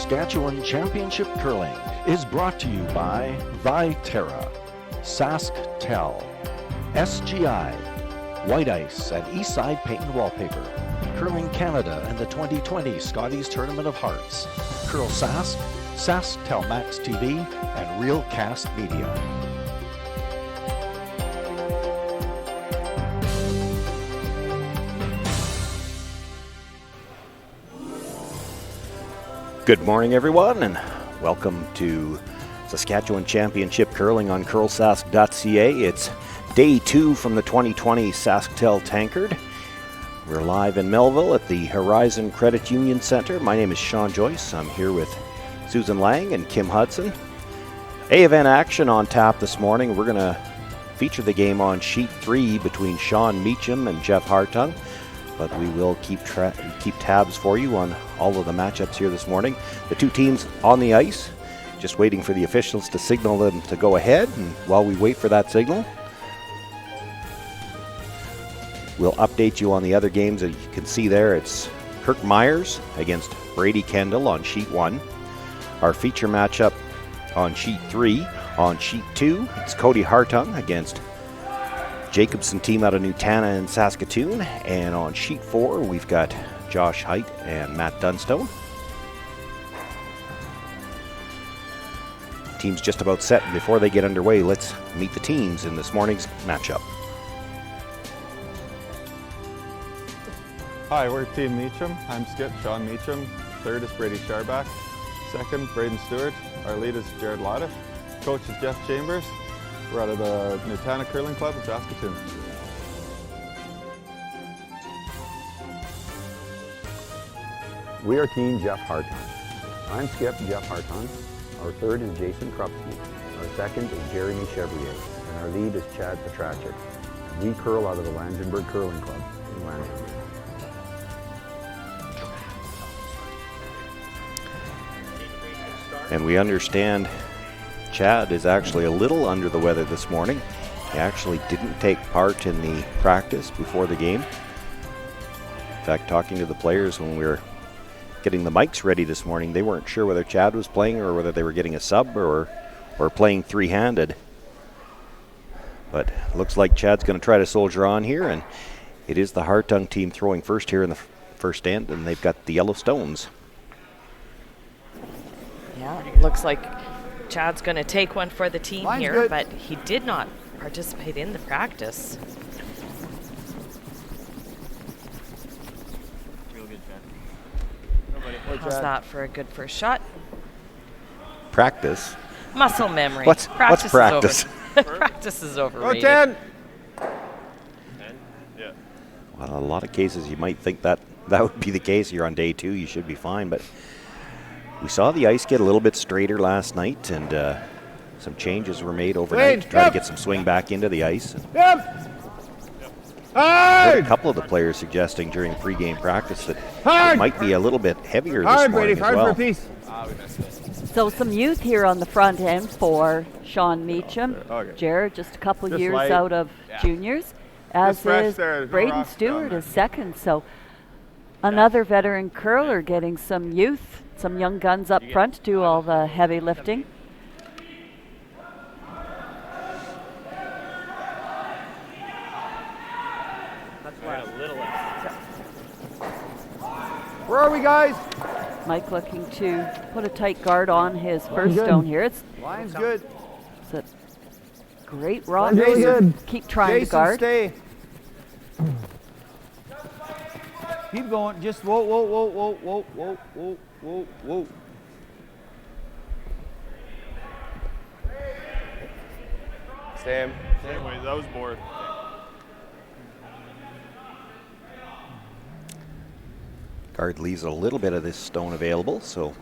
Saskatchewan Championship Curling is brought to you by Viterra, SaskTel, SGI, White Ice and Eastside Paint and Wallpaper, Curling Canada and the 2020 Scotties Tournament of Hearts, CurlSask, SaskTel Max TV, and Realcast Media. Good morning, everyone, and welcome to Saskatchewan Championship Curling on CurlSask.ca. It's day 2 from the 2020 SaskTel Tankard. We're live in Melville at the Horizon Credit Union Center. My name is Sean Joyce. I'm here with Susan Lang and Kim Hudson. A-event action on tap this morning. We're going to feature the game on Sheet 3 between Meachem and J.Hartung. But we will keep tabs for you on all of the matchups here this morning. The two teams on the ice, just waiting for the officials to signal them to go ahead. And while we wait for that signal, we'll update you on the other games. That you can see there, it's Kirk Myers against Brady Kendall on Sheet 1. Our feature matchup on Sheet 3. On Sheet 2, it's Cody Hartung against Jacobson team out of Nutana and Saskatoon. And on Sheet 4, we've got Josh Height and Matt Dunstone. Team's just about set. Before they get underway, let's meet the teams in this morning's matchup. Hi, we're Team Meachem. I'm Skip, Sean Meachem. Third is Brady Sharback. Second, Braden Stewart. Our lead is Jared Ladish. Coach is Jeff Chambers. We're out of the Nutana Curling Club in Saskatoon. We are Team J.Hartung. I'm Skip, J.Hartung. Our third is Jason Krupski. Our second is Jeremy Chevrier. And our lead is Chad Petracek. We curl out of the Langenburg Curling Club in Langenburg. And we understand Chad is actually a little under the weather this morning. He actually didn't take part in the practice before the game. In fact, talking to the players when we were getting the mics ready this morning, they weren't sure whether Chad was playing or whether they were getting a sub or playing three-handed. But it looks like Chad's going to try to soldier on here, and it is the Hartung team throwing first here in the first end, and they've got the yellow stones. Yeah, looks like Chad's going to take one for the team here, but he did not participate in the practice. Real good, Chad. How's that for a good first shot? Practice? Muscle memory. What's practice? Is over. Practice is overrated. 10! 10? Yeah. Well, a lot of cases you might think that would be the case. You're on day 2, you should be fine, but we saw the ice get a little bit straighter last night, and some changes were made overnight to try to get some swing back into the ice. I heard a couple of the players suggesting during pregame practice that it might be a little bit heavier this morning as well. So some youth here on the front end for Sean Meachem. Jared, just a couple years out of juniors, as is Braden Stewart is second. So another veteran curler getting some youth. Some young guns up front to do all the heavy lifting. Where are we, guys? Mike looking to put a tight guard on his first stone here. Line's good. It's a great rock. Jason, keep trying to guard. Stay. Keep going. Just whoa, whoa, whoa, whoa, whoa, whoa, whoa, whoa, whoa. Same way, that was bored. Guard leaves a little bit of this stone available, so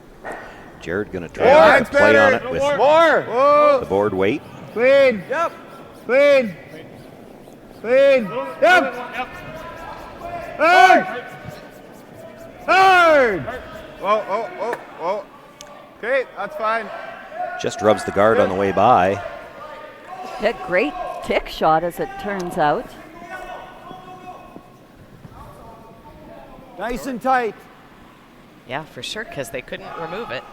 Jared going to try to play on it with the board weight. Clean. Yep. Clean. Clean. Yep. Hard. Hard. Whoa, whoa, whoa, whoa. Okay, that's fine. Just rubs the guard on the way by. A great tick shot, as it turns out. Nice and tight. Yeah, for sure, because they couldn't remove it.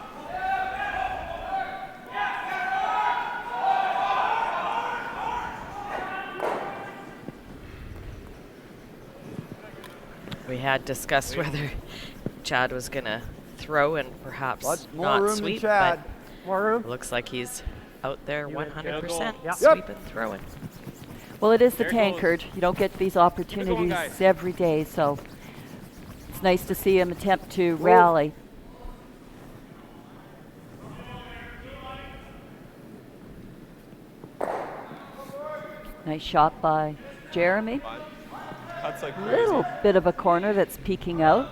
We had discussed whether Chad was going to throw and perhaps not sweep, but looks like he's out there 100%, sweeping, throwing. Well, it is the Tankard. You don't get these opportunities every day, so it's nice to see him attempt to rally. Nice shot by Jeremy. That's like crazy. Little bit of a corner that's peeking out.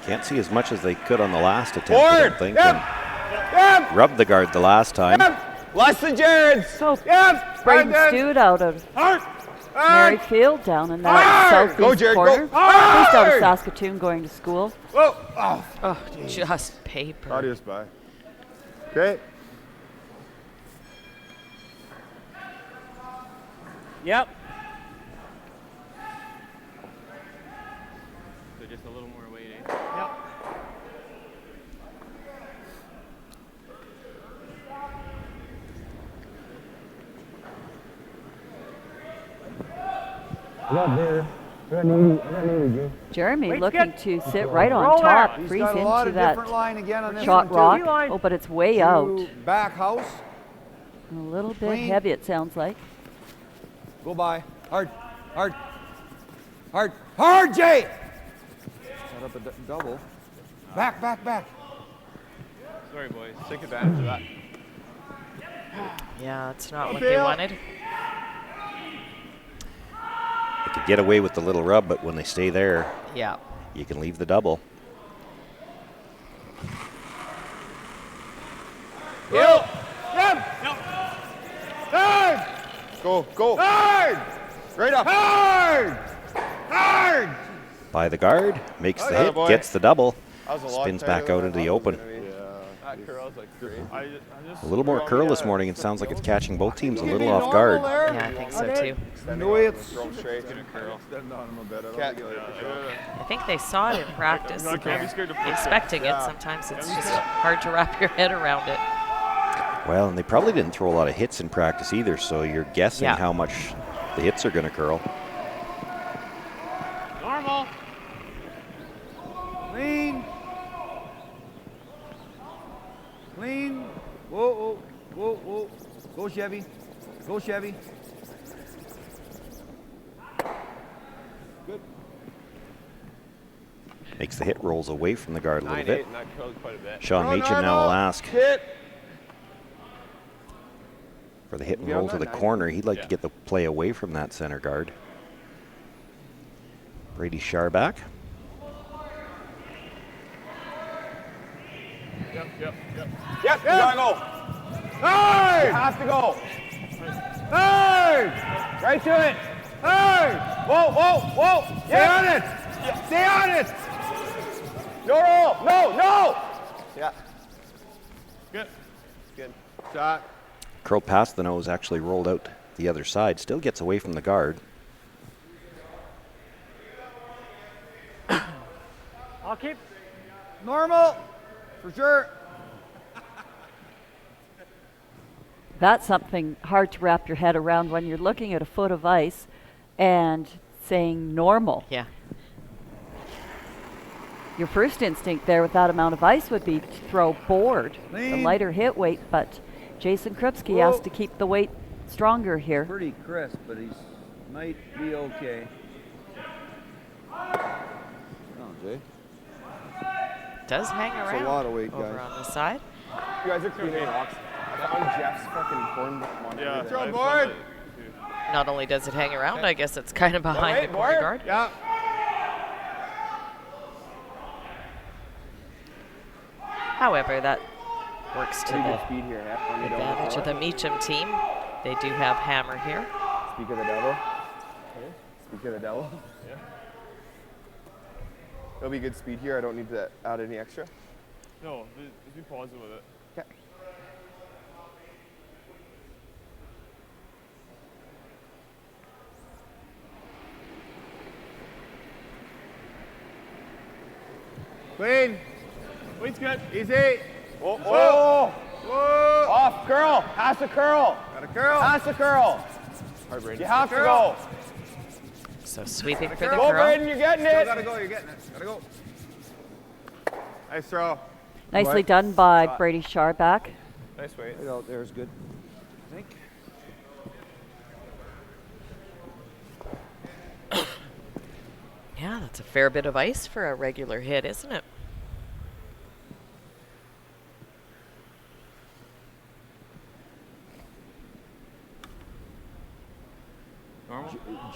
Can't see as much as they could on the last attempt, I don't think. Rubbed the guard the last time. Less than Jared's. So Braden Stewart out of Maryfield down in that southeast corner. Based out of Saskatoon, going to school. Oh, just paper. Adios, bye. Okay. Yep. So just a little more weight, eh? Yep. Jeremy looking to sit right on top, freeze into that shot rock. Oh, but it's way out. Back house. A little bit heavy, it sounds like. Go by. Hard. Hard. Hard. Hard, Jay! Set up a double. Back, back, back. Sorry, boys. Take advantage of that. Yeah, it's not what they wanted. They could get away with the little rub, but when they stay there, Yeah. you can leave the double. Yo! Yep! Hard! Go, go. Hard! Right up. Hard! Hard! By the guard, makes the hit, boy. gets the double, That was a lot spins tighter back out than into I the thought it was open. gonna be. That curl's like great. A little more curl this morning. It sounds like it's catching both teams a little off guard. Yeah, I think so too. No way it's Throw straight. Extend on him a bit. I don't think he'll hit the shot. I think they saw it in practice. No, I can't be scared to push it. Expecting it. Sometimes it's just hard to wrap your head around it. Well, and they probably didn't throw a lot of hits in practice either, so you're guessing Yeah. how much the hits are going to curl. Normal. clean. Clean. Whoa, whoa, whoa, whoa. Go, Chevy. Go, Chevy. Good. Makes the hit rolls away from the guard a little 9-8, bit. and that curled quite a bit. Sean Oh, Meachem now will ask Hit. for the hit and Yeah, roll I'm to the not nine. corner. He'd like to Yeah. get the play away from that center guard. Brady Scharback. Yep. Yep, you gotta go. Hard! You have to go. Hard! Right to it. Hard! Whoa, whoa, whoa. Stay on it! Stay on it! No roll. No. Yeah. Good. Shot. Curled past the nose, actually rolled out the other side. Still gets away from the guard. I'll keep normal, for sure. That's something hard to wrap your head around when you're looking at a foot of ice and saying normal. Yeah. Your first instinct there with that amount of ice would be to throw board, the Clean. lighter hit weight, but Jason Krupski has Whoa. to keep the weight stronger here. Pretty crisp, but he's might be okay. Oh, Jay. Does hang It's around a lot of weight, over guys. on the side. You guys are cleaning rocks. I found Jeff's fucking corn monitor. Yeah. Throw I've board. done that too. Not only does it hang around, I guess it's kind of behind Wait, the corner board. guard. Yeah. However, that works to the Speed here. Yeah. advantage of the Meachem team. They do have hammer here. Speak of the devil. Speak of the devil. Yeah. It'll be good speed here. I don't need to add any extra. No, just be positive with it. Okay. Clean. Weight's good. Easy. Whoa, whoa. Whoa. Off, curl. Pass the curl. Got a curl. Pass the curl. Hard, Braden. You have to go. So sweeping for the Go, curl. Braden, you're getting Still it. gotta go, you're getting it. Gotta go. Nice throw. Nicely done by Brady Scharback. Nice weight. Right out there is good. I think. Yeah, that's a fair bit of ice for a regular hit, isn't it?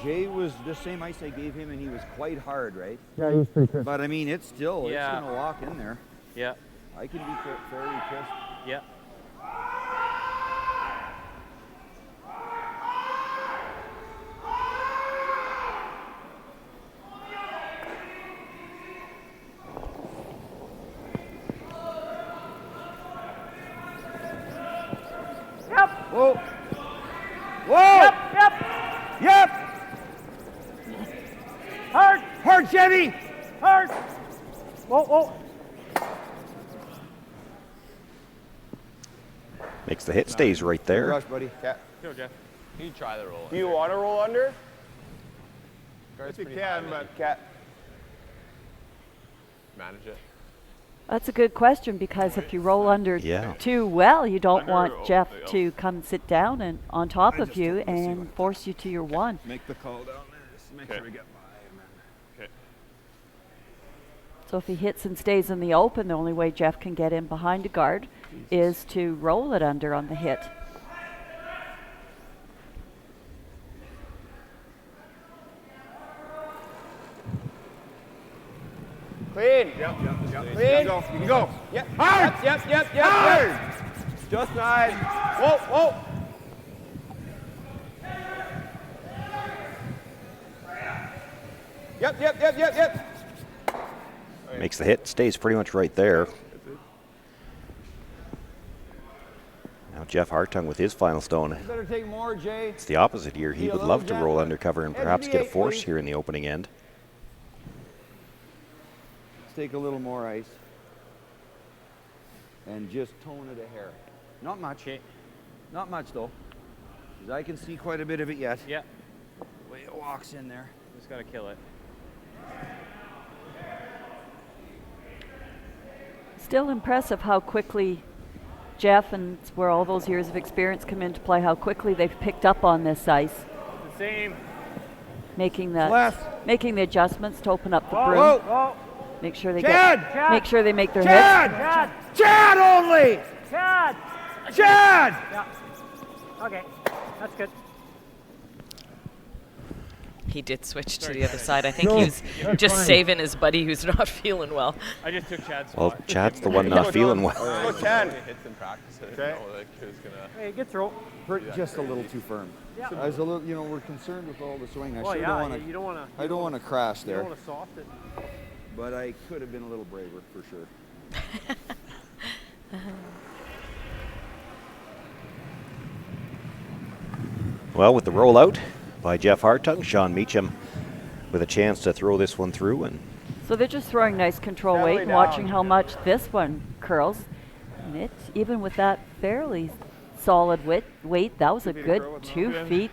Jay was the same ice I gave him, and he was quite hard, right? Yeah, he was pretty crisp. But I mean, it's still, Yeah. it's gonna walk in there. Yeah. I can be fairly crisp. Yeah. Whoa! Whoa! Yep. Yep! Hard. Hard, Chevy! Hard. Whoa, whoa. Makes the hit, stays right there. Rush, buddy. Cat. Go, Jeff. You try the roll. Do you want to roll under? If you can, but Cat. manage it. That's a good question, because if you roll under Yeah. too well, you don't Under, want oh, Jeff yeah. to come sit down and on top of you and force you to your one. Make the call down there. Just make Okay. sure we get by him. Okay. So if he hits and stays in the open, the only way Jeff can get in behind a guard is to roll it under on the hit. Clean. Yep. Clean. You can go. Yep. Hard. Yep. Hard. Just nice. Whoa. Yep. Makes the hit, stays pretty much right there. Now J.Hartung with his final stone. Better take more, Jay. It's the opposite here. He Be a would little love to roll gentler. undercover and Edge of perhaps the get a eight, force please. here in the opening end. Let's take a little more ice. And just tone it a hair. Not much. Not much, though. Because I can see quite a bit of it yet. Yeah. The way it walks in there. Just gotta kill it. Still impressive how quickly Jeff, and it's where all those years of experience come into play, how quickly they've picked up on this ice, The same. making Left. the adjustments to open up the broom. Whoa! Make sure they Chad! make sure they make their hits. Chad! Chad only! Chad. Chad! Yeah. Okay. That's good. He did switch to the other side. I think he was just saving his buddy who's not feeling well. I just took Chad's Well, spot. Chad's the one not feeling well. Go, Chad. Hits in practice. I didn't Okay. know like who's gonna. Hey, good throw. Just a little too firm. Yeah. I was a little, we're concerned with all the swing. I Well, sure yeah, don't want you to. don't want to. I don't want to crash You there, don't want to soft it. but I could have been a little braver for sure. Well, with the rollout by J.Hartung, Sean Meachem with a chance to throw this one through. And So they're just throwing nice control Belly weight and down. watching how much this one curls. And it, even with that fairly solid weight, that was a good 2 feet,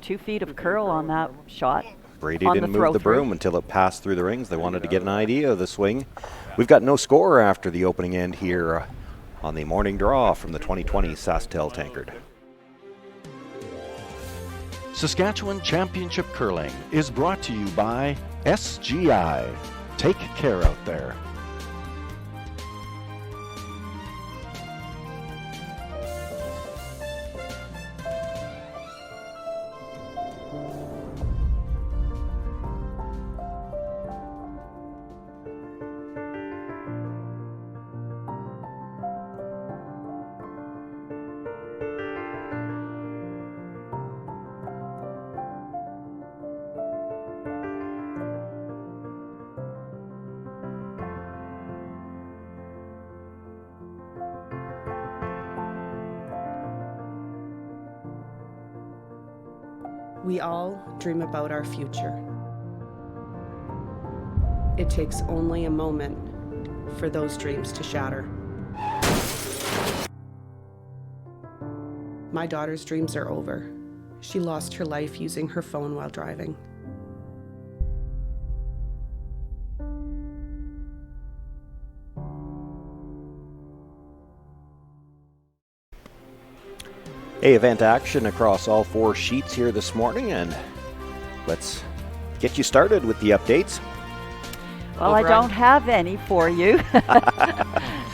2 feet of curl on that shot. Brady on the didn't throw move the through. broom until it passed through the rings. They wanted to get an idea of the swing. We've got no score after the opening end here on the morning draw from the 2020 SaskTel Tankard. Saskatchewan Championship Curling is brought to you by SGI. Take care out there. We all dream about our future. It takes only a moment for those dreams to shatter. My daughter's dreams are over. She lost her life using her phone while driving. Hey, event action across all 4 sheets here this morning, and let's get you started with the updates. Well, I don't have any for you.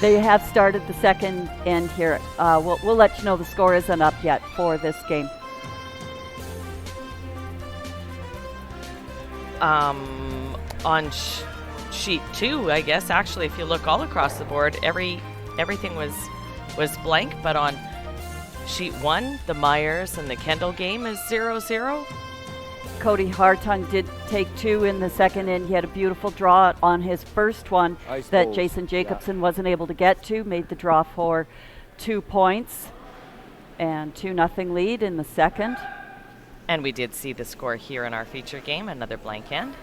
They have started the second end here. We'll let you know the score isn't up yet for this game. On sheet 2, I guess, actually, if you look all across the board, everything was blank, but on sheet 1, the Myers and the Kendall game is 0-0. J.Hartung did take 2 in the second end. He had a beautiful draw on his first one that Jason Jacobson wasn't able to get to. Made the draw for 2 points and 2-0 lead in the second. And we did see the score here in our feature game, another blank end.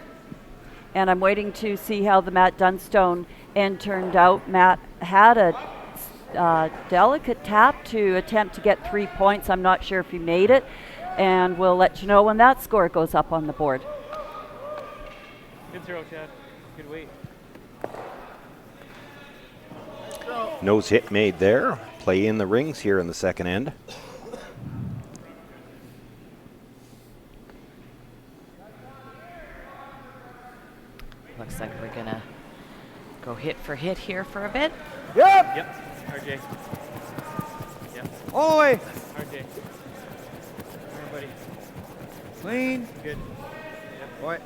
And I'm waiting to see how the Matt Dunstone end turned out. Matt had a delicate tap to attempt to get 3 points. I'm not sure if he made it, and we'll let you know when that score goes up on the board. Good throw, Chad. Good weight. Nose hit made there. Play in the rings here in the second end. Looks like we're gonna go hit for hit here for a bit. Yep. RJ. Yep. All the way. RJ. Everybody. Clean. Good. Yep. Boy.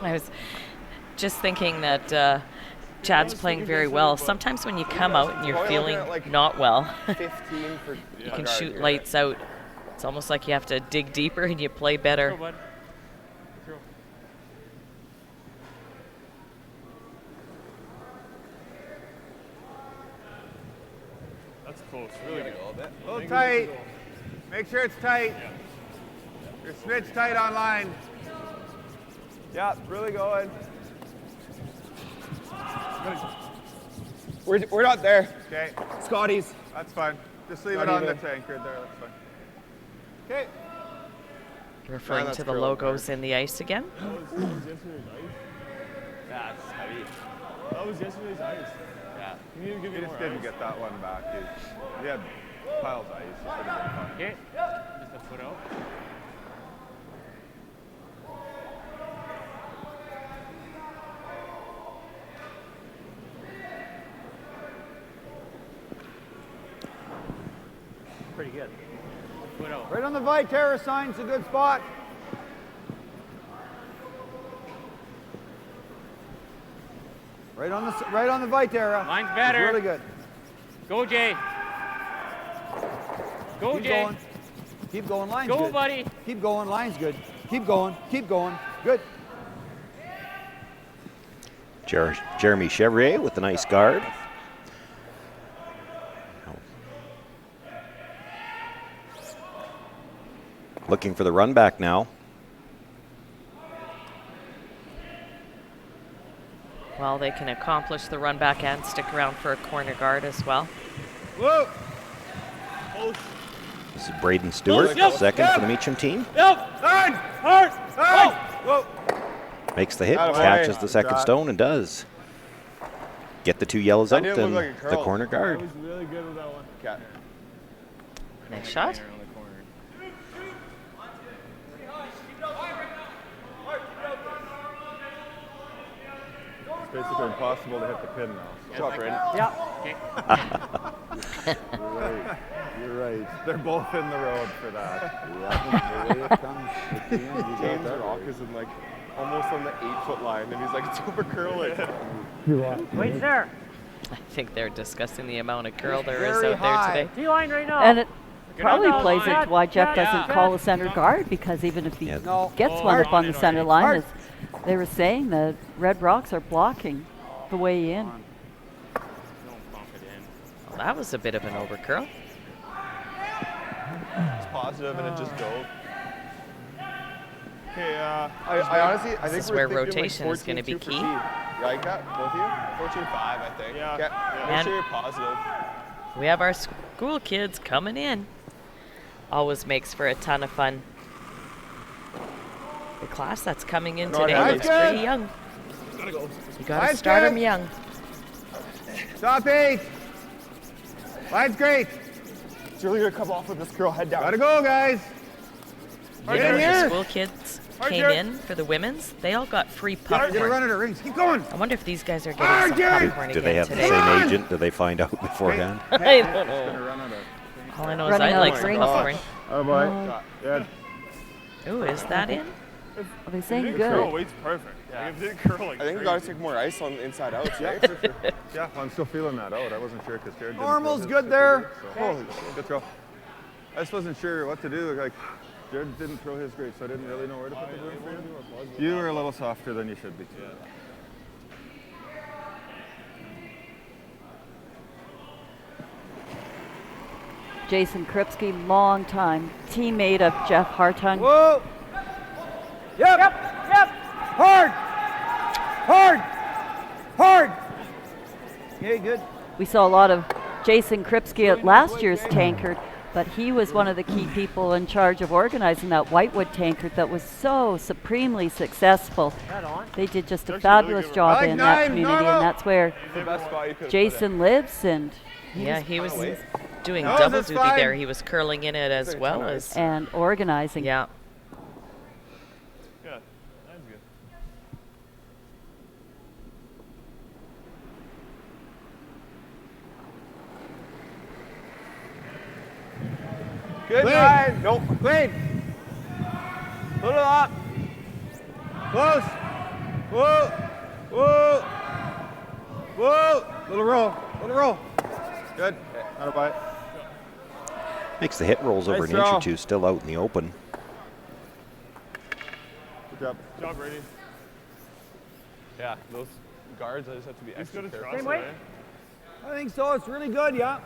I was just thinking that Chad's playing very well. Sometimes when you come out and you're feeling not well, you can shoot lights out. It's almost like you have to dig deeper and you play better. Throw, bud. Throw. That's close. Really good. A little tight. Make sure it's tight. Your snitch tight on line. Yeah, really going. We're not there. Okay. Scotty's. That's fine. Just leave Not it on even. the tankard there. That's fine. Okay. Referring that's to the curl logos in the ice again. That's heavy. That was yesterday's ice. Yeah. You need to give You me just more didn't ice. get that one back, dude. You had piles of ice. It should have been fine. Okay. Just a foot out. Pretty good. Foot out. Right on the Viterra sign's a good spot. Right on the Viterra. Line's better. It's really good. Go, Jay. Go, Keep Jay. going. Keep going. Line's Go, good. buddy. Keep going. Line's good. Keep going. Keep going. Good. Jeremy Chevrier with the nice guard. Looking for the run back now. Well, they can accomplish the run back and stick around for a corner guard as well. Whoa. This is Braden Stewart, second for the Meachem team. Line. Hard. Line. Whoa. Makes the hit, Atta boy. catches the second stone, and does get the 2 yellows out didn't and look like a the curl. corner guard. was really good with that one. Okay. Nice shot. Around the corner. It's basically impossible to hit the pin now. Good job, Braden. Yeah. Okay. You're right. You're right. They're both in the road for that. Yeah, the way it comes at the end, you got James that Rock right. is in like almost on the 8-foot line, and he's like, it's over curling. Wait there. I think they're discussing the amount of curl there is Very out there high. today. T-line right now. And it Get probably out, plays Chad. into why Jeff Chad, doesn't Chad. call a center guard, because even if he Yeah. No. gets Oh, one up hard. on the center line, Hard. as they were saying, the Red Rocks are blocking the way in. Don't pump it in. Well, that was a bit of an overcurl. It's positive, and it just dove. Okay, I honestly, I think this is where rotation is going to be key. You like that, both of you? 14-5, I think. Yeah. Make sure you're positive. We have our school kids coming in. Always makes for a ton of fun. The class that's coming in today looks pretty young. You got to start them young. Stop 8. Line's great. It's really going to come off with this girl head down. Gotta go, guys. The school kids came in for the women's. They all got free popcorn. Get a run at her rings. Keep going. I wonder if these guys are getting some popcorn Do again they have today. the same agent? Do they find out beforehand? I don't know. All I know is I'd like some popcorn. Oh, boy. Good. Ooh, is that in? Are they saying good? Curl weight's perfect. Yeah. Like, it curl like I think we got to take more ice on the inside out. Yeah, for sure. Yeah, I'm still feeling that out. I wasn't sure because Jared didn't Normal's throw his good there. great, so. Holy shit, good throw. I just wasn't sure what to do. Like, Jared didn't throw his great, so I didn't really know where to put the boom for you. You were a little softer than you should be. Jason Kripsky, long time teammate of J.Hartung. Whoa! Yep! Hard! Hard! Hard! Okay, good. We saw a lot of Jason Kripsky at last year's Tankard, but he was one of the key people in charge of organizing that Whitewood Tankard that was so supremely successful. They did just a fabulous job in that community, and that's where Jason lives. And he was doing double duty there. He was curling in it as well as and organizing. Yeah. Good. That's good. Good line. Nope. Clean. Put it up. Close. Whoa. Whoa. Whoa. Little roll. Little roll. Good. Not a bite. Makes the hit rolls over Nice an inch throw. or two still out in the open. Good job. Good job, Brady. Yeah, those guards, I just have to be He's extra good at careful. crossing, right? I think so. It's really good, yeah.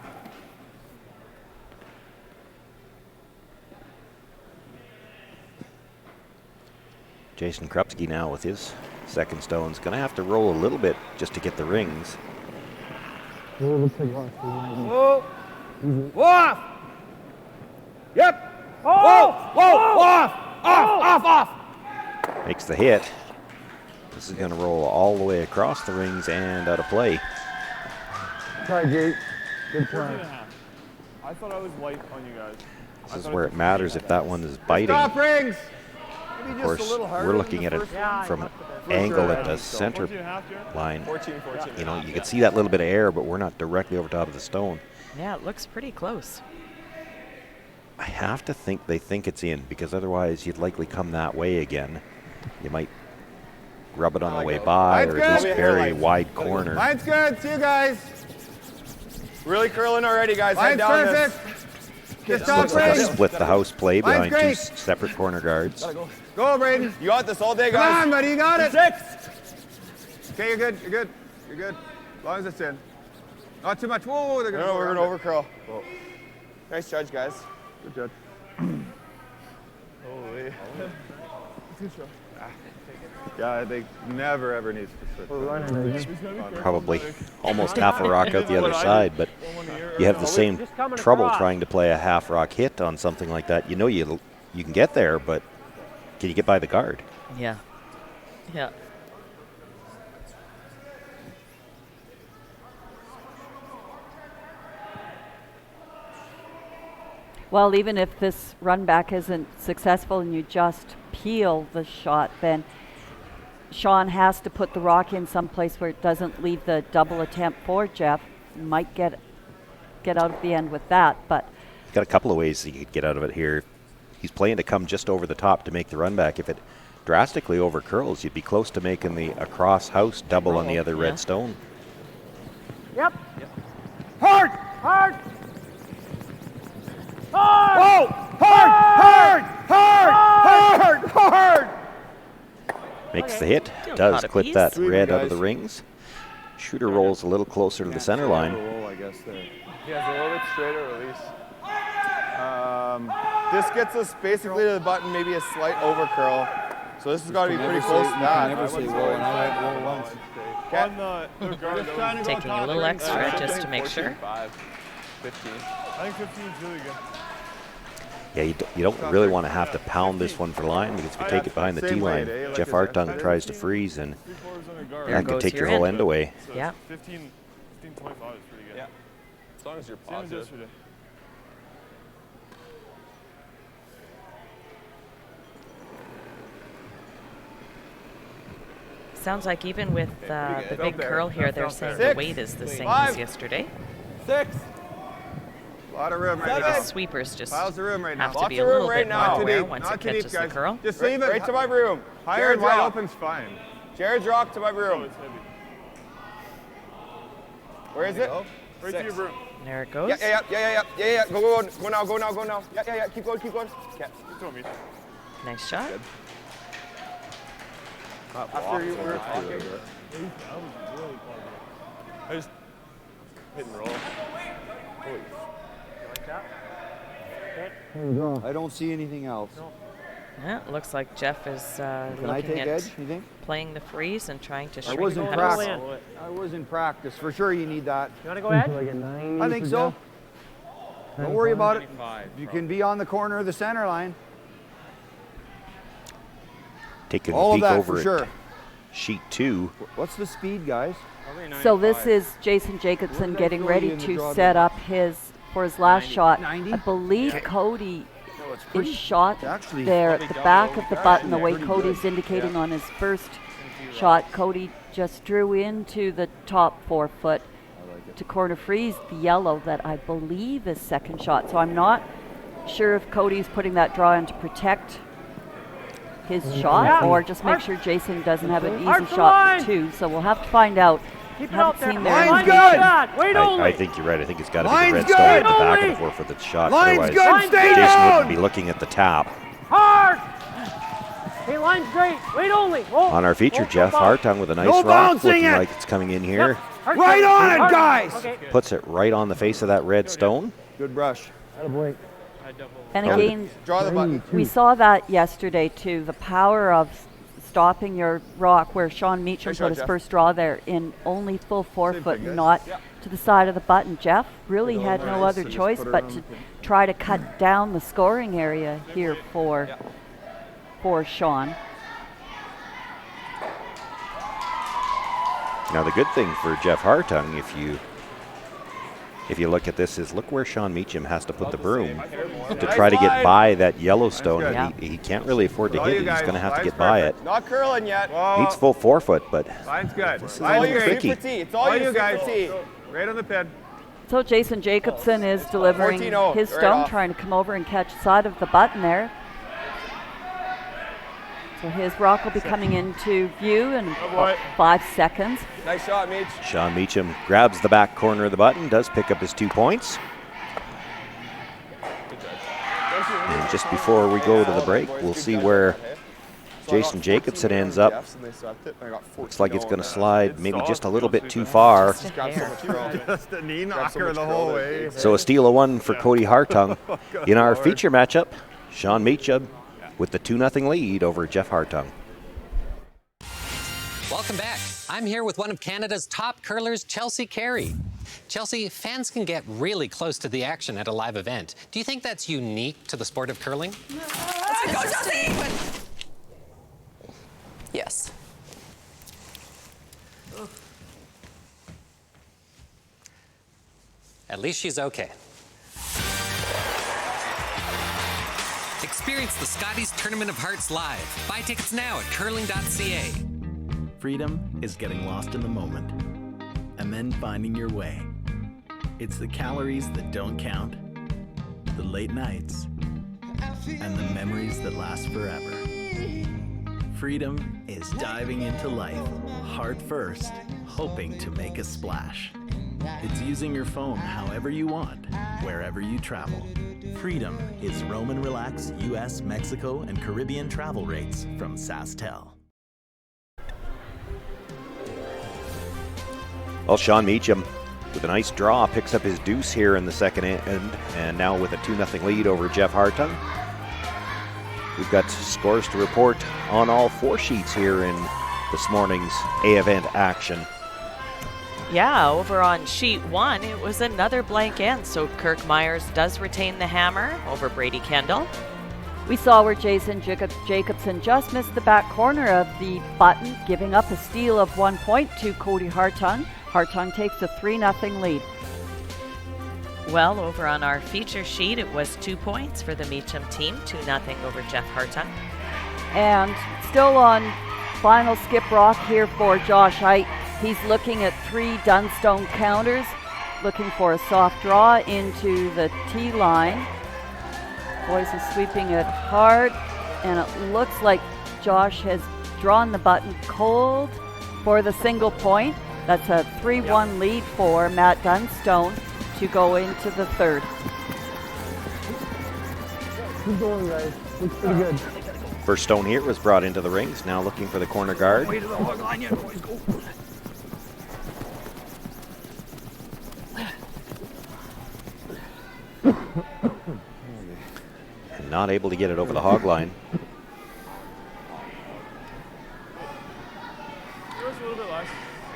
Jason Krupski now with his second stone's going to have to roll a little bit just to get the rings. Whoa. Off. Yep. Whoa. Whoa. Off. Makes the hit. This is going to roll all the way across the rings and out of play. Try, Jake. Good 14.5. I thought I was light on you guys. This is where it matters if that one is biting. Stop rings. Of course, we're looking at it from an angle at the center 14.5, Jared? line. 14. You know, you can see that little bit of air, but we're not directly over top of the stone. Yeah, it looks pretty close. I have to think they think it's in, because otherwise you'd likely come that way again. You might rub it on the way by, or at least very wide corner. Line's good. See you guys. Really curling already, guys. Head Line's down perfect. Just Looks stop like a rings. split the house play Line's behind two great. separate corner guards. Go, Braden. You got this all day, Come guys. on, buddy. You got it. 6. Okay, you're good. You're good. You're good. As long as it's in. Not too much. Whoa, they're gonna No, go we're around going to it. overcurl. Nice judge, guys. Good judge. Holy. Yeah, they never ever needs to switch. Probably almost half a rock out the other side, but you have the same trouble trying to play a half rock hit on something like that. You know you can get there, but can you get by the guard? Yeah. Yeah. Well, even if this run back isn't successful and you just peel the shot, then Sean has to put the rock in someplace where it doesn't leave the double attempt for Jeff. Might get out of the end with that, but Got a couple of ways he could get out of it here. He's playing to come just over the top to make the run back. If it drastically over curls, you'd be close to making the across house double on the other red stone. Yep. Hard. Hard. Hard. Whoa. Hard. Hard. Hard. Hard. Makes the hit. Still Does caught a clip piece. that Sweet, red out guys. of the rings. Shooter rolls a little closer to the center line. Roll, I guess, there. Yeah, it's a little bit straighter release. This gets us basically to the button, maybe a slight over curl. So this has got to be pretty close to that. Never say whoa, and I went whoa once. Taking a little extra just to make sure. 15. I think 15 is really good. Yeah, you don't really want to have to pound this one for line, because if you take it behind the tee line, J.Hartung tries to freeze, and that could take your whole end away. Yeah. 15-25 is pretty good. Yeah. As long as you're Same as positive. yesterday. Sounds like even with the big curl here, they're saying the weight is the same as yesterday. 6. A lot of room right now. The sweepers just Piles of room right now. have to be a little bit more aware once Not it too deep, catches the guys. curl. Just leave it right to my room. Higher and wide open's fine. Jared's rock to my room. Where is it? Right to your broom. There it goes. Yeah. Go now. Yeah. Keep going. Okay. Nice shot. After you were talking. I just hit and roll. I don't see anything else. Yeah, it looks like Jeff is Can I looking take at edge, you think? playing the freeze and trying to I shrink was in the practice. house. I was in practice. For sure you need that. You want to go edge? I think so. Don't worry about it. You can be on the corner of the center line. Taking All a of peek that over for at sure. sheet 2. What's the speed, guys? So this is Jason Jacobson getting ready to set up for his last shot. 90? I believe Cody pretty- is shot actually there at the back of the button, the way Cody's indicating on his first shot. Cody just drew into the top 4 foot to corner freeze the yellow that I believe is second shot. So I'm not sure if Cody's putting that draw in to protect his shot or just make sure Jason doesn't have an easy shot too. So we'll have to find out. Keep it out there. Line's good. Wait only. I think you're right. I think it's got to be the Line's red good. stone at the back Only. of the 4 foot that's shot. Line's Otherwise, good. Stay Jason down. wouldn't be looking at the tap. Hard. Hey, line's great. Wait only. Oh, On our feature, oh, J.Hartung with a nice No rock, bouncing looking it. like it's coming in here. Hard Right shot. on it, Hard. guys. Okay. Puts it right on the face of that red stone. Good brush. And again, Draw the button. we saw that yesterday too, the power of stopping your rock where Sean Meachem Nice shot, put his Jeff. first draw there in only full 4 Same foot, thing, guys. not to the side of the button. Jeff really had no nice, other so just choice put it but on to the- try to cut down the scoring area here for Sean. Now the good thing for J.Hartung, if you look at this, is look where Sean Meachem has to put the broom to try to get by that Yellowstone. That's And he can't really afford to All hit you it. He's guys, going to have to line's get by it. perfect. Not curling yet. Needs full 4 foot, but Line's good. this is Line's a little great. tricky. It's all you guys. guys. Right on the pin. So Jason Jacobson is delivering 14-0, his right stone, off. trying to come over and catch side of the button there. So his rock will be coming into view in about 5 seconds. Nice shot, Meach. Sean Meachem grabs the back corner of the button, does pick up his 2 points. And just before we go to the break, we'll see where Jason Jacobson ends up. Looks like it's going to slide maybe just a little bit too far. Just a knee knocker the whole way. So a steal of 1 for Cody Hartung. In our feature matchup, Sean Meachem with the 2-0 lead over J.Hartung. Welcome back. I'm here with one of Canada's top curlers, Chelsea Carey. Chelsea, fans can get really close to the action at a live event. Do you think that's unique to the sport of curling? Go, Chelsea! Yes. At least she's okay. Experience the Scotties Tournament of Hearts live. Buy tickets now at curling.ca. Freedom is getting lost in the moment and then finding your way. It's the calories that don't count, the late nights, and the memories that last forever. Freedom is diving into life, heart first, hoping to make a splash. It's using your phone however you want, wherever you travel. Freedom is roam and relax US, Mexico, and Caribbean travel rates from SaskTel. Well, Sean Meachem with a nice draw picks up his deuce here in the second end, and now with a 2-0 lead over J.Hartung. We've got scores to report on all 4 sheets here in this morning's A event action. Yeah, over on sheet 1, it was another blank end, so Kirk Myers does retain the hammer over Brady Kendall. We saw where Jason Jacobson just missed the back corner of the button, giving up a steal of 1 point to Cody Hartung. Hartung takes a 3-0 lead. Well, over on our feature sheet, it was 2 points for the Meachem team, 2-0 over J.Hartung. And still on final skip rock here for Josh Height. He's looking at 3 Dunstone counters, looking for a soft draw into the tee line. Boyce is sweeping it hard, and it looks like Josh has drawn the button cold for the single point. That's a 3-1 lead for Matt Dunstone to go into the third. Keep going, guys. Looks pretty good. First stone here was brought into the rings. Now looking for the corner guard. Way to the hog line, yeah, boys, go. And not able to get it over the hog line. Just a little bit less.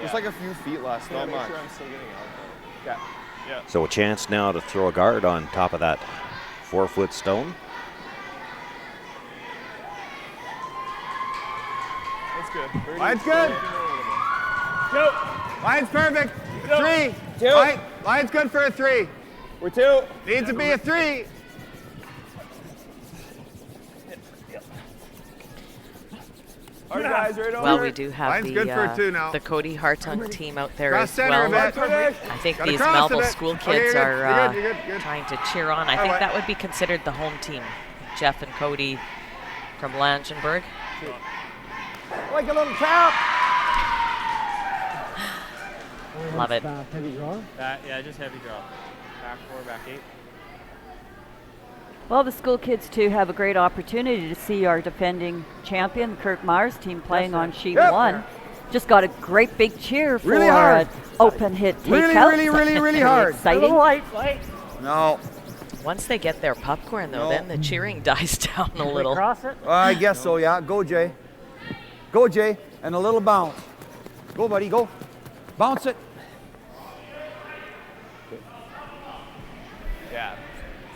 Just like a few feet less, not much. Sure I'm still getting out. Yeah. So a chance now to throw a guard on top of that 4-foot stone. That's good. Line's good. 2. Line's perfect. 3. 2. Line's good for a 3. We're 2. Needs to be a 3. All right, guys, right over. Well, we do have Line's good for a 2 now. the Cody Hartung team out there Cross as center well. a bit. I think Gotta these cross a Melville bit. school Okay, kids you're are good, you're good. trying to cheer on. I think that would be considered the home team. Jeff and Cody from Langenberg. Like a little tap. Love it. Heavy draw. Yeah, just heavy draw. Back 4, back 8. Well, the school kids too have a great opportunity to see our defending champion, the Kirk Myers team, playing on sheet 1. Just got a great big cheer for Really hard. an open hit takeout. Really hard. Exciting. Light. No. Once they get their popcorn, though, then the cheering dies down a little. Cross it. I guess so, yeah. Go, Jay. Go, Jay. And a little bounce. Go, buddy, go. Bounce it. Yeah.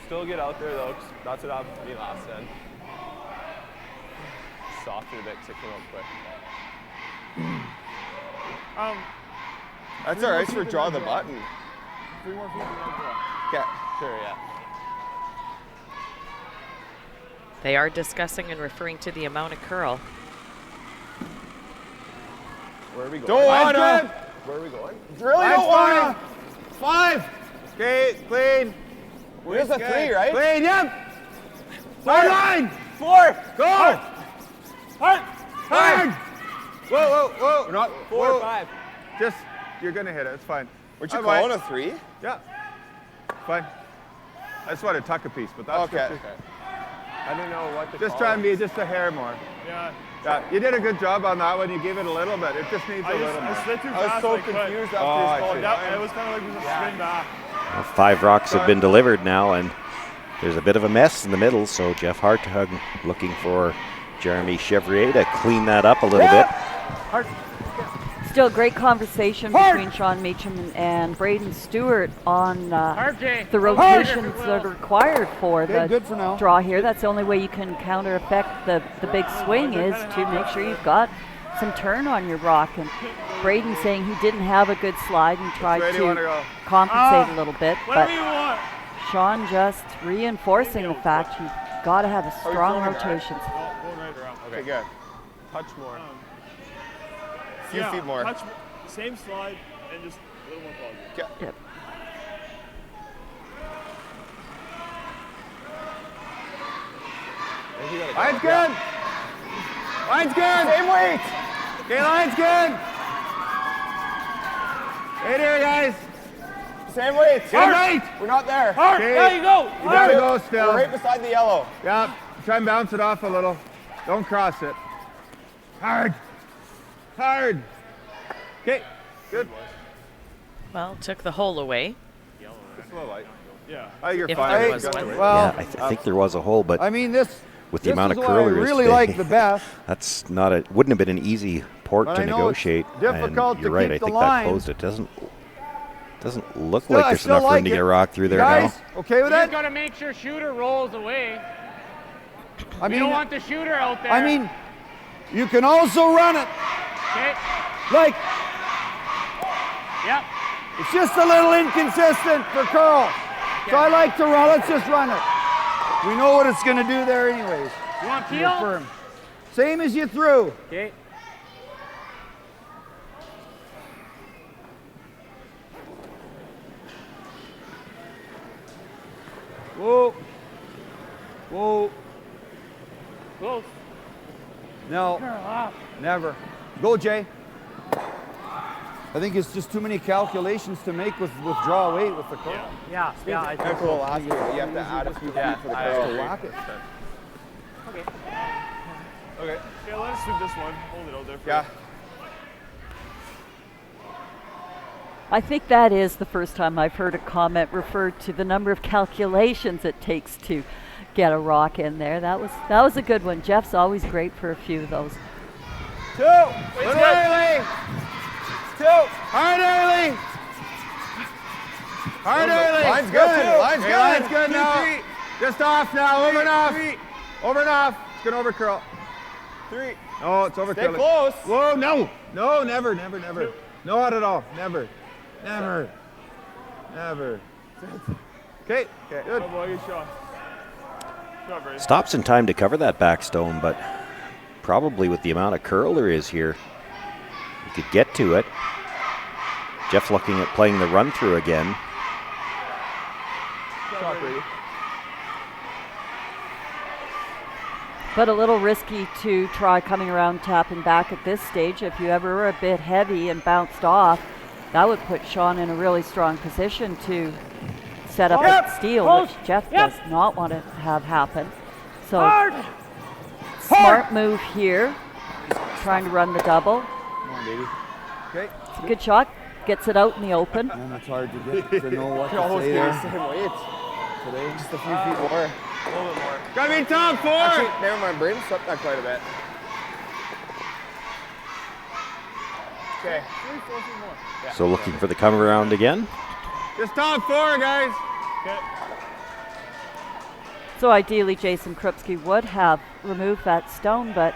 Still get out there, though, 'cause that's what happened to me last end. Softer a bit because it came out quick. That's all right for draw the button. 3 more feet. Yeah, sure, yeah. They are discussing and referring to the amount of curl. Where are we going? Don't wanna. Where are we going? Really don't wanna. 5. Okay, clean. Where's the 3, right? Clean, yep. Line. 4. Go. Hard. Hard. Whoa. We're not 4 or 5. Just, you're gonna hit it. It's fine. Weren't you calling a 3? Yeah. Fine. I just want to tuck a piece, but that's Okay. okay. I don't know what to Just call try it. and be just a hair more. Yeah. Yeah, you did a good job on that one. You gave it a little bit. It just needs a little I more. slid too I was fast. so like, but- confused Oh, after I his call. see. Yeah, it was kind of like we just spin back. 5 rocks have been delivered now, and there's a bit of a mess in the middle, so J.Hartung looking for Jeremy Chevrier to clean that up a little bit. Hard. Still a great conversation between Sean Meachem and Braden Stewart on the rotations that are required for the good for now. draw here. That's the only way you can counter effect the big swing is to make sure you've got some turn on your rock. And Braden saying he didn't have a good slide and tried Where do you wanna to go? compensate a little bit. Whatever But you want. Sean just reinforcing the fact you've got to have a strong going, right? rotations. Going right around. Okay, good. Touch more. Few Yeah, feet more. touch, same slide and just a little more positive. Okay. Yep. Line's good. Line's good. Same weight. Okay, line's good. Right here, guys. Same weight. Get it right. We're not there. Hard. Okay. There you go. You gotta go still. We're right beside the yellow. Yeah, try and bounce it off a little. Don't cross it. Hard. Hard. Okay, good. Well, took the hole away. Just a little light. Yeah. Oh, you're If fine. there was one. Yeah, I think there was a hole, but I mean, this with the amount of I curlers really today, like the best. that's not a, wouldn't have been an easy port But to I know negotiate. it's difficult and you're to right, keep I the think line. that closed it. Doesn't look Still, like I there's still enough room like to it. get a rock through You there guys, now. okay with You that? just gotta make sure shooter rolls away. I We mean, don't want the shooter out there. I mean, you can also run it. Okay. Like, Yep. it's just a little inconsistent for curl. So I like to run. Let's just run it. We know what it's going to do there anyways. You want You're peel? firm. Same as you threw. Okay. Whoa. Whoa. Close. No. Never. Go, Jay. I think it's just too many calculations to make with draw weight with the curl. Yeah. Yeah. I think That's cool last year, but you have to add a few feet for the curl. To lock it. Okay. Okay. Yeah, let us do this one. Hold it out there. Yeah. I think that is the first time I've heard a comment referred to the number of calculations it takes to get a rock in there. That was a good one. Jeff's always great for a few of those. 2. Little early. 2. Hard early. Hard early. Line's good. Line's good. Line's good now. Just off now. Over and off. Over and off. It's going to over curl. 3. No, it's over Stay curling. close. Whoa, no. No, never, never, never. 2. No, not at all. Never. Never. Never. Okay. Good. Oh boy, good shot. Shot, Brady. Stops in time to cover that back stone, but probably with the amount of curl there is here, you could get to it. Jeff looking at playing the run through again. Shot, Brady. But a little risky to try coming around tapping back at this stage. If you ever were a bit heavy and bounced off, that would put Sean in a really strong position to set up a steal, which Jeff does not want to have happen. So smart move here, trying to run the double. Come on, baby. Okay. It's a good shot, gets it out in the open. And it's hard to get to know what to Almost say getting there. the same weight. Today. Just a few feet more. A little bit more. Gotta be top 4. Actually, never mind. Braden swept that quite a bit. Okay. 3-4 feet more. Yeah. So looking for the come around again. Just top 4, guys. Okay. So ideally, Jason Krupski would have removed that stone, but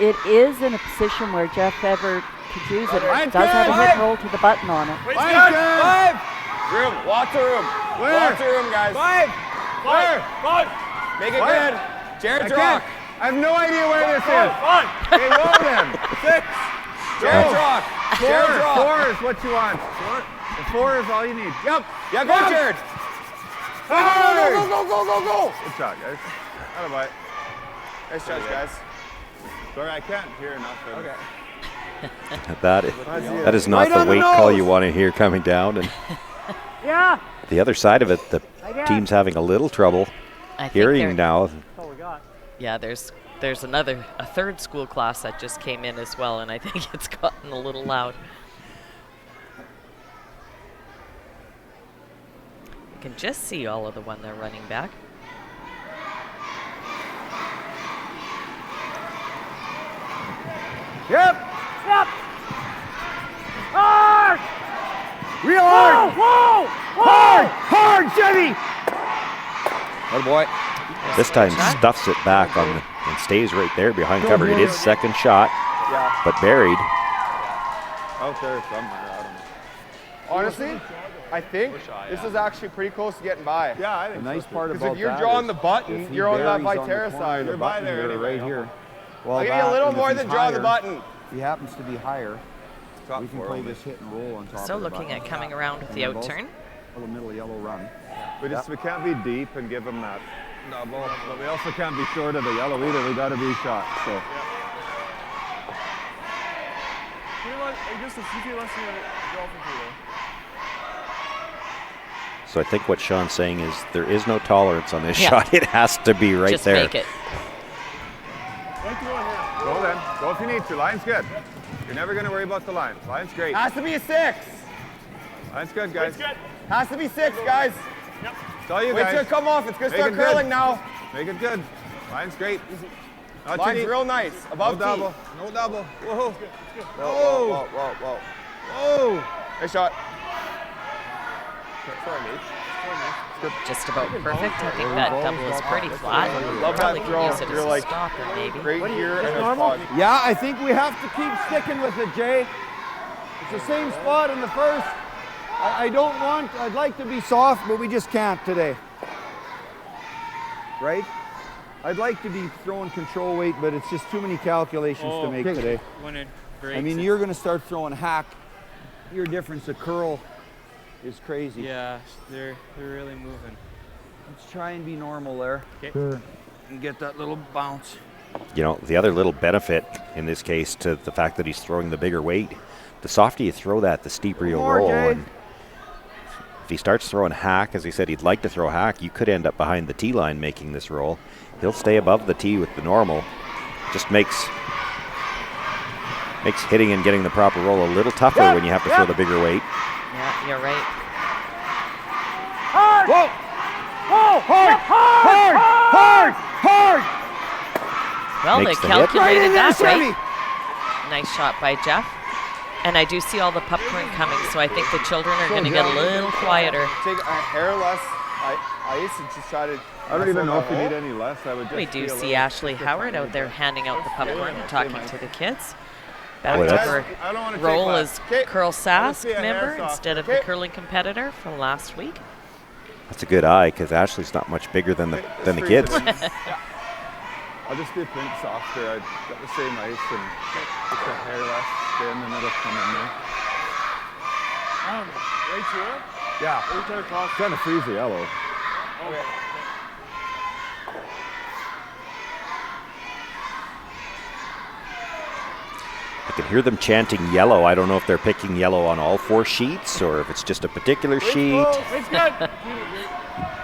it is in a position where Jeff ever could use it. It does have a hit and roll to the button on it. Wait, 5. Room. Lots of room. Where? Lots of room, guys. 5. Where? 5. Make it Where? good. Jared's I rock. can't. I have no idea where this is. 5. Hey, roll then. 6. Jared's rock. 4. Jared's rock. 4 is what you want. 4 is all you need. Yep. Yeah, go, Jared. Go, go. Good shot, guys. Out of bite. Nice shots, guys. Sorry, I can't hear nothing. Okay. That is not Right on the the weight call nose. you want to hear coming down. And Yeah. the other side of it, the team's having a little trouble I think hearing now. That's all we got. Yeah, there's a third school class that just came in as well, and I think it's gotten a little loud. You can just see all of the one they're running back. Yep. Hard! Real hard. Whoa! Hard, Jenny. Good boy. This time stuffs it back on and stays right there behind cover. It is second shot, but buried. Out there somewhere. I don't know. Honestly, I think this is actually pretty close to getting by. Yeah, I think the nice part about Because if you're that drawing is the button, if he you're on that buries on the Viterra corner, side. the You're by button there here, anyway. right here. Well, I'll give you a little more than draw the button. If he happens to be higher, we can play this hit and roll on top So of the looking button. at coming around with the And out those- turn. A little middle yellow run. We can't be deep and give him that double, but we also can't be short of the yellow either. We got to be shot. So. You know what? Just a few feet less than a golfing tee, So I think what Sean's saying is there is no tolerance on this Yeah. shot. It has to be right Just there. make it. Go then. Go if you need to. Line's good. You're never going to worry about the line. Line's great. Has to be a 6. Line's good, guys. Has to be 6, guys. It's all you Wait guys. till it come off. It's going to Make start it good. curling now. Make it good. Line's great. Line's real nice. Above no tee. double. No double. Whoa. Whoa, whoa, whoa, whoa. Nice shot. Sorry, mate. Just about perfect. I think that double is pretty flat. Love Probably that could throw. use it as You're a like stopper, maybe. right here and a spot. Yeah, I think we have to keep sticking with it, Jay. It's the same spot in the first. I'd like to be soft, but we just can't today. Right? I'd like to be throwing control weight, but it's just too many calculations to make today. I mean, you're going to start throwing hack. Your difference of curl is crazy. Yeah, they're really moving. Let's try and be normal there. Okay. And get that little bounce. You know, the other little benefit in this case to the fact that he's throwing the bigger weight, the softer you throw that, the steeper you'll roll. And if he starts throwing hack, as he said he'd like to throw hack, you could end up behind the tee line making this roll. He'll stay above the tee with the normal. Just makes hitting and getting the proper roll a little tougher when you have to throw the bigger weight. Yeah, you're right. Hard! Whoa! Whoa! Hard! Hard! Well, Makes they the hit. calculated that Sammy. right. Nice shot by Jeff. And I do see all the popcorn coming, so I think the children are going to get a little quieter. Take a hair less ice and just try to. I don't even know if you need any less. I would just We do be a see little Ashley Howard out there handing out the popcorn and talking to the kids. Back Boy, to that's- her I don't want to role take as less. CurlSask see a hair member soft. instead of the curling competitor from last week. That's a good eye because Ashley's not much bigger than the freeze kids. it in. I'll just be a pint softer. I've got the same ice and just a hair less spin and it'll come in there. Right to it? Yeah. Right to across. Trying to freeze the yellow. Okay. I can hear them chanting yellow. I don't know if they're picking yellow on all 4 sheets or if it's just a particular sheet. It's good.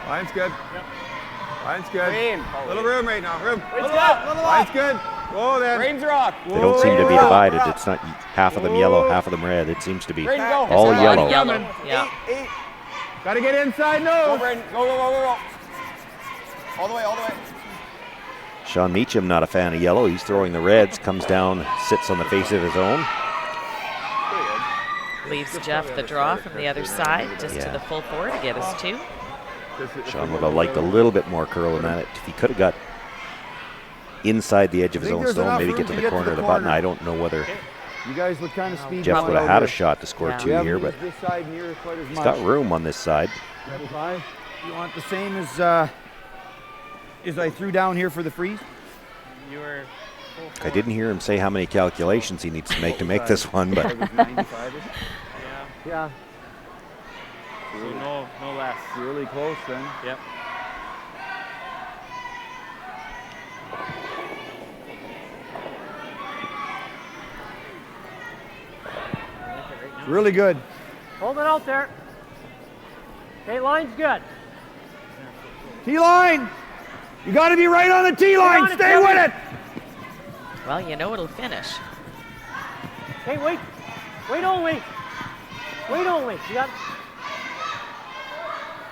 Line's good. Yep. Line's good. Green. Little room right now. Room. It's good. Line's good. Whoa then. Green's rock. They don't seem to be divided. It's not half of them yellow, half of them red. It seems to be Green, go. all There's a lot of yellow. yellow. Yeah. 8. Got to get inside Go, nose. Braden. Go. All the way. Sean Meachem not a fan of yellow. He's throwing the reds, comes down, sits on the face of his own. Leaves Jeff the draw from the other side, just to Yeah. the full 4 to get us 2. Sean would have liked a little bit more curl in that. If he could have got inside the edge of his own stone, maybe get to the corner of the button. I don't know whether You guys look kind of speedy. Jeff would have had a shot to score 2 here, but this side near quite as he's much. got room on this side. You want the same as I threw down here for the freeze? You were. I didn't hear him say how many calculations he needs to make this one, but Yeah. So no less. Really close then. Yep. Really good. Hold it out there. Okay, line's good. T-line! You got to be right on the T-line. on it, Stay Kevin. with it. Well, you know it'll finish. Okay, wait. Wait only. You got.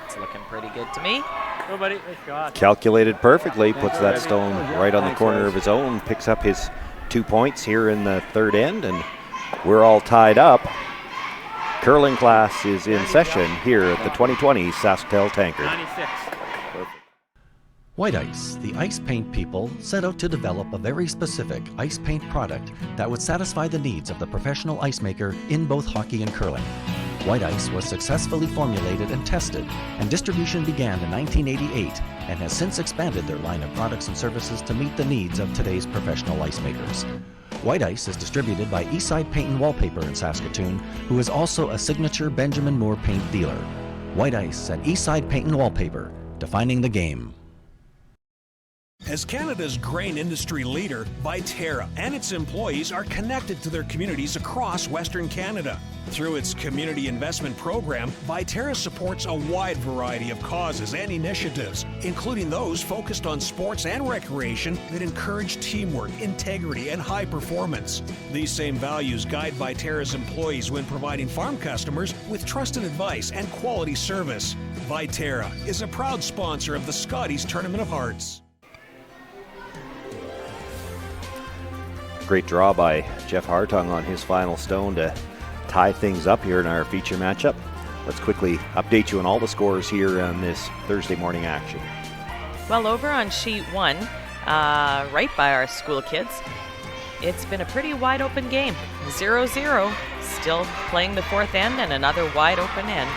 It's looking pretty good to me. Go, buddy. Nice shot. calculated perfectly, puts that stone right on the corner of his own, picks up his 2 points here in the third end, and we're all tied up. Curling class is in session here at the 2020 SaskTel Tankard. 96. White Ice, the ice paint people, set out to develop a very specific ice paint product that would satisfy the needs of the professional ice maker in both hockey and curling. White Ice was successfully formulated and tested, and distribution began in 1988 and has since expanded their line of products and services to meet the needs of today's professional ice makers. White Ice is distributed by Eastside Paint and Wallpaper in Saskatoon, who is also a signature Benjamin Moore paint dealer. White Ice and Eastside Paint and Wallpaper, defining the game. As Canada's grain industry leader, Viterra and its employees are connected to their communities across Western Canada. Through its community investment program, Viterra supports a wide variety of causes and initiatives, including those focused on sports and recreation that encourage teamwork, integrity, and high performance. These same values guide Viterra's employees when providing farm customers with trusted advice and quality service. Viterra is a proud sponsor of the Scotties Tournament of Hearts. Great draw by J.Hartung on his final stone to tie things up here in our feature matchup. Let's quickly update you on all the scores here on this Thursday morning action. Well, over on sheet 1, right by our school kids, it's been a pretty wide open game. 0-0, still playing the fourth end and another wide open end.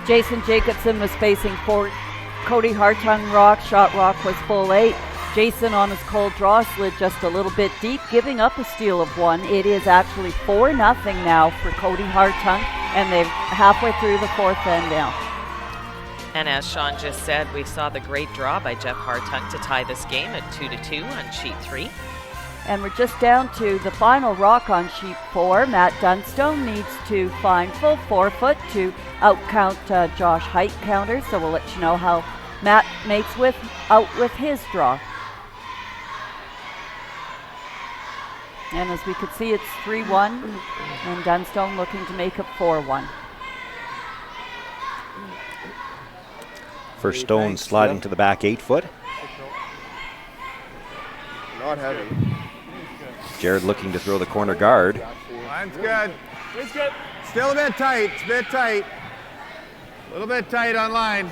Jason Jacobson was facing Cody Hartung rock. Shot rock was full 8. Jason on his cold draw slid just a little bit deep, giving up a steal of 1. It is actually 4-0 now for Cody Hartung, and they're halfway through the fourth end now. And as Sean just said, we saw the great draw by J.Hartung to tie this game at 2-2 on sheet 3. And we're just down to the final rock on sheet 4. Matt Dunstone needs to find full 4-foot to outcount Josh Height counter. So we'll let you know how Matt makes out with his draw. And as we could see, it's 3-1, and Dunstone looking to make it 4-1. First stone sliding to the back 8-foot. Not heavy. Jared looking to throw the corner guard. Line's good. It's good. Still a bit tight. It's a bit tight. A little bit tight on line.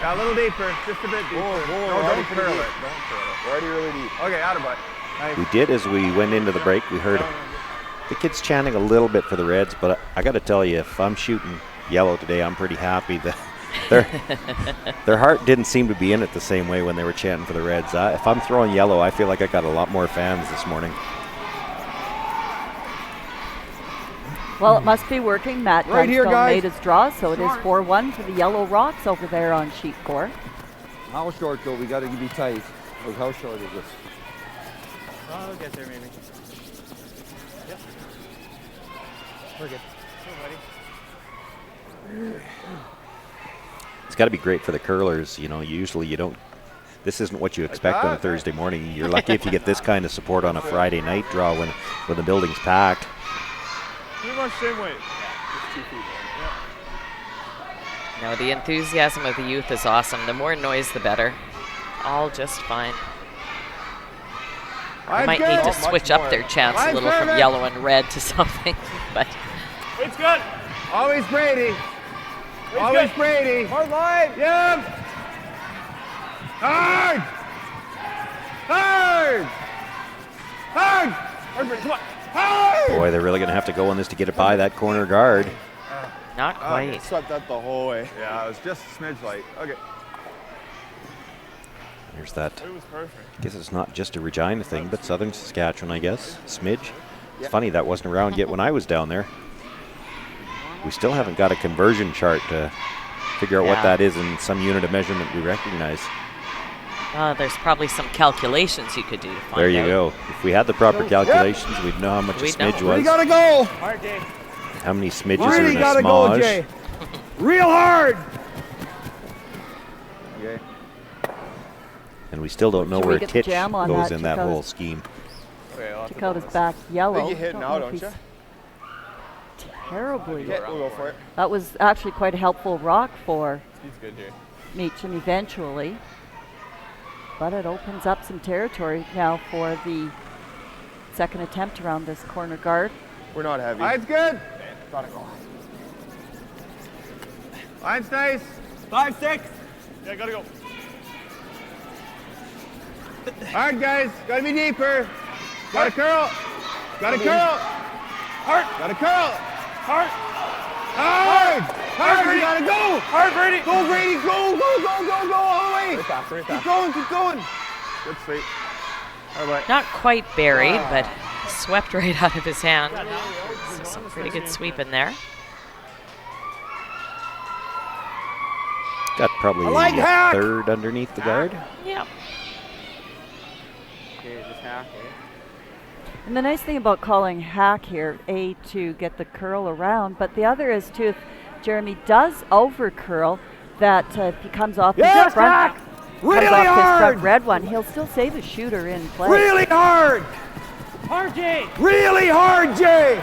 Yeah, a little deeper. Just a bit deeper. No, don't curl it. Don't curl it. We're already really deep. Okay, out of butt. Nice. We did as we went into the break. We heard the kids chanting a little bit for the Reds, but I got to tell you, if I'm shooting yellow today, I'm pretty happy that their heart didn't seem to be in it the same way when they were chanting for the Reds. If I'm throwing yellow, I feel like I got a lot more fans this morning. Well, it must be working. Matt Right here, Dunstone guys. made his draw, so it is 4-1 for the yellow rocks over there on sheet 4. How short, though? We got to be tight. Like, how short is this? I'll get there, maybe. Yep. We're good. It's got to be great for the curlers. You know, usually you don't. This isn't what you expect on a Thursday morning. You're lucky if you get this kind of support on a Friday night draw when the building's packed. Pretty much same weight. Just 2 feet. No, the enthusiasm of the youth is awesome. The more noise, the better. All just fine. They might need to switch up their chants a little from yellow and red to something, but. It's good. Always Brady. Always Brady. Hard line. Yep. Hard. Hard. Hard. Hard, Brady, come on. Hard. Boy, they're really going to have to go on this to get it by that corner guard. Not quite. Swept that the whole way. Yeah, it was just a smidge light. Okay. There's that. It was perfect. I guess it's not just a Regina thing, but Southern Saskatchewan, I guess. Smidge. It's funny that wasn't around yet when I was down there. We still haven't got a conversion chart to figure out what that is in some unit of measurement we recognize. There's probably some calculations you could do to find out. There you go. If we had the proper calculations, we'd know how much a smidge was. We gotta go. Hard, Jay. How many smidges are Really in a gotta go, smudge. Jay. Real hard. Okay. And we still don't know Should we where get the Titch jam on goes that, in that Chico? whole scheme. Okay, I'll have to Check out go his this. back yellow. I think you hit now, know if don't he's you? Terribly. Okay, we'll go for it. That was actually quite a helpful rock for He's good here. Meachem eventually. But it opens up some territory now for the second attempt around this corner guard. We're not heavy. Line's good. Gotta go. Line's nice. 5-6. Yeah, gotta go. Hard, guys. Gotta be deeper. Gotta curl. Gotta curl. Hard. Gotta curl. Hard. Hard. Hard. You gotta go. Hard, Brady. Go, Brady. Go, go, go, go, go all the way. Right back, right Keep back. going, keep going. Good sweep. All right. Not quite buried, but swept right out of his hand. So some pretty good sweep in there. Got probably I like a hack. third underneath the guard. Yeah. Okay, just hack, eh? And the nice thing about calling hack here, A, to get the curl around, but the other is too, if Jeremy does over curl, that if he comes off his front, hack. Really comes off his hard. front red one, he'll still save his shooter in play. Really hard. Hard, Jay. Really hard, Jay.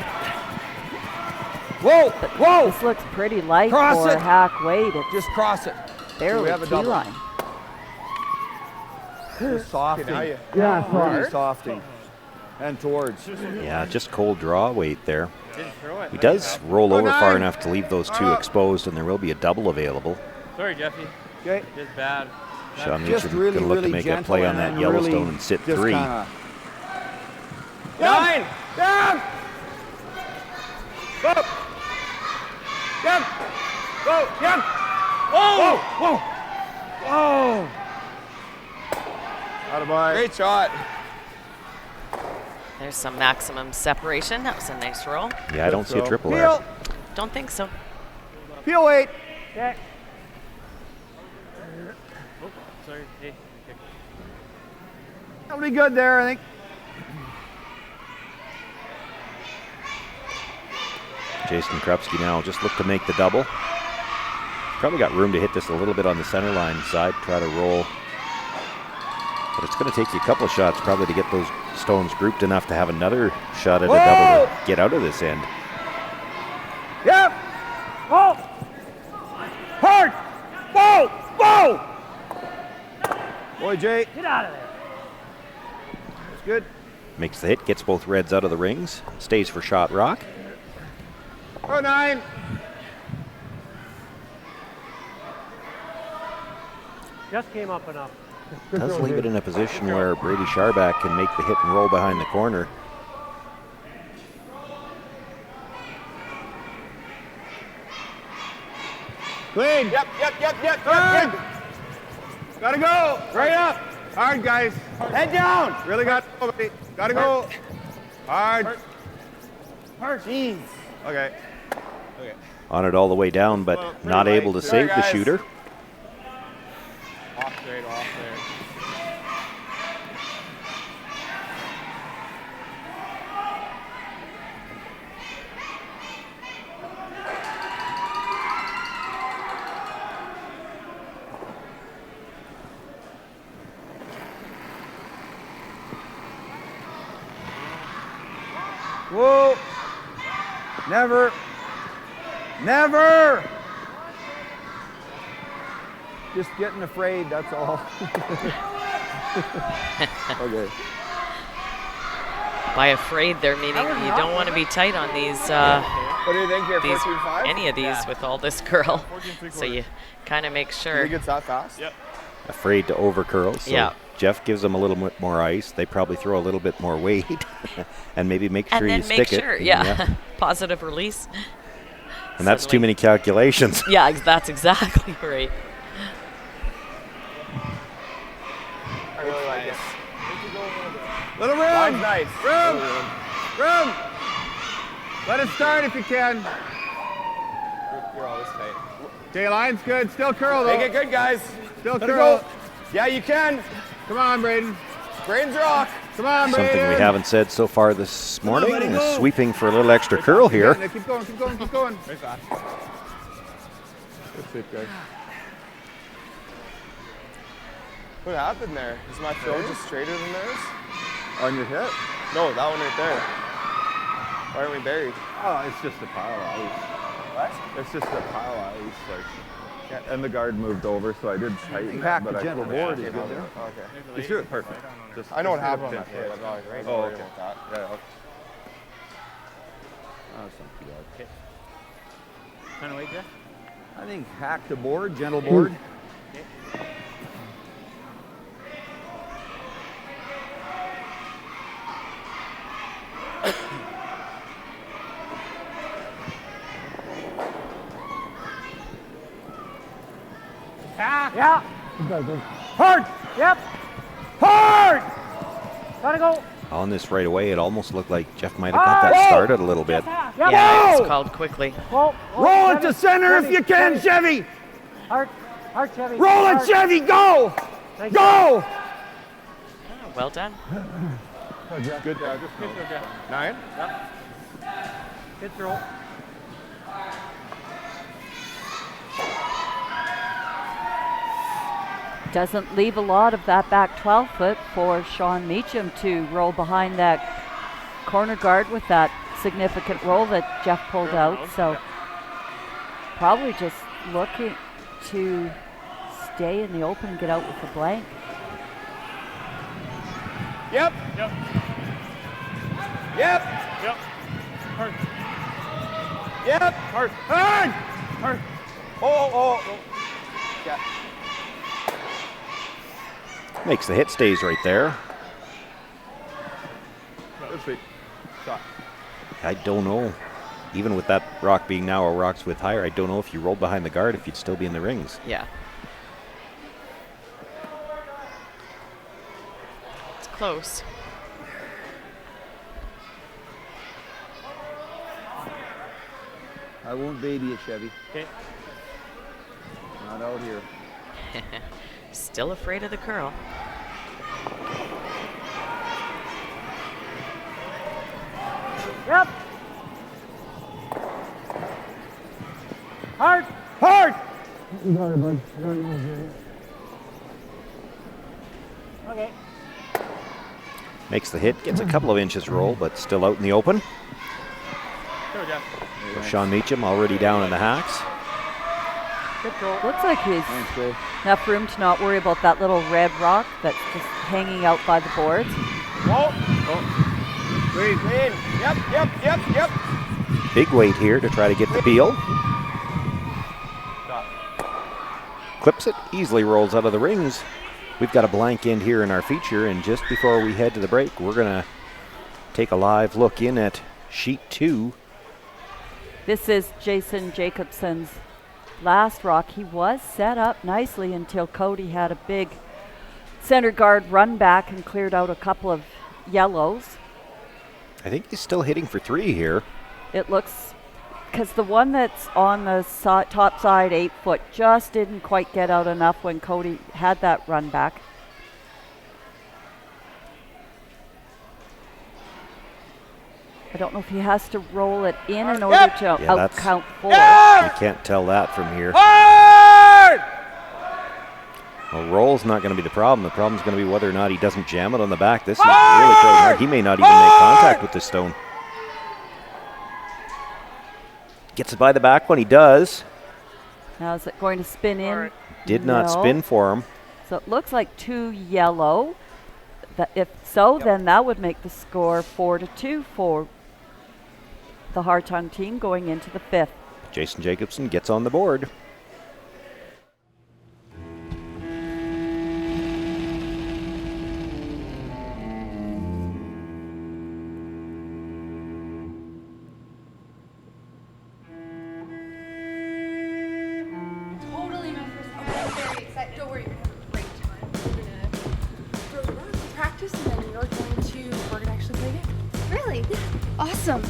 Whoa, whoa. This looks pretty light Cross for it. hack weight. It's Just cross it. we have a key double. line. Just softing. Yeah, Really softing. And towards. Yeah, just cold draw weight there. Didn't throw it. He does roll over far nine. enough to leave those two exposed, and there will be a double available. Sorry, Jeffy. Okay. Just bad. Sean Just Meachem really, going to look really to make a gentle play on that and Yellowstone really and sit just 3. kinda- 9! Down! Go! Yep! Go! Yep! Whoa! Whoa! Whoa! Attaboy. Great shot. There's some maximum separation. That was a nice roll. Yeah, I don't see a triple there. Peel! Don't think so. Peel weight! Okay. Oh, sorry. Hey. That'll be good there, I think. Jason Krupski now just look to make the double. Probably got room to hit this a little bit on the center line side, try to roll. But it's going to take you a couple of shots probably to get those stones grouped enough to have another shot at a double to get out of this end. Yep! Whoa! Hard! Whoa! Whoa! Boy, Jay. Get out of there. That's good. Makes the hit, gets both reds out of the rings, stays for shot rock. Oh, 9. Just came up enough. Does leave it in a position where Brady Scharback can make the hit and roll behind the corner. Clean. Yep. Good. Gotta go. Right up. Hard, guys. Head down. Really got to Gotta go. Hard. Jeez. Okay. On it all the way down, but not able to save the shooter. Off there. Whoa. Never. Just getting afraid, that's all. Okay. By afraid, they're meaning you don't want to be tight on these. What do you think here? 14-5? Any of these with all this curl. So you kind of make Do sure. you think it's that fast? Yep. Afraid to over curl. So Yeah. Jeff gives them a little bit more ice. They probably throw a little bit more weight and maybe make sure And you then stick make it. sure, yeah. Positive release. And that's too many calculations. Yeah, that's exactly right. I really like it. Little room. Line's nice. Room. Let it start if you can. You're always tight. Okay, line's good. Still curl though. Make it good, guys. Still Let it curl. go. Yeah, you can. Come on, Braden. Braden's rock. Come on, Braden. Something we haven't said so far this morning. buddy, go. Sweeping for a little extra curl here. Yeah, keep going. Very fast. That's it, guys. What happened there? Is my throw just straighter than theirs? On your hip? No, that one right there. Why aren't we buried? Oh, it's just a pile of ice. What? It's just a pile of ice, like, and the guard moved over, so I did tighten Hack it, but the I gentle board is good there. Okay. You should, perfect. Just, I know what just happened on get that it hit. first. I'm not worried Oh, okay. about that. Yeah, okay. That's not too bad. Okay. Kind of weight, Jeff? I think hack the board, gentle board. Okay. Yeah. Hard! Yep. Hard! Gotta go. On this right away, it almost looked like Jeff might have got that started a little bit. Yep. Yeah, it was called quickly. Roll it to center if you can, Chevy! Hard, Chevy. Roll it, Chevy! Go! Nice Go! Oh, well done. Good. 9? Yep. Good throw. Doesn't leave a lot of that back 12 foot for Sean Meachem to roll behind that corner guard with that significant roll that Jeff pulled out. So probably just looking to day in the open and get out with a blank. Yep. Yep. Yep. Yep. Hard. Yep. Hard. Hard. Hard. Oh. Yeah. Makes the hit, stays right there. Good sweep. Shot. I don't know. Even with that rock being now a rocks with higher, I don't know if you rolled behind the guard if you'd still be in the rings. Yeah. It's close. I won't baby it, Chevy. Okay. Not out here. Still afraid of the curl. Yep. Hard. Hard. You got it, bud. Okay. Makes the hit, gets a couple of inches roll, but still out in the open. Go, Jeff. So Sean Meachem already down in the hacks. Looks like he's enough room to not worry about that little red rock that's just hanging out by the boards. Whoa. Green. Yep. Big weight here to try to get the peel. Stop. Clips it, easily rolls out of the rings. We've got a blank end here in our feature, and just before we head to the break, we're going to take a live look in at sheet 2. This is Jason Jacobson's last rock. He was set up nicely until Cody had a big center guard run back and cleared out a couple of yellows. I think he's still hitting for 3 here. It looks, because the one that's on the top side, 8 foot, just didn't quite get out enough when Cody had that run back. I don't know if he has to roll it in order to out count 4. You can't tell that from here. Hard! Well, roll's not going to be the problem. The problem's going to be whether or not he doesn't jam it on the back. This is really quite hard. He may not even make contact with this stone. Gets it by the back when he does. Now is it going to spin in? Did not spin for him. So it looks like 2 yellow. If so, then that would make the score 4-2 for the Hartung team going into the 5th. Jason Jacobson gets on the board. Totally my first. Okay, I'm very excited. Don't worry, we're gonna have a great time. We're gonna throw the rock and practice, and then we're gonna actually play a game. Really? Yeah. Awesome.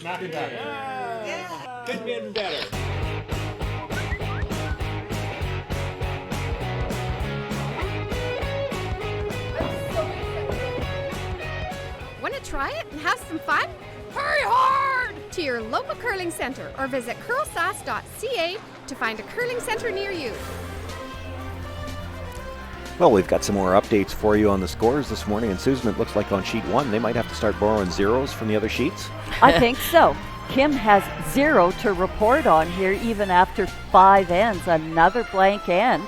Knock it back. Yeah. Could be better. Want to try it and have some fun? Hurry hard to your local curling center or visit CurlSask.ca to find a curling center near you. Well, we've got some more updates for you on the scores this morning. And Susan, it looks like on sheet 1, they might have to start borrowing zeros from the other sheets. I think so. Kim has 0 to report on here, even after 5 ends. Another blank end.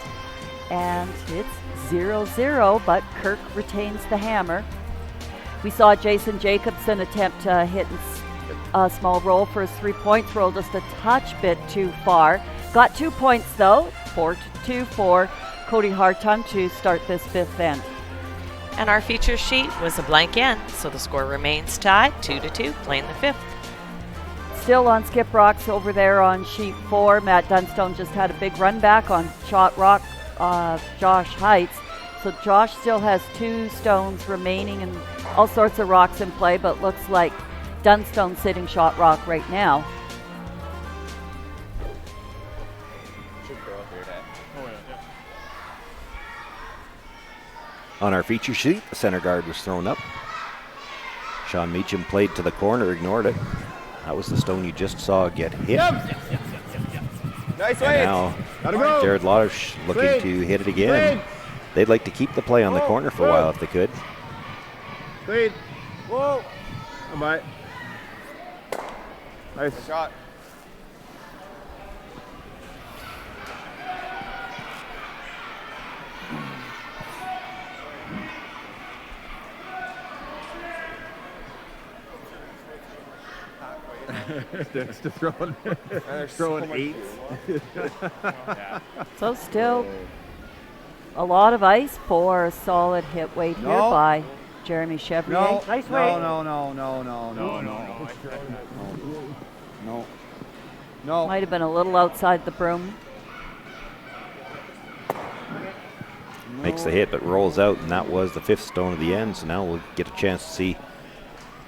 And it's 0-0, but Kirk retains the hammer. We saw Jason Jacobson attempt to hit a small roll for his 3 points roll, just a touch bit too far. Got 2 points though, 4-2 for Cody Hartung to start this 5th end. And our feature sheet was a blank end, so the score remains tied, 2-2, playing the 5th. Still on skip rocks over there on sheet 4. Matt Dunstone just had a big run back on shot rock, Josh Heights. So Josh still has 2 stones remaining and all sorts of rocks in play, but looks like Dunstone sitting shot rock right now. should curl here. Oh, yeah. On our feature sheet, the center guard was thrown up. Sean Meachem played to the corner, ignored it. That was the stone you just saw get hit. Nice and weight. now Gotta go. Jared Lotish looking to hit it again. They'd like to keep the play on the corner for a while if they could. Clean. Whoa. Bye. Nice shot. Sticks to throwing. Throwing so eights. So still a lot of ice for a solid hit weight here by Jeremy Chevrier. No, Nice weight. No. Might have been a little outside the broom. Makes the hit, but rolls out, and that was the fifth stone of the end. So now we'll get a chance to see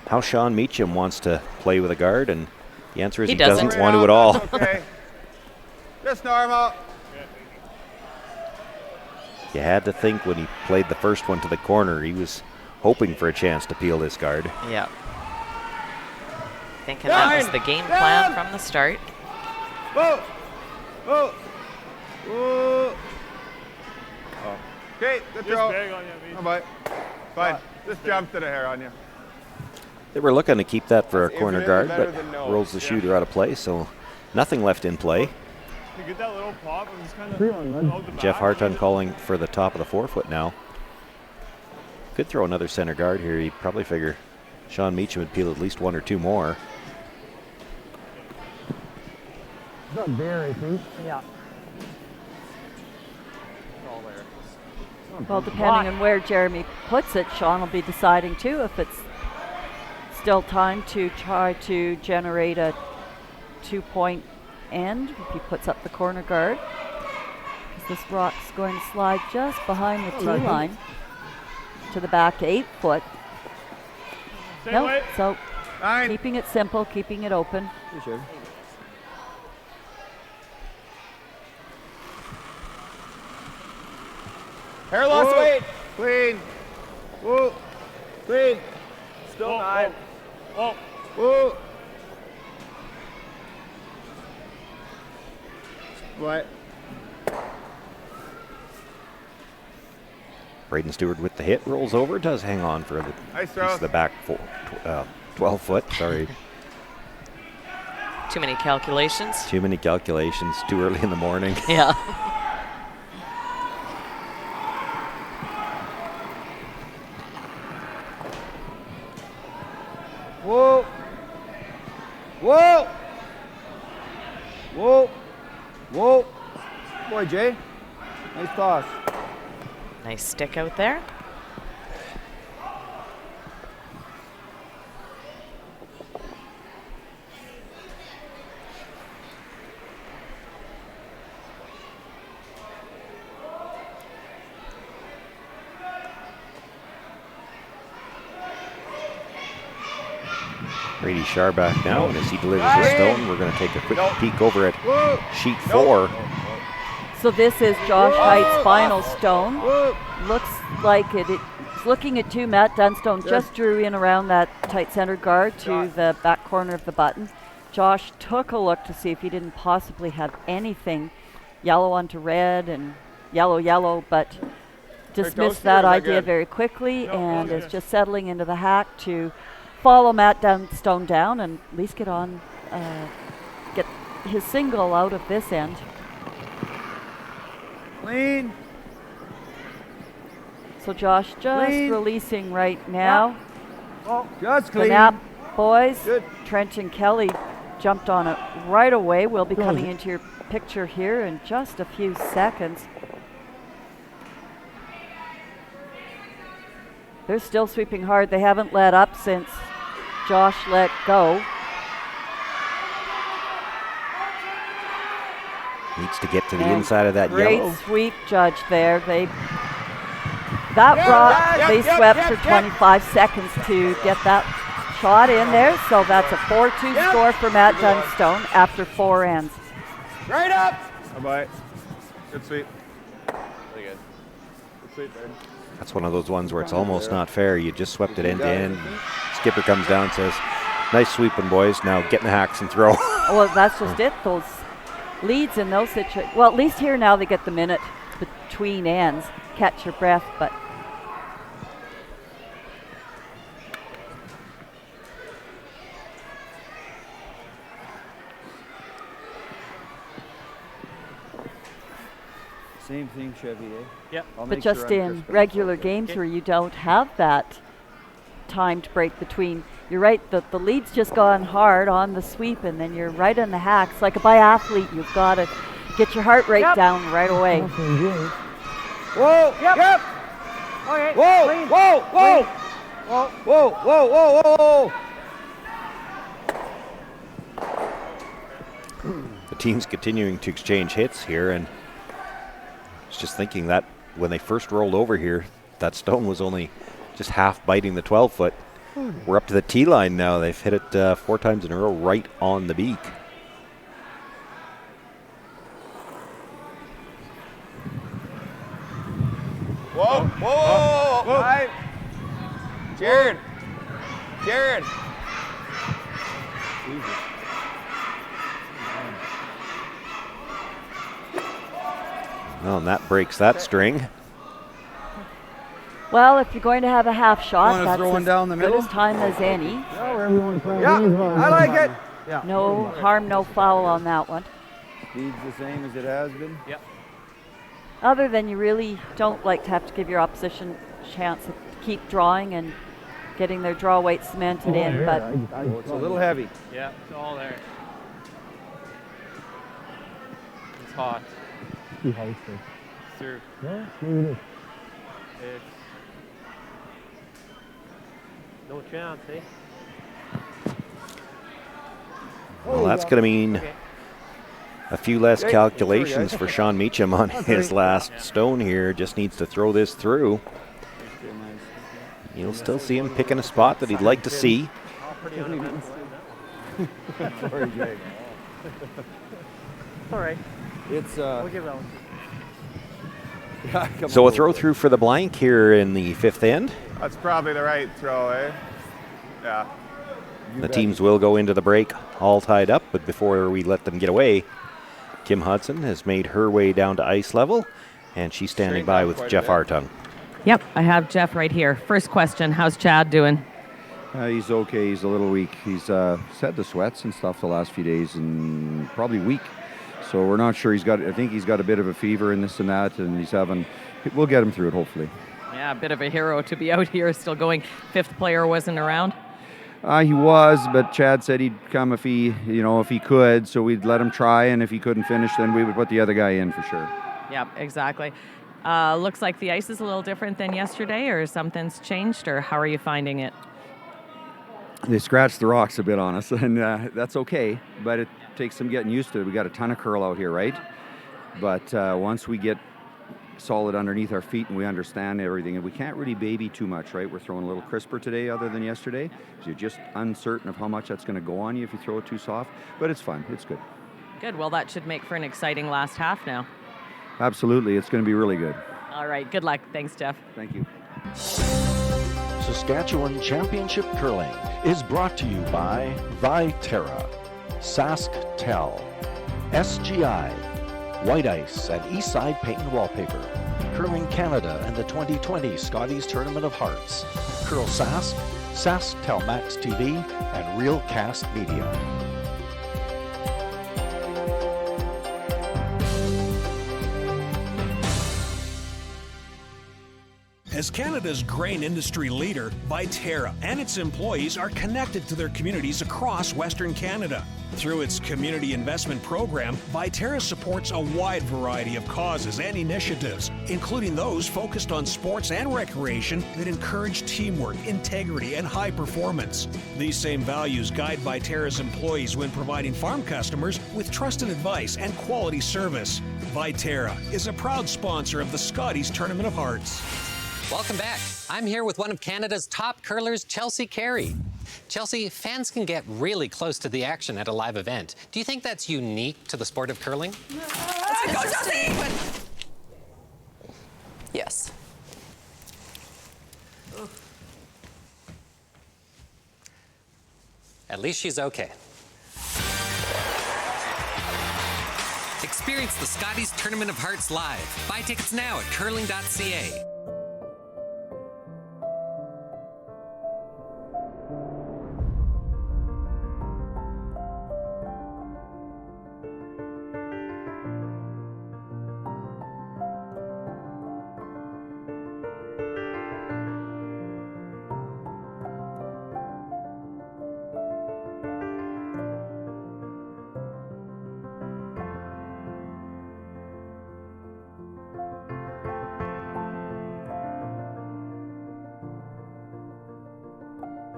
how Sean Meachem wants to play with a guard, and the answer is he doesn't want to at all. Okay. Just normal. You had to think when he played the first one to the corner, he was hoping for a chance to peel this guard. Yeah. Thinking that was the game plan from the start. Whoa. Whoa. Whoa. Oh. Okay, good throw. Bye. Fine. Just jumped to the hair on you. They were looking to keep that for a That's corner guard, infinitely but better than no. rolls the shooter out of play, so nothing left in play. To get that little pop, it was kind of J.Hartung calling for the top of the 4-foot now. Could throw another center guard here. He'd probably figure Sean Meachem would peel at least one or two more. Not there, I think. Yeah. Well, depending on where Jeremy puts it, Sean will be deciding too if it's still time to try to generate a 2-point end if he puts up the corner guard. This rock's going to slide just behind the tee line to the back 8 foot. So keeping it simple, keeping it open. Sure. Hair loss weight. Clean. Whoa. Clean. Still 9. Whoa. Whoa. What? Braden Stewart with the hit, rolls over, does hang on for the Nice piece throw. of the back 12 foot, sorry. Too many calculations. Too many calculations, too early in the morning. Yeah. Whoa. Whoa. Whoa. Whoa. Boy, Jay. Nice toss. Nice stick out there. Brady Sharback now, and as he delivers his stone, we're going to take a quick peek over at sheet 4. So this is Josh Height's final stone. Looks like it's looking at 2. Matt Dunstone just drew in around that tight center guard to the back corner of the button. Josh took a look to see if he didn't possibly have anything yellow onto red and yellow, but dismissed that idea very quickly and is just settling into the hack to follow Matt Dunstone down and at least get on, get his single out of this end. Clean. So Josh just releasing right now. Just The clean. nap boys, Trent and Kelly jumped on it right away. We'll be coming into your picture here in just a few seconds. They're still sweeping hard. They haven't let up since Josh let go. Needs to get to the inside of that great yellow. Great sweep, Judge, there. They swept for 25 seconds to get that shot in there. So that's a 4-2 score for Matt Dunstone after 4 ends. Right up. Bye-bye. Good sweep. Really good. Good sweep, Braden. That's one of those ones where it's almost not fair. You just swept it end to end. Skipper comes down and says, nice sweeping, boys. Now get in the hacks and throw. Well, that's just it. Those leads in those situations. Well, at least here now they get the minute between ends. Catch your breath, but Same thing, Chevy, eh? Yep. but just in regular games where you don't have that timed break between, you're right, the lead's just gone hard on the sweep and then you're right in the hacks. Like a biathlete, you've got to get your heart rate down right away. Whoa! Yep. Okay. Whoa! Clean. Whoa! Whoa! Whoa. Whoa! Whoa! Whoa! Whoa! The team's continuing to exchange hits here, and I was just thinking that when they first rolled over here, that stone was only just half biting the 12-foot. We're up to the tee line now. They've hit it 4 times in a row right on the beak. Whoa, whoa, whoa. Right. Jared. Jared. Well, and that breaks that string. Well, if you're going to have a half shot, that's throw one down the as good middle? as time as any. Yeah, I like it. Yeah. No harm, no foul on that one. Speed's the same as it has been. Yep. Other than you really don't like to have to give your opposition a chance to keep drawing and getting their draw weight cemented in, but It's a little heavy. Yeah, it's all there. It's hot. Sir. Yeah, maybe it is. It's no chance, eh? Well, that's going to mean a few less calculations for Sean Meachem on his last stone here. Just needs to throw this through. You'll still see him picking a spot that he'd like to see. Sorry, Jake. All right. It's We'll give that one. So a throw through for the blank here in the 5th end. That's probably the right throw, eh? Yeah. The teams will go into the break all tied up, but before we let them get away, Kim Hudson has made her way down to ice level, and she's standing by with J.Hartung. Yep, I have Jeff right here. First question, how's Chad doing? He's okay. He's a little weak. He's had the sweats and stuff the last few days and probably weak. So we're not sure. I think he's got a bit of a fever and this and that, and we'll get him through it hopefully. Yeah, a bit of a hero to be out here still going. 5th player wasn't around. He was, but Chad said he'd come if he could. So we'd let him try, and if he couldn't finish, then we would put the other guy in for sure. Yep, exactly. Looks like the ice is a little different than yesterday, or something's changed, or how are you finding it? They scratched the rocks a bit on us, and that's okay, but it takes some getting used to it. We got a ton of curl out here, right? But once we get solid underneath our feet and we understand everything, and we can't really baby too much, right? We're throwing a little crisper today other than yesterday, because you're just uncertain of how much that's going to go on you if you throw it too soft, but it's fun. It's good. Good. Well, that should make for an exciting last half now. Absolutely. It's going to be really good. All right. Good luck. Thanks, Jeff. Thank you. Saskatchewan Championship Curling is brought to you by Viterra, SaskTel, SGI, White Ice and Eastside Paint and Wallpaper, Curling Canada and the 2020 Scotties Tournament of Hearts, CurlSask, SaskTel Max TV, and Realcast Media. As Canada's grain industry leader, Viterra and its employees are connected to their communities across Western Canada. Through its community investment program, Viterra supports a wide variety of causes and initiatives, including those focused on sports and recreation that encourage teamwork, integrity, and high performance. These same values guide Viterra's employees when providing farm customers with trusted advice and quality service. Viterra is a proud sponsor of the Scotties Tournament of Hearts. Welcome back. I'm here with one of Canada's top curlers, Chelsea Carey. Chelsea, fans can get really close to the action at a live event. Do you think that's unique to the sport of curling? Let's go, Chelsea! least she's okay. Experience the Scotties Tournament of Hearts live. Buy tickets now at curling.ca.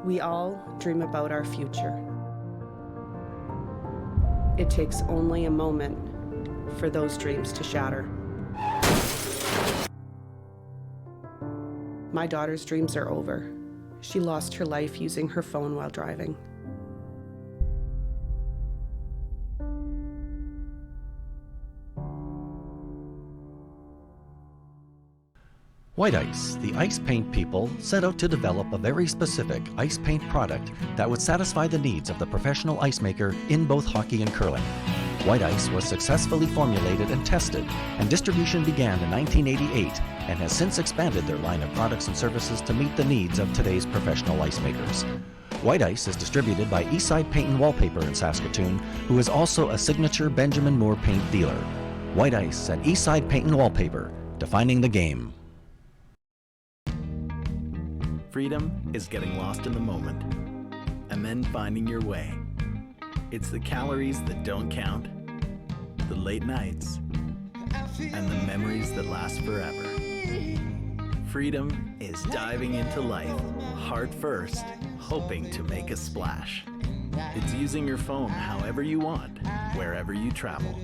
We all dream about our future. It takes only a moment for those dreams to shatter. My daughter's dreams are over. She lost her life using her phone while driving. White Ice, the ice paint people, set out to develop a very specific ice paint product that would satisfy the needs of the professional ice maker in both hockey and curling. White Ice was successfully formulated and tested, and distribution began in 1988 and has since expanded their line of products and services to meet the needs of today's professional ice makers. White Ice is distributed by Eastside Paint and Wallpaper in Saskatoon, who is also a signature Benjamin Moore paint dealer. White Ice and Eastside Paint and Wallpaper, defining the game. Freedom is getting lost in the moment and then finding your way. It's the calories that don't count, the late nights, and the memories that last forever. Freedom is diving into life, heart first, hoping to make a splash. It's using your phone however you want, wherever you travel.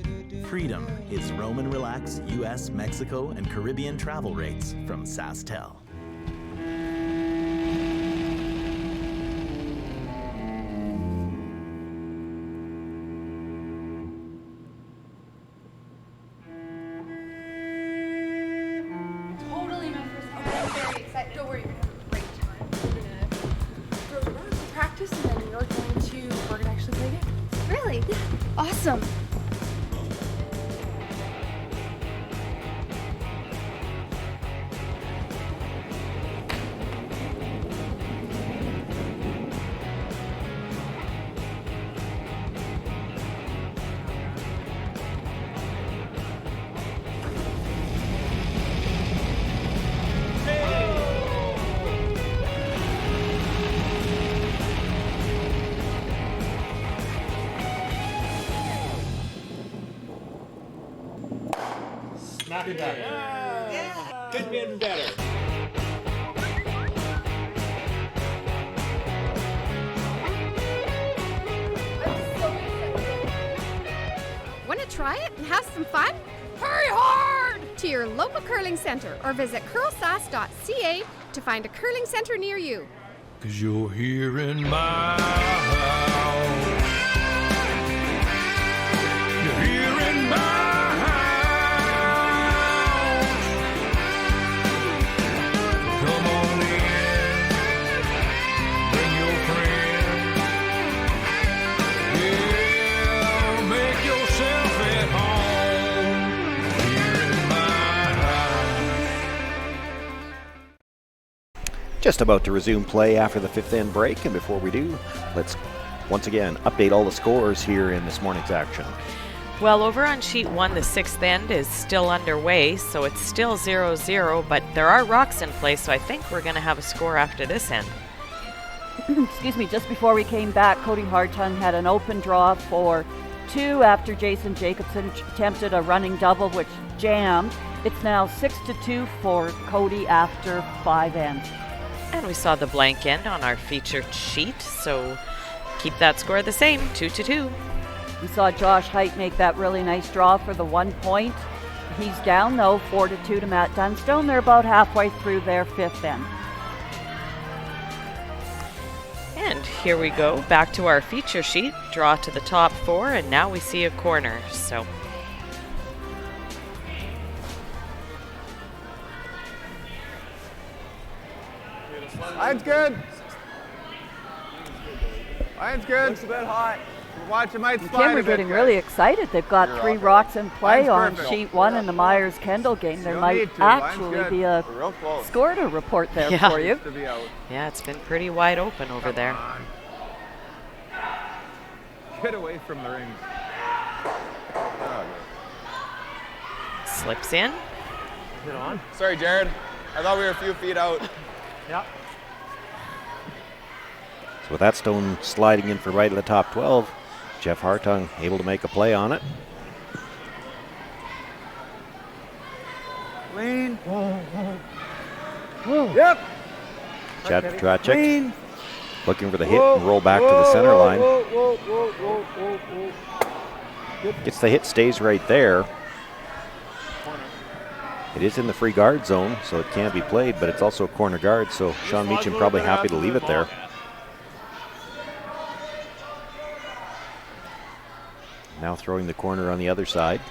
Freedom is roam and relax US, Mexico, and Caribbean travel rates from SaskTel. Awesome. Not better. Yeah. Could have been better. Want to try it and have some fun? Hurry hard to your local curling center or visit CurlSask.ca to find a curling center near you. 'Cause you're here in my house. You're here in my house. Come on in. Bring your friend. Yeah, make yourself at home. Here in my house. Just about to resume play after the fifth end break, and before we do, let's once again update all the scores here in this morning's action. Well, over on sheet 1, the sixth end is still underway, so it's still 0-0, but there are rocks in play, so I think we're going to have a score after this end. Excuse me, just before we came back, J.Hartung had an open draw for 2 after Jason Jacobson attempted a running double, which jammed. It's now 6-2 for Cody after 5 ends. And we saw the blank end on our featured sheet, so keep that score the same, 2-2. We saw Josh Height make that really nice draw for the 1 point. He's down, though, 4-2 to Matt Dunstone. They're about halfway through their fifth end. And here we go, back to our feature sheet, draw to the top 4, and now we see a corner, so. Line's good. Line's good. Looks a bit hot. Watch, it might And slide Kim are a bit, getting guys. really excited. They've got You're 3 off, rocks in play Line's on perfect. sheet 1 in the Myers-Kendall game. There You'll might need to. Line's actually good. be a Real close. score to report there Yeah. for you. To be out. Yeah, it's been pretty wide open over there. Get away from the rings. Oh, Slips in. Get on. Sorry, Jared. I thought we were a few feet out. Yeah. So with that stone sliding in for right of the top 12, J.Hartung able to make a play on it. Clean. Yep. Chad Petracek Clean. looking for the hit and roll back to the center line. Gets the hit, stays right there. It is in the free guard zone, so it can't be played, but it's also a corner guard, so Sean Meachem probably happy to leave it there. Now throwing the corner on the other side.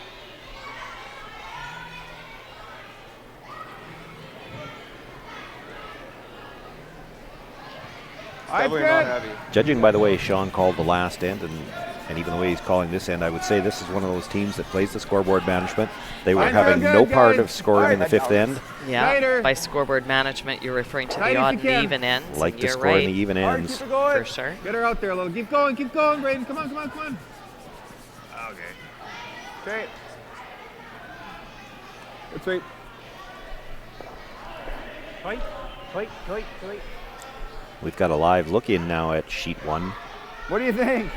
Definitely not heavy. Judging by the way Sean called the last end and even the way he's calling this end, I would say this is one of those teams that plays the scoreboard management. They were having no part of scoring in the 5th end. Yeah, by scoreboard management, you're referring to the odd and even ends. Like and to you're score in right. the even ends. For sure. Get her out there a little. Keep going, Braden. Come on. Okay. Okay. Good sweep. Tight. We've got a live look in now at sheet 1. What do you think?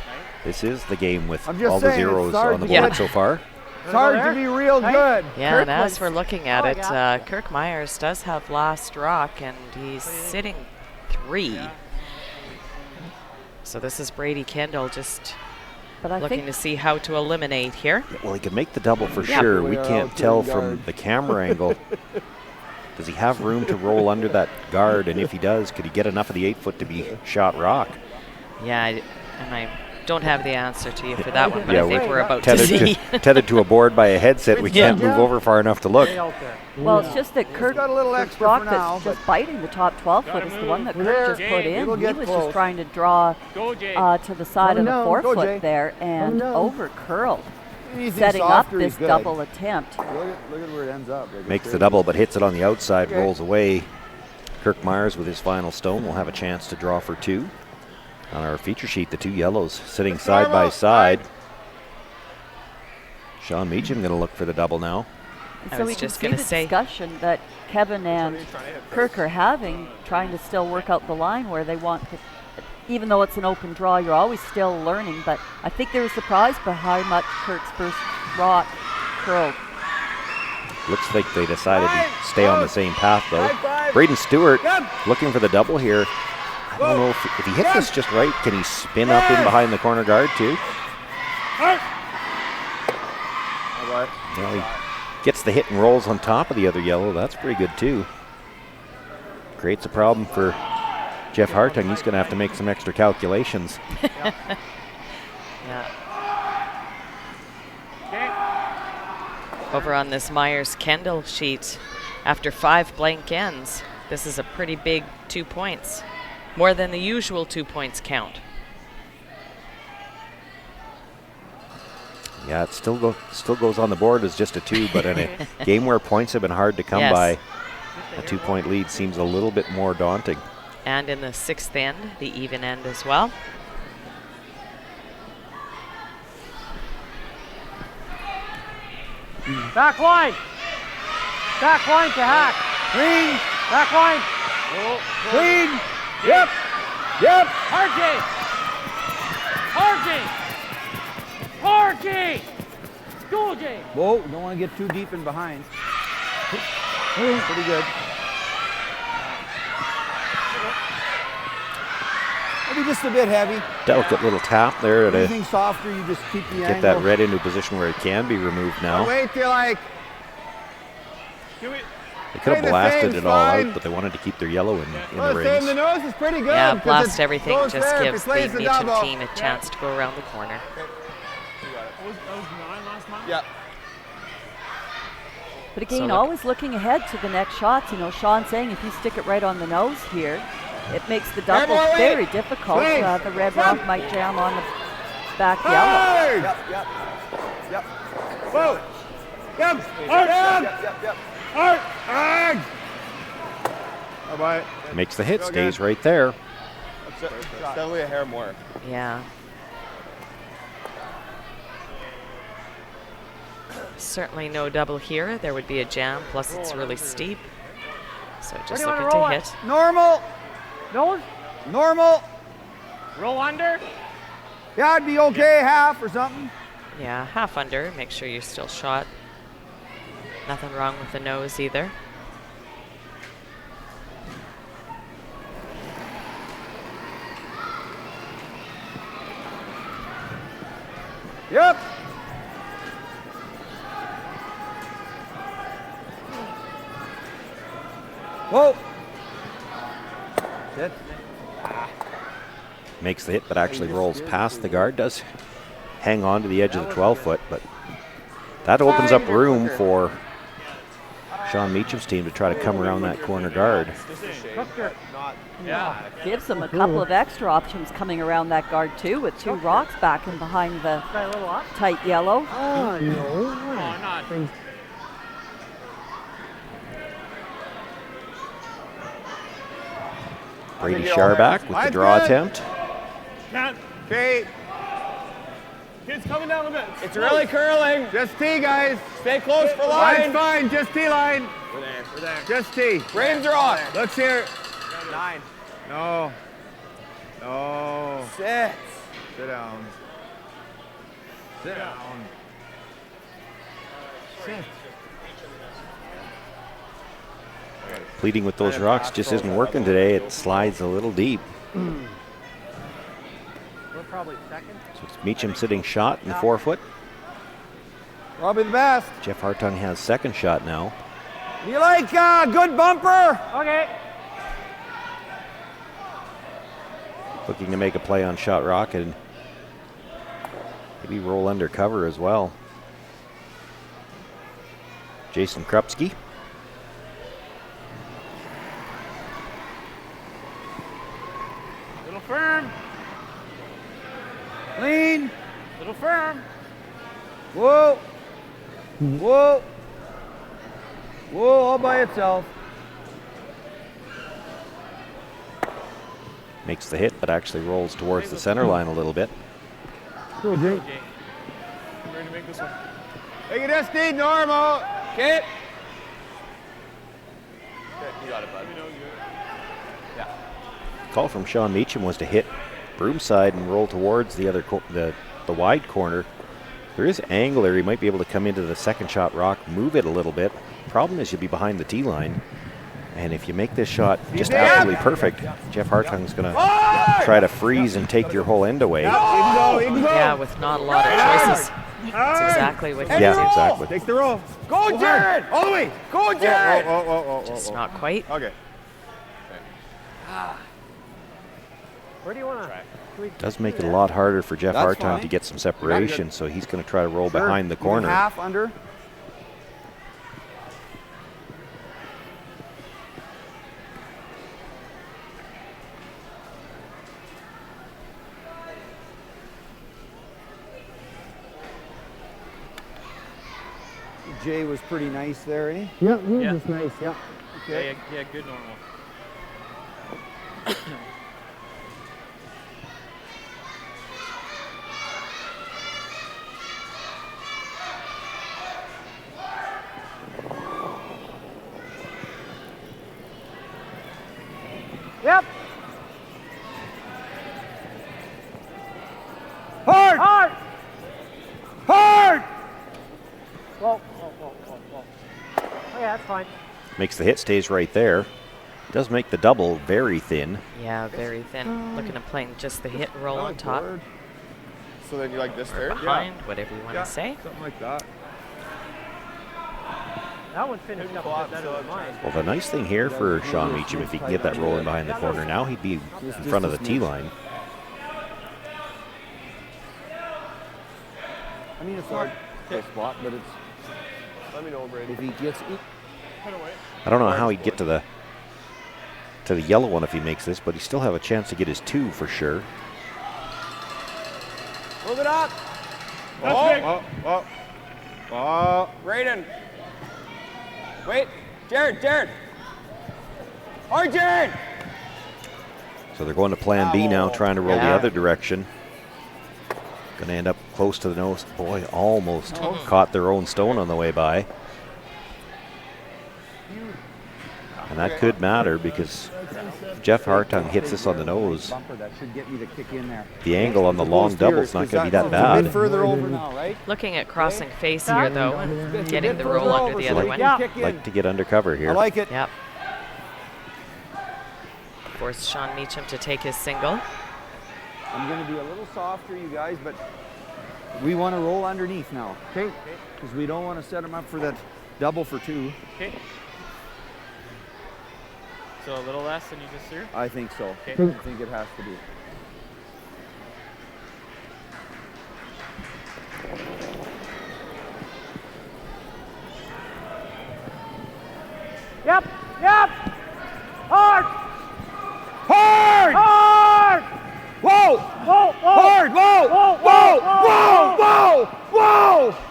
This is the game with I'm just all the saying, zeros it's hard on the to board get- so far. It's hard to be real good. Yeah, Kirk and as was- we're looking at it, Kirk Myers does have last rock, and he's sitting 3. So this is Brady Kendall just But I looking think to see how to eliminate here. Well, he can make the double for Yeah. sure. We We are can't out tell to the from guard. the camera angle. Does he have room to roll under that guard? And if he does, could he get enough of the 8-foot to be shot rock? Yeah, and I don't have the answer to you for that one, but Yeah, I think we're about to tethered see. tethered to a board by a headset. We can't move over far enough to look. well, it's just that Kirk got a little Kirk's extra rock for now, that's just biting the top 12 foot is the one that We're Kirk there. just put in. It'll He get was close. just trying to draw Go, Jay. to the side of the Go 4 Jay. foot there and down. over curled, Easy setting up softer, this he's good. double attempt. Look at where it ends up. Like Makes it's the great. double, but hits it on the outside, Okay. rolls away. Kirk Myers with his final stone will have a chance to draw for 2. On our feature sheet, the 2 yellows sitting side by side. Sean Meachem going to look for the double now. And I so was we can just see gonna the say- discussion that Kevin and Kirk are having, trying to still work out the line where they want to, even though it's an open draw, you're always still learning. But I think they were surprised by how much Kirk's first rock curled. Looks like they decided to stay on the same path, though. Braden Stewart looking for the double here. I don't know if he hits this just right. Can he spin up in behind the corner guard, too? Yeah, he gets the hit and rolls on top of the other yellow. That's pretty good, too. Creates a problem for J.Hartung. He's going to have to make some extra calculations. Yeah. Over on this Myers-Kendall sheet, after 5 blank ends, this is a pretty big 2 points. More than the usual 2 points count. Yeah, it still goes on the board as just a 2, but in a game where points have been hard to come Yes. by, a 2-point lead seems a little bit more daunting. And in the 6th end, the even end as well. Back line. Back line to Hack. Clean. Back line. Clean. Yep. RJ. Go, Jay. Whoa, don't want to get too deep in behind. Pretty good. Maybe just a bit heavy. Delicate little tap there to Anything softer, you just keep the get angle. that red into a position where it can be removed now. Wait till like. They could have the blasted fame's it all fine. out, but they wanted to keep their yellow in Well, the same, the rings. nose is pretty good. Yeah, 'cause blast it everything goes just there if gives he the plays Meachem double. team a chance to go around the corner. That was 9 last time? Yeah. But again, So look- always looking ahead to the next shots. You know, Sean saying if you stick it right on the nose here, it makes the double very difficult. The red rock might jam on the back yellow. Yep. Whoa. Yep. Bye-bye. Makes the hit, stays right there. It's definitely a hair more. Yeah. Certainly no double here. There would be a jam, plus it's really steep. So just looking to hit. Normal. Normal. Roll under. Yeah, it'd be okay, half or something. Yeah, half under. Make sure you're still shot. Nothing wrong with the nose either. Yep. Whoa. Sit. Makes the hit, but actually rolls past the guard. Does hang on to the edge of the 12-foot, but that opens up room for Sean Meachem's team to try to come around that corner guard. Gives them a couple of extra options coming around that guard too, with two rocks back and behind the tight yellow. Brady Scharback with the draw attempt. Okay. Kids coming down a bit. It's really curling. Just tee, guys. Stay close for line. Line's fine. Just tee line. We're there. Just tee. Brains are off. Let's hear. 9. No. Sit. Sit down. Sit down. Sit. Pleading with those rocks just isn't working today. It slides a little deep. We're probably second. So it's Meachem sitting shot in the 4-foot. Probably the best. J.Hartung has second shot now. You like good bumper? Okay. Looking to make a play on shot rock and maybe roll under cover as well. Jason Krupski. Little firm. Lean. Little firm. Whoa. Whoa. Whoa, all by itself. Makes the hit, but actually rolls towards the center line a little bit. Go, Jake. I'm ready to make this one. Take it SD, normal. Okay. You got it, bud. Yeah. Call from Sean Meachem was to hit broomside and roll towards the other the wide corner. There is angle there. He might be able to come into the second shot rock, move it a little bit. Problem is you'll be behind the tee line. And if you make this shot just absolutely perfect, J.Hartung's going to try to freeze and take your whole end away. Yeah, with not a lot of choices. That's exactly what he did. Yeah, exactly. Take the roll. Go, Jared! All the way. Go, Jared! Just not quite. Okay. Where do you want to? Does make it a lot harder for J.Hartung to get some separation, so he's going to try to roll behind the corner. Half under. Jay was pretty nice there, eh? Yeah, he was nice, yeah. Okay. Yeah, good normal. Yep. Hard! Hard! Hard! Whoa. Oh, yeah, that's fine. Makes the hit, stays right there. Does make the double very thin. Yeah, very thin. Looking at playing just the hit roll on top. So then you like this third? Behind, whatever you want to say. Something like that. That one finished up a bit better than mine. Well, the nice thing here for Sean Meachem, if he can get that roll in behind the corner, now he'd be in front of the tee line. I mean, it's not a spot, but it's. Let me know, Brady. If he gets. I don't know how he'd get to the to the yellow one if he makes this, but he still have a chance to get his 2 for sure. Move it up. Brayden. Wait, Jared. Hard, Jared. So they're going to plan B now, trying to roll the other direction. Going to end up close to the nose. Boy, almost caught their own stone on the way by. And that could matter because J.Hartung hits this on the nose. The angle on the long double is not going to be that bad. Further over now, right? Looking at crossing face here, though, and getting the roll under the other one. Like to get undercover here. I like it. Yep. Force Sean Meachem to take his single. I'm going to be a little softer, you guys, but we want to roll underneath now, okay? Because we don't want to set him up for that double for 2. Okay. So a little less than you just threw? I think so. Okay. I think it has to be. Yep. Hard. Whoa! Hard! Whoa!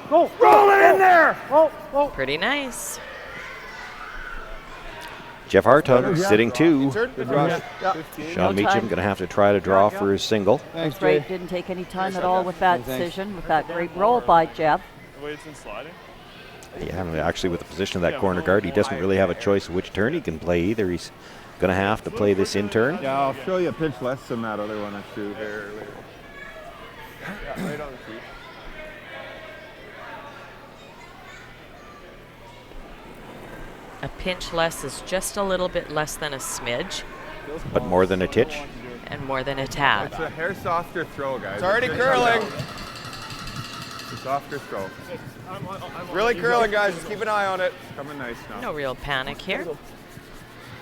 Go! Roll it in there! Pretty nice. J.Hartung sitting 2. Good rush. Sean Meachem going to have to try to draw for his single. That's great. Didn't take any time at all with that decision, with that great roll by Jeff. The way it's been sliding? Yeah, actually with the position of that corner guard, he doesn't really have a choice of which turn he can play either. He's going to have to play this in turn. Yeah, I'll show you a pitch less than that other one I threw here earlier. Yeah, right on the feet. A pinch less is just a little bit less than a smidge. But more than a titch? And more than a tad. It's a hair softer throw, guys. It's already curling. It's a softer throw. Really curling, guys. Just keep an eye on it. It's coming nice now. No real panic here.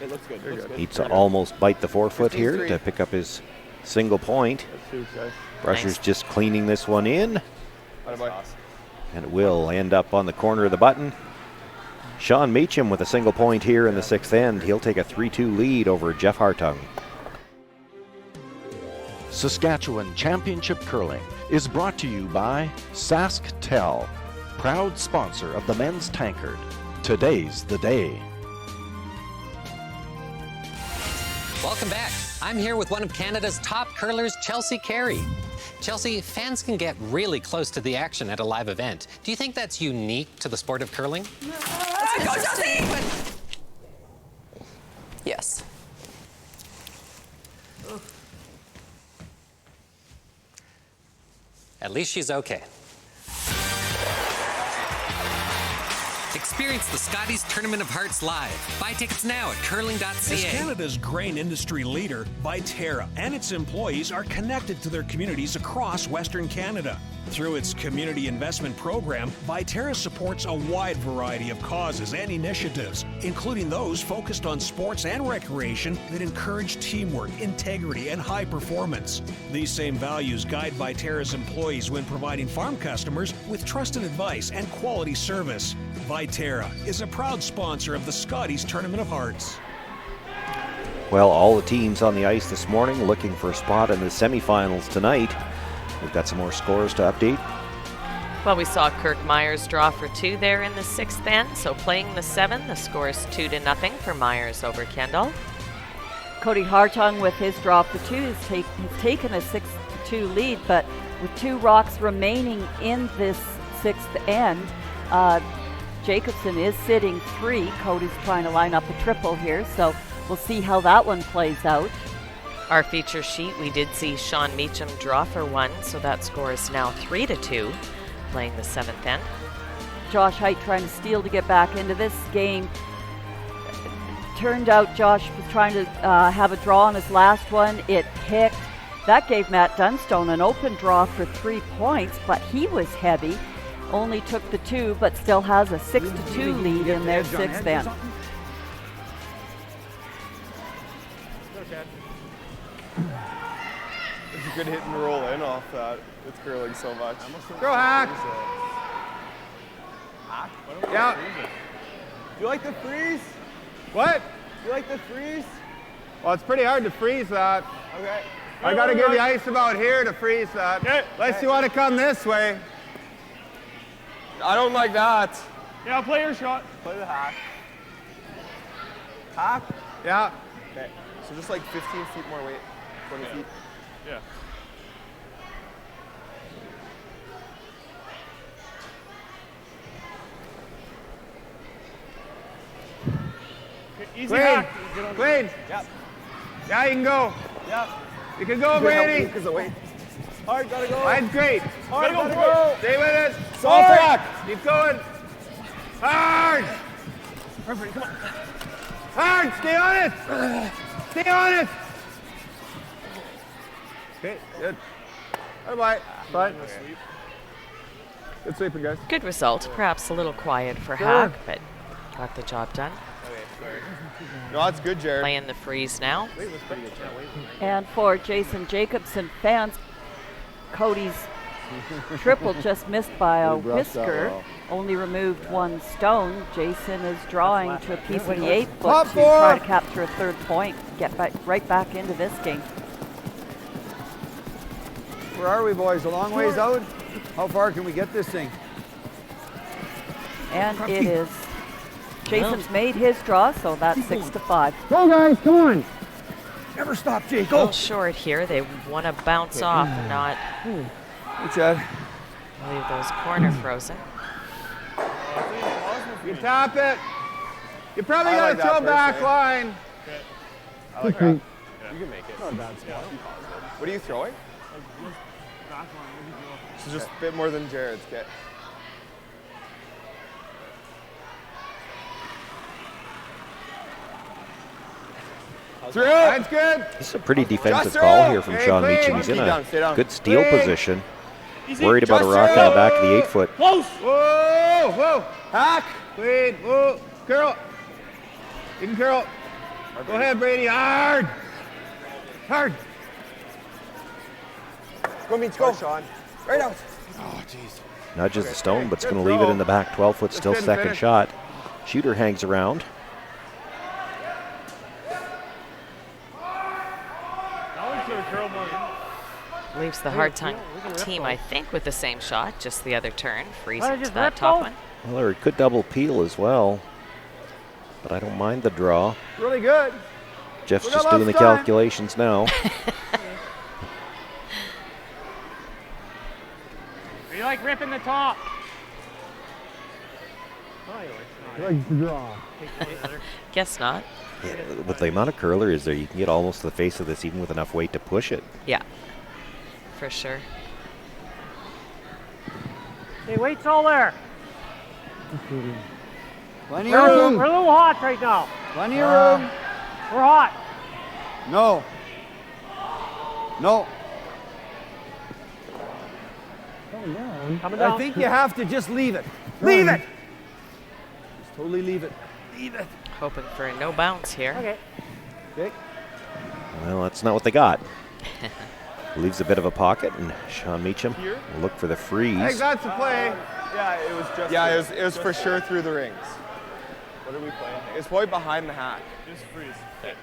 It looks good. Needs to almost bite the forefoot here to pick up his single point. Brusher's just cleaning this one in. And it will end up on the corner of the button. Sean Meachem with a single point here in the 6th end. He'll take a 3-2 lead over J.Hartung. Saskatchewan Championship Curling is brought to you by SaskTel, proud sponsor of the men's Tankard. Today's the day. Welcome back. I'm here with one of Canada's top curlers, Chelsea Carey. Chelsea, fans can get really close to the action at a live event. Do you think that's unique to the sport of curling? Go, Chelsea! Yes. At least she's okay. Experience the Scotties Tournament of Hearts live. Buy tickets now at curling.ca. As Canada's grain industry leader, Viterra and its employees are connected to their communities across Western Canada. Through its community investment program, Viterra supports a wide variety of causes and initiatives, including those focused on sports and recreation that encourage teamwork, integrity, and high performance. These same values guide Viterra's employees when providing farm customers with trusted advice and quality service. Viterra is a proud sponsor of the Scotties Tournament of Hearts. Well, all the teams on the ice this morning looking for a spot in the semifinals tonight. We've got some more scores to update. Well, we saw Kirk Myers draw for 2 there in the 6th end. So playing the 7, the score is 2-0 for Myers over Kendall. Cody Hartung with his draw for 2 has taken a 6-2 lead, but with 2 rocks remaining in this 6th end, Jacobson is sitting 3. Cody's trying to line up a triple here, so we'll see how that one plays out. Our feature sheet, we did see Sean Meachem draw for 1, so that score is now 3-2, playing the 7th end. Josh Height trying to steal to get back into this game. Turned out Josh was trying to have a draw on his last one. It picked. That gave Matt Dunstone an open draw for 3 points, but he was heavy. Only took the 2, but still has a 6-2 lead in their 6th end. It's a good hit and roll in off that. It's curling so much. Go, Hack! Yeah. Do you like the freeze? What? Do you like the freeze? Well, it's pretty hard to freeze that. Okay. I got to give you ice about here to freeze that. Okay. Unless you want to come this way. I don't like that. Yeah, play your shot. Play the hack. Hack? Yeah. Okay. So just like 15 feet more weight. 20 feet. Yeah. Easy hack. Clean. Yep. Yeah, you can go. Yep. You can go, Brady. Because of weight. Hard, gotta go. Line's great. Hard, gotta go. Stay with it. Soft hack. Keep going. Hard. Perfect, come on. Hard. Stay on it. Stay on it. Okay, good. Bye-bye. Fine. Good sweeping, guys. Good result. Perhaps a little quiet for Hack, but got the job done. No, that's good, Jared. Playing the freeze now. And for Jason Jacobson fans, Cody's triple just missed by a whisker. Only removed 1 stone. Jason is drawing to a piece of the 8-foot to try to capture a 3rd point. Get back, right back into this game. Where are we, boys? A long ways out? How far can we get this thing? And it is. Jason's made his draw, so that's 6-5. Go, guys, come on. Never stop, Jake. A little short here. They want to bounce off and not Hey, Chad. leave those corner frozen. You tap it. You probably I got like to that throw back person. line. I like that. You can make it. Not a bad spot. What are you throwing? So just a bit more than Jared's. Okay. Through. That's good. This is a pretty defensive Just call through. here from Hey, Sean clean. Meachem. He's in Stay a down, stay down. good steal Clean. position. Easy. Worried about a Just rock through. on the back of the 8-foot. Close. Whoa, whoa. Hack. Clean. Whoa. Curl. You can curl. Go ahead, Brady. Hard. Hard. Go, Meach, go. Sean. Right out. Oh, jeez. Nudges the stone, but it's Good going to leave it throw. in the back. 12-foot, still Just didn't second finish. shot. Shooter hangs around. Leaves the hard time team, I think, with the same shot, just the other turn, freezing to just that rip top both? one. Well, there could double peel as well, but I don't mind the draw. Really good. Jeff's We got just lots doing the of time. calculations now. You like ripping the top? You like to draw. Guess not. Yeah, with the amount of curler is there, you can get almost to the face of this even with enough weight to push it. Yeah, for sure. Hey, weight's all there. Plenty We're of a room. little hot right now. Plenty of room. We're hot. No. No. Coming down. I think you have to just leave it. Leave it. Just totally leave it. Leave it. Hoping for a no bounce here. Okay. Okay. Well, that's not what they got. Leaves a bit of a pocket, and Sean Meachem will look for the I think freeze. that's the play. Yeah, it was just. Yeah, it was for sure through the rings. What are we playing? It's probably behind the hack. Just freeze. Okay.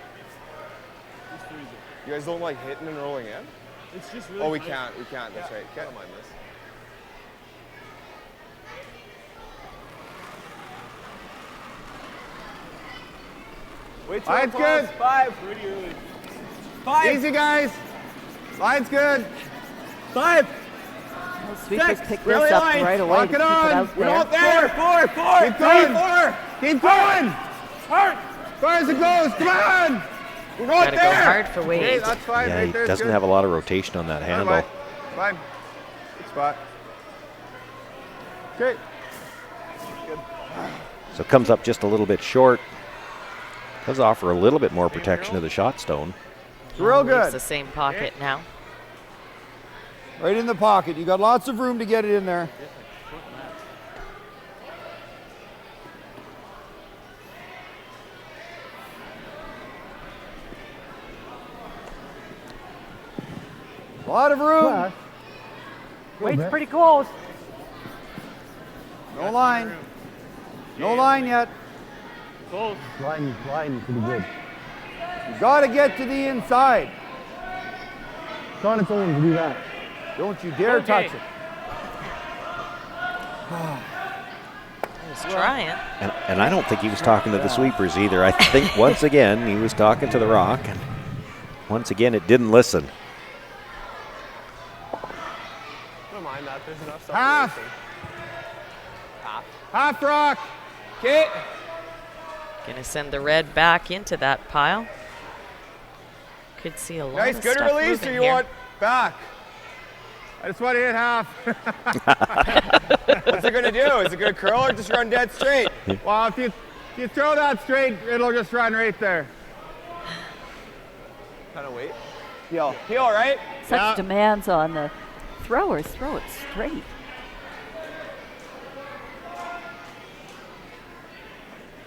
Just freeze it. You guys don't like hitting and rolling in? It's just really. Oh, we nice. can't. We can't. That's right. I Okay. don't mind this. Wait till Line's it falls. good. 5. Pretty early. 5. Easy, guys. Line's good. 5. Those sweepers pick Really this up line. right away Lock to it keep it on. out We're there. out there. 4. 4. Keep going. 4. Keep going. Hard. As far as it goes. Come on. We're out Gotta there. go hard for Okay, Wade. that's fine. Yeah, right he there is doesn't good. have a lot of rotation on that handle. Fine. Good spot. Okay. So it comes up just a little bit short. Does offer a little bit more protection to the shot stone. Real Leaves good. the same pocket now. Right in the pocket. You got lots of room to get it in there. A lot of room. Weight's pretty close. No line. No line yet. Close. Sliding pretty good. You gotta get to the inside. It's on its own to do that. Don't you dare touch it. He's trying. And I don't think he was talking to the sweepers either. I think once again he was talking to the rock, and once again it didn't listen. Don't mind that. There's enough stuff. Half. Half rock. Okay. Gonna send the red back into that pile. Could see a lot Nice, of good stuff release, or moving you here. want back? I just want to hit half. What's it gonna do? Is it gonna curl or just run dead straight? Well, if you throw that straight, it'll just run right there. Kind of wait. Heel, right? Such demands on the throwers. Throw it straight.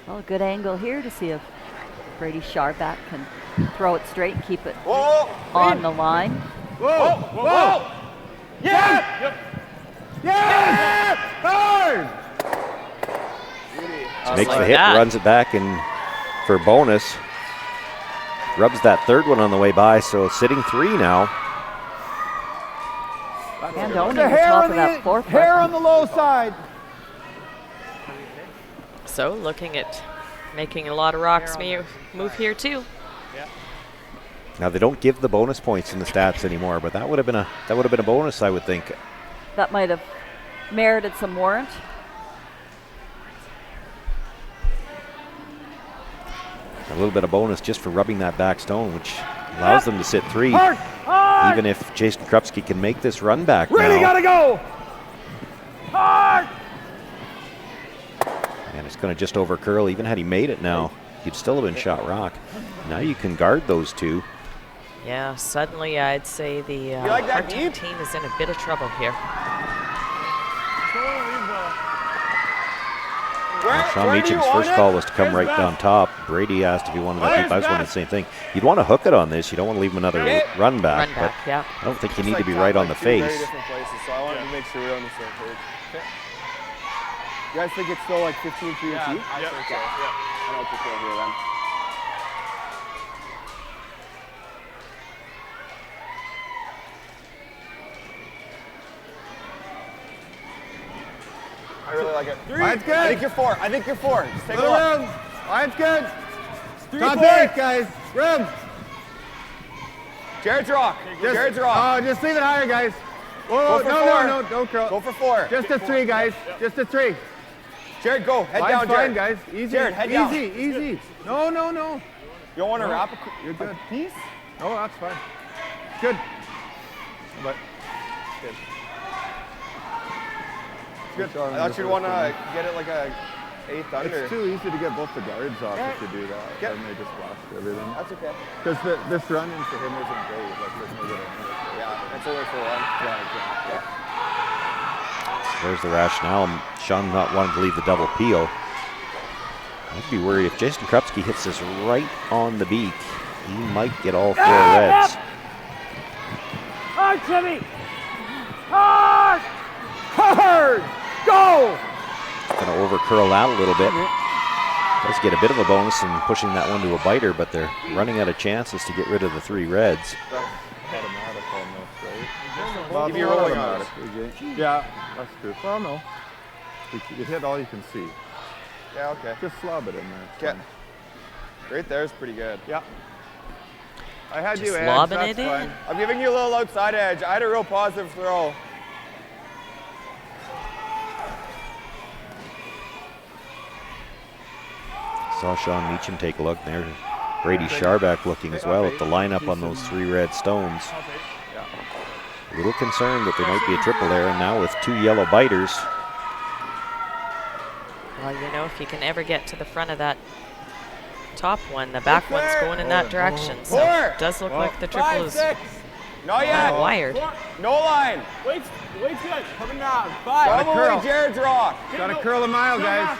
Well, a good angle here to see if Brady Sharback can throw it straight and keep it on the line. Whoa! Whoa! Yeah! Yep. Yeah! Hard! Makes the hit, runs it back, and for bonus, rubs that third one on the way by, so sitting 3 now. And owning the top of that fourth hair on the low side. So looking at making a lot of rocks move here too. Now they don't give the bonus points in the stats anymore, but that would have been a bonus, I would think. That might have merited some warrant. A little bit of bonus just for rubbing that back stone, which allows them to sit 3. Hard! Even if Jason Krupski can make this run back Really now. gotta go! Hard! And it's going to just over curl. Even had he made it now, he'd still have been shot rock. Now you can guard those 2. Yeah, suddenly I'd say the like that Hartung team is in a bit of trouble here. Sean Meachem's first call was to come right down top. Brady asked if he wanted to keep. I was wondering the same thing. You'd want to hook it on this. You don't want to leave him another run back. But yeah. I don't think you need to be right on the face. Very different places, so I wanted to make sure we're on the same page. Okay. You guys think it's still like 15-3 and 2? I think so, yeah. I like to throw here then. I really like it. 3. Mine's good. I think you're 4. I think you're 4. Just take a Little look. room. Mine's good. 3 Top points. 8, guys. Room. Jared's rock. Jared's rock. Just leave it higher, guys. Whoa, Go for no, 4. don't curl. Go for 4. Just a 3, guys. Just a 3. Jared, go. Head Mine's down, fine, Jared. guys. Easy. Jared, head down. Easy. No. You don't want to wrap You're good. a piece? No, that's fine. Good. But good. Good. I thought you'd want to get it like a 8th under. It's too easy to get both the guards off if you do that. Yep. Then they just blast everything. That's okay. Because this run into him isn't great. Like there's no good on it. Yeah, it's only for 1. Yeah. There's the rationale. Sean not wanting to leave the double peel. I'd be worried if Jason Krupski hits this right on the beak, he might get all 4 reds. Hard, Jimmy! Hard! Hard! Go! Going to over curl that a little bit. Does get a bit of a bonus in pushing that one to a biter, but they're running out of chances to get rid of the 3 reds. Automatic almost, right? Well, if you're rolling on automatic. Yeah, that's true. Well, no. You hit all you can see. Yeah, okay. Just slob it in there. Okay. Right there is pretty good. Yeah. I had Just you edge, lobbing that's it in. fine. I'm giving you a little outside edge. I had a real positive throw. Saw Sean Meachem take a look there. Brady Sharback looking as well at the lineup on those 3 red stones. A little concerned that there might be a triple there, and now with 2 yellow biters. Well, you know, if you can ever get to the front of that top one, the back one's going in that direction. So it does look like the triple is Not yet. wired. No line. Wait's good. Coming down. 5. Probably Jared's rock. Gotta curl a mile, guys.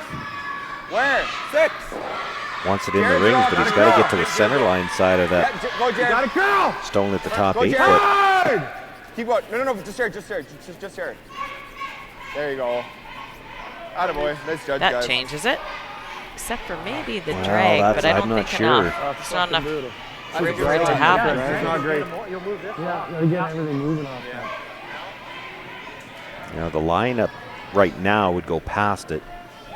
Where? 6. Wants it in the rings, but he's got to get to the center line side of that Go, Jared. Gotta curl! stone at the top Go, 8 Jared. foot. Hard! Keep going. No. Just here. Just here. There you go. Attaboy. Nice judge, That guys. changes it. Except for maybe the Well, drag, but I I'm don't not think sure. enough. It's not enough. for it to happen. It's not great. Yeah, gotta get everything moving off that. You know, the lineup right now would go past it,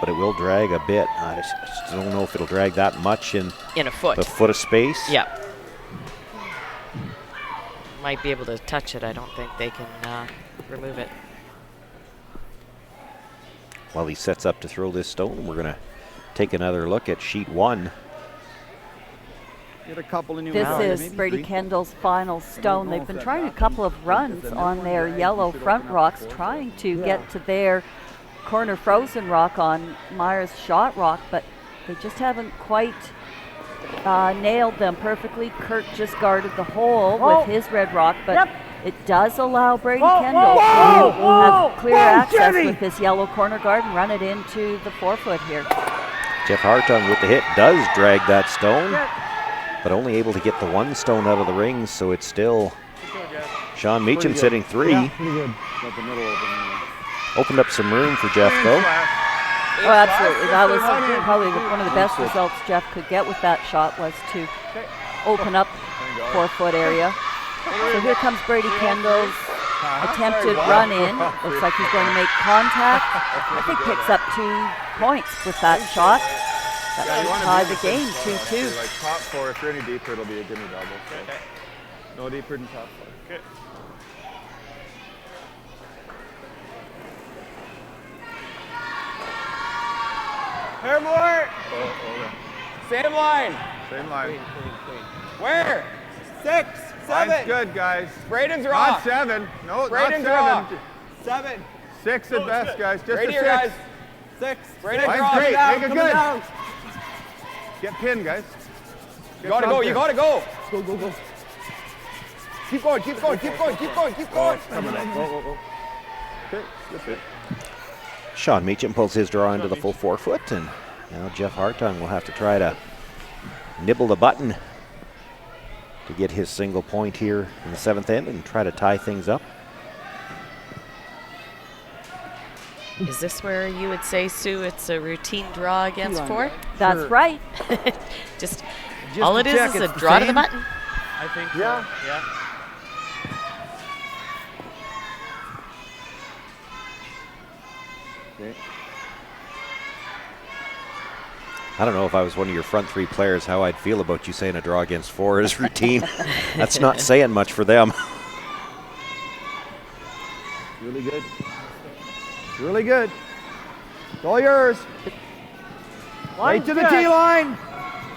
but it will drag a bit. I just don't know if it'll drag that much in a foot. A foot of space. Yeah. Might be able to touch it. I don't think they can remove it. While he sets up to throw this stone, we're going to take another look at sheet 1. Get a couple of new This is Brady Kendall's final stone. They've been trying a couple of runs on their yellow front rocks, trying to get to their corner frozen rock on Myers shot rock, but they just haven't quite nailed them perfectly. Kurt just guarded the hole with his red rock, but it does allow Brady Kendall to have clear access with his yellow corner guard and run it into the 4-foot here. J.Hartung with the hit does drag that stone, but only able to get the 1 stone out of the rings, so it's still Sean Meachem sitting 3. Yeah, pretty good. Got the middle open. Opened up some room for Jeff, though. Oh, absolutely. That was probably one of the best results Jeff could get with that shot, was to open up 4-foot area. So here comes Brady Kendall's attempted run in. Looks like he's going to make contact. I think picks up 2 points with that shot. That should tie the game, 2-2. Like top 4, if you're any deeper, it'll be a gimme double. So. No deeper than top 4. Okay. Pair more. Same line. Same line. Where? 6, 7. Line's good, guys. Braden's rock. Not 7. No, Braden's not 7. 7. 6 at best, guys. Just Right a here, 6. guys. 6. Braden's Line's rock. great. Down, Make it coming good. down. Get pinned, guys. You gotta go. You gotta go. Go, go, go. Keep going. Keep going. Keep going. Keep going. Keep going. Okay, that's it. Sean Meachem pulls his draw into the full 4-foot, and now J.Hartung will have to try to nibble the button to get his single point here in the 7th end and try to tie things up. Is this where you would say, Sue, it's a routine draw against 4? That's right. Just all it is a draw to the button. I think so. Yeah. Yeah. Okay. I don't know if I was one of your front 3 players how I'd feel about you saying a draw against 4 is routine. That's not saying much for them. Really good. Really good. It's all yours. Right to the T line.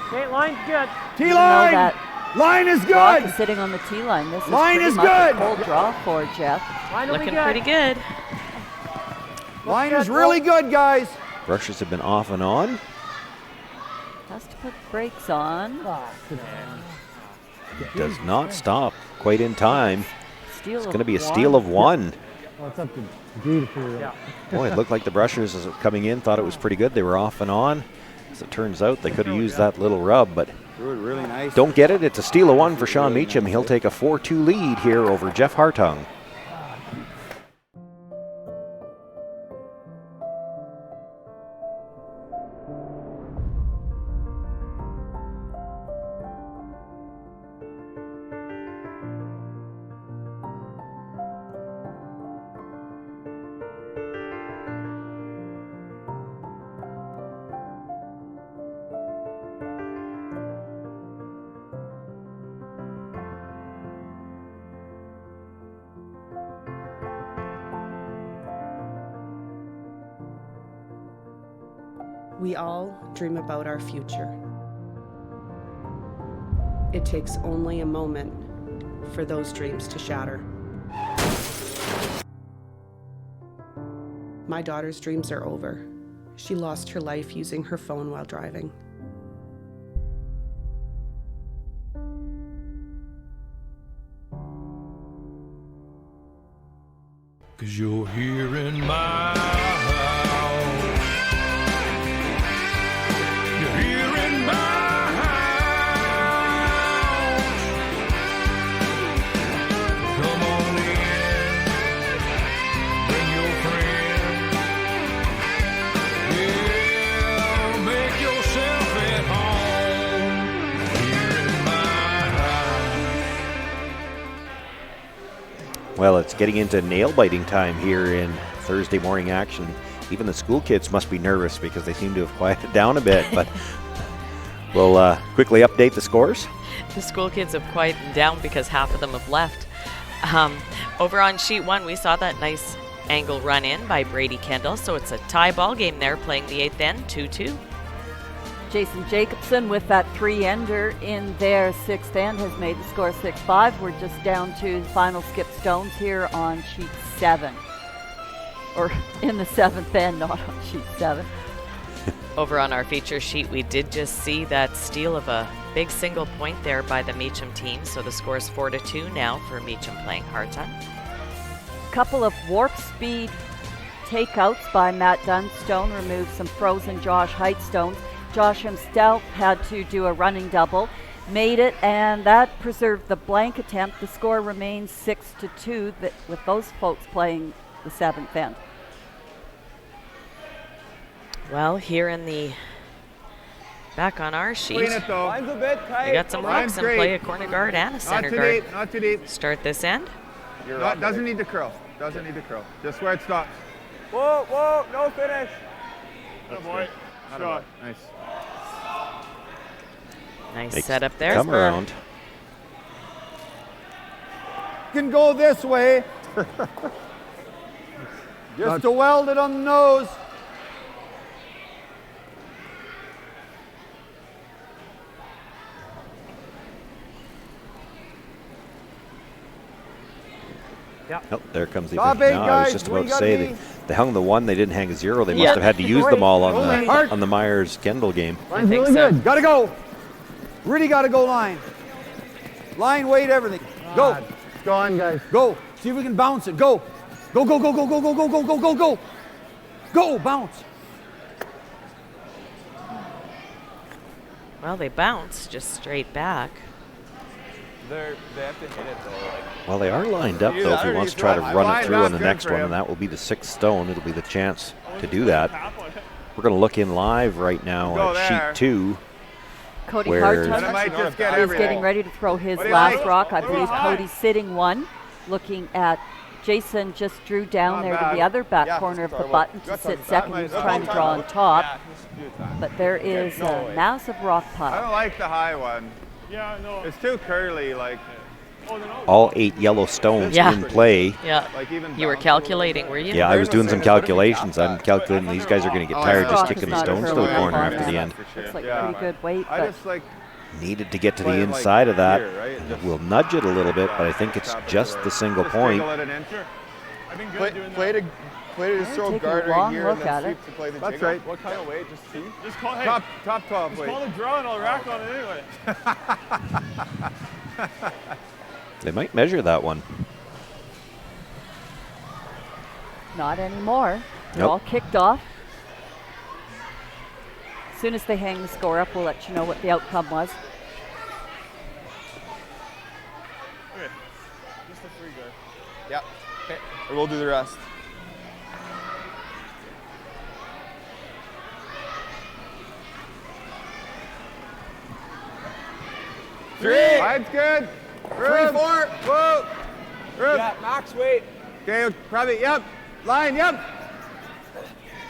Okay, line's good. T line. Line is Rock good. is sitting on the tee line. This is Line pretty is much good. a cold draw for Jeff. Line will be Looking good. pretty good. Line is really good, guys. Brushes have been off and on. Has to put brakes on. Does not stop quite in time. Steal It's of going to be a 1. steal of 1. Well, it's up to Drew to figure it out. Boy, it looked like the brushers as it coming in thought it was pretty good. They were off and on. As it turns out, they could have used that little rub, but Really nice. don't get it. It's a steal of 1 for Sean Meachem. He'll take a 4-2 lead here over J.Hartung. We all dream about our future. It takes only a moment for those dreams to shatter. My daughter's dreams are over. She lost her life using her phone while driving. Cause you're here in my house. You're here in my house. Come on in. Bring your friend. Yeah, make yourself at home. Here in my Well, it's getting into nail-biting time here in Thursday morning action. Even the school kids must be nervous because they seem to have quieted down a bit, but we'll quickly update the scores. The school kids have quieted down because half of them have left. Over on sheet 1, we saw that nice angle run in by Brady Kendall, so it's a tie ball game there, playing the 8th end, 2-2. Jason Jacobson with that 3-ender in their 6th end has made the score 6-5. We're just down to the final skip stones here on sheet 7. Or in the 7th end, not on sheet 7. Over on our feature sheet, we did just see that steal of a big single point there by the Meachem team, so the score is 4-2 now for Meachem playing Hartung. Couple of warp speed takeouts by Matt Dunstone removed some frozen Josh Height stones. Josh himself had to do a running double, made it, and that preserved the blank attempt. The score remains 6-2 with those folks playing the 7th end. Well, here in the back on our sheet, Clean it though. Line's a bit tight. we got some rocks and play a corner guard and a center guard. Not too deep. Start this end. Doesn't need to curl. Doesn't need to curl. Just where it stops. Whoa, whoa, no finish. Good boy. Shot. Nice. Nice setup there. Come around. Can go this way. Just to weld it on the nose. Yeah. Oh, there comes the Top official. 8, No, I was guys. just Where about you to say gotta they hung the 1, they didn't hang a 0. They must have had to use them all on the Myers Kendall game. Line's really good. Gotta go. Really gotta go line. Line, weight, everything. Go. Go on, guys. Go. See if we can bounce it. Go. Go, go, go, go, go, go, go, go, go, go, go. Go, bounce. Well, they bounce just straight back. They have to hit it though. Well, they are lined up, though, if he wants to try to run it through on the next one, and that will be the 6th stone. It'll be the chance to do that. We're going to look in live right now at sheet 2. Cody where Hartung is getting ready to throw his last rock. I believe Cody's sitting 1, looking at Jason just drew down there to the other back corner of the button to sit second. He was trying to draw on top. But there is a massive rock pile. I don't like the high one. Yeah, no. It's too curly, like. all 8 yellow stones in play. Yeah. You were calculating, were you? Yeah, I was doing some calculations. I'm calculating these guys are going to get tired just kicking the stones to the corner after the end. It's like pretty good weight, but Needed to get to the inside of that. We'll nudge it a little bit, but I think it's just the single point. Play to just throw a guard right here and then sweep to play the That's jiggle. right. What kind of weight? Just see? Just call, hey, Top 12 just weight. call the draw and I'll rack on it anyway. They might measure that one. not anymore. They're Nope. all kicked off. As soon as they hang the score up, we'll let you know what the outcome was. Okay. Just a free guard. Yeah. Okay. Or we'll do the rest. Three. Line's good. 3, 4. Whoa. Room. Yeah, max weight. Okay, probably, yep. Line, yep.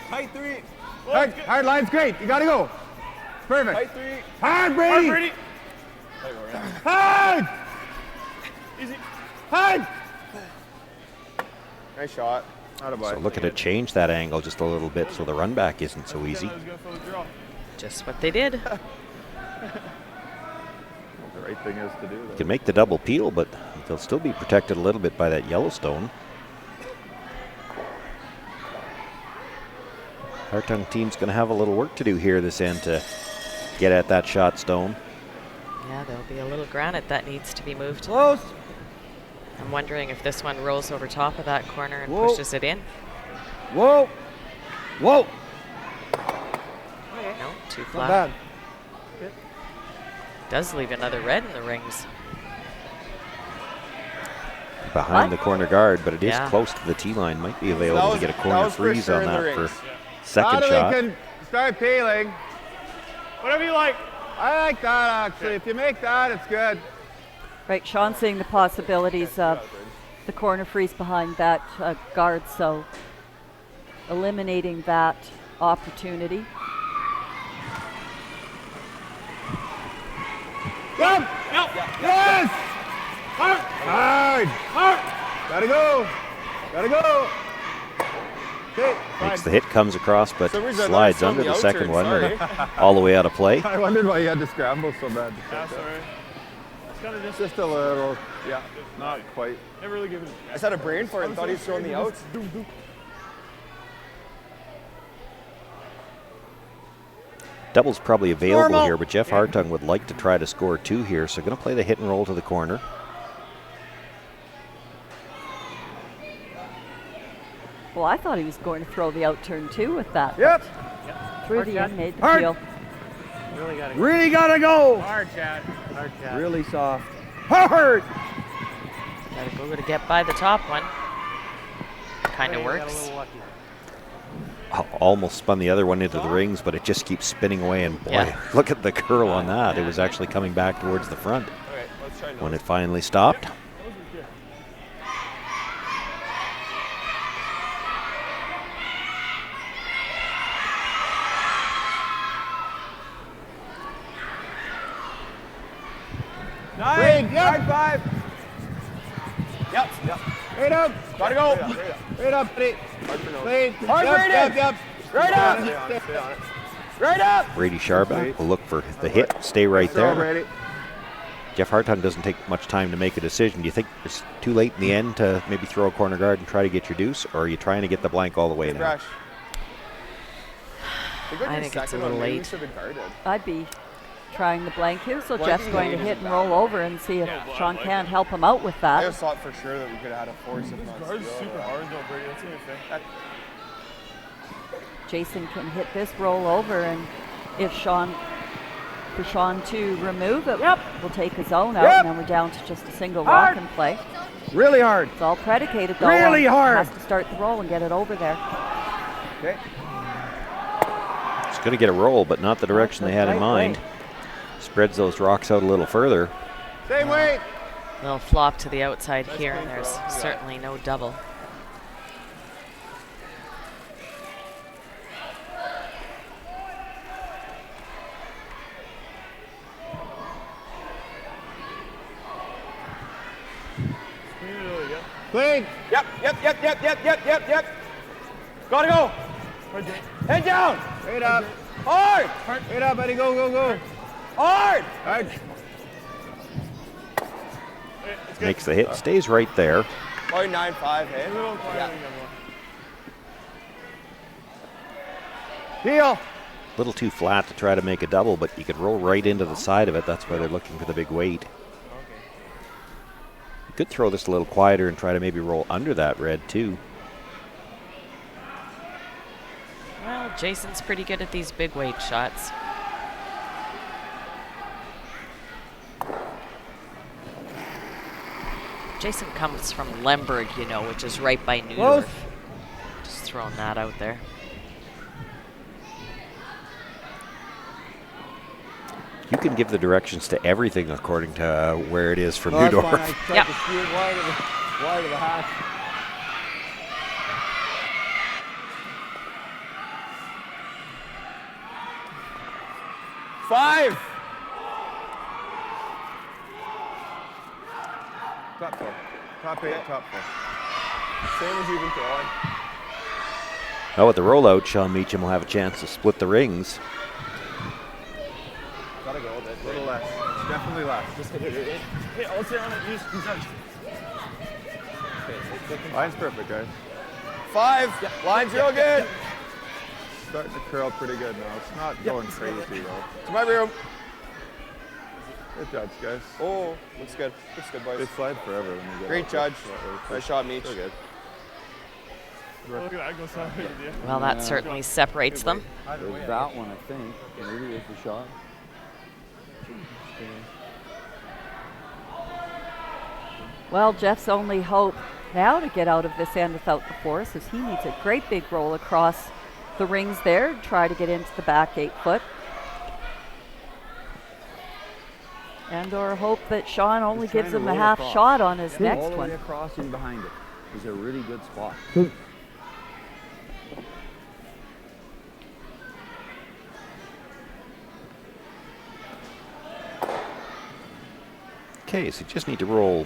Tight 3. Hard line's great. You gotta go. Perfect. Tight 3. Hard, Brady. Brady. Hard. Easy. Hard. Nice shot. Not a So looking to change that angle just a little bit so the run back isn't so easy. Just what they did. The right thing is to do. You can make the double peel, but they'll still be protected a little bit by that Yellowstone. Hartung team's going to have a little work to do here this end to get at that shot stone. Yeah, there'll be a little granite that needs to be moved. Close. I'm wondering if this one rolls over top of that corner and Whoa. pushes it in. Whoa. Whoa. No, too Not flat. bad. Does leave another red in the rings. Behind the corner guard, but it is Yeah. close to the T line. Might be available to get a corner for freeze sure on in the that for rings. second Now shot. we can start peeling. Whatever you like. I like that, actually. If you make that, it's good. Right, Sean seeing the possibilities of the corner freeze behind that guard, so eliminating that opportunity. Jump! Yes! Hard! Gotta go! Gotta go! Okay, Makes the hit, comes across, but slides under the second one and all the way out of play. I wondered why you had to scramble so bad. Yeah, sorry. It's kind of just a little, yeah, not quite. Never really given. I just had a brain for it and thought he was throwing the outs. Double's probably available here, but J.Hartung would like to try to score 2 here, so going to play the hit and roll to the corner. Well, I thought he was going to throw the out turn too with that. Yep. Through the end, made the deal. Really gotta go. Hard, Chad. Hard, Chad. Really soft. Hard. Gotta go to get by the top one. Kind of works. Almost spun the other one into the rings, but it just keeps spinning away, and boy, look at the curl on that. It was actually coming back towards the front when it finally stopped. Nice. Yep. Hard 5. Yep. Right up. Gotta go. Right up, buddy. Clean. Hard yep. Right up. Right up. Brady Sharback will look for the hit, stay right there. J.Hartung doesn't take much time to make a decision. Do you think it's too late in the end to maybe throw a corner guard and try to get your deuce, or are you trying to get the blank all the way now? I think it's a little late. I'd be trying the blank here, so Jeff's going to hit and roll over and see if Sean can't help him out with that. I just thought for sure that we could have had a force. If not guard's super hard though, Brady. That's what you're saying. Jason can hit this roll over, and if Sean to remove it, we'll take his own out, and then we're down to just a single rock and play. Really hard. It's all predicated though. Really hard. Has to start the roll and get it over there. Okay. It's going to get a roll, but not the direction they had in mind. Spreads those rocks out a little further. Same way. They'll flop to the outside here, and there's certainly no double. Clean. Yep. Gotta go. Head down. Straight up. Hard. Straight up, buddy. Go. Hard. Makes the hit, stays right there. Probably 9-5, hey? Heel. A little too flat to try to make a double, but you could roll right into the side of it. That's why they're looking for the big weight. You could throw this a little quieter and try to maybe roll under that red too. Well, Jason's pretty good at these big weight shots. Jason comes from Lemberg, you know, which is right by Newdorf. Just throwing that out there. You can give the directions to everything according to where it is from Newdorf. I tried to steer wide of the hash. Five. Top 4. Top 8, top 4. Same as you've been throwing. Now with the rollout, Sean Meachem will have a chance to split the rings. Gotta go a bit. A little less. Definitely less. Just hit it. Hit, I'll sit on it. Use touch. Line's perfect, guys. 5. Line's real good. Starting to curl pretty good now. It's not going crazy though. To my room. Good judge, guys. Oh, looks good. Looks good, boys. They slide forever when you get Great out judge. there. Nice shot, Meach. So good. Look at that, go south. Well, that certainly separates them. There's that one, I think. Maybe it's the shot. Well, Jeff's only hope now to get out of this end without the force is he needs a great big roll across the rings there to try to get into the back 8 foot. And or hope that Sean only gives him a half shot on his next all the one. way across and behind it. It's a really good spot. Okay, so you just need to roll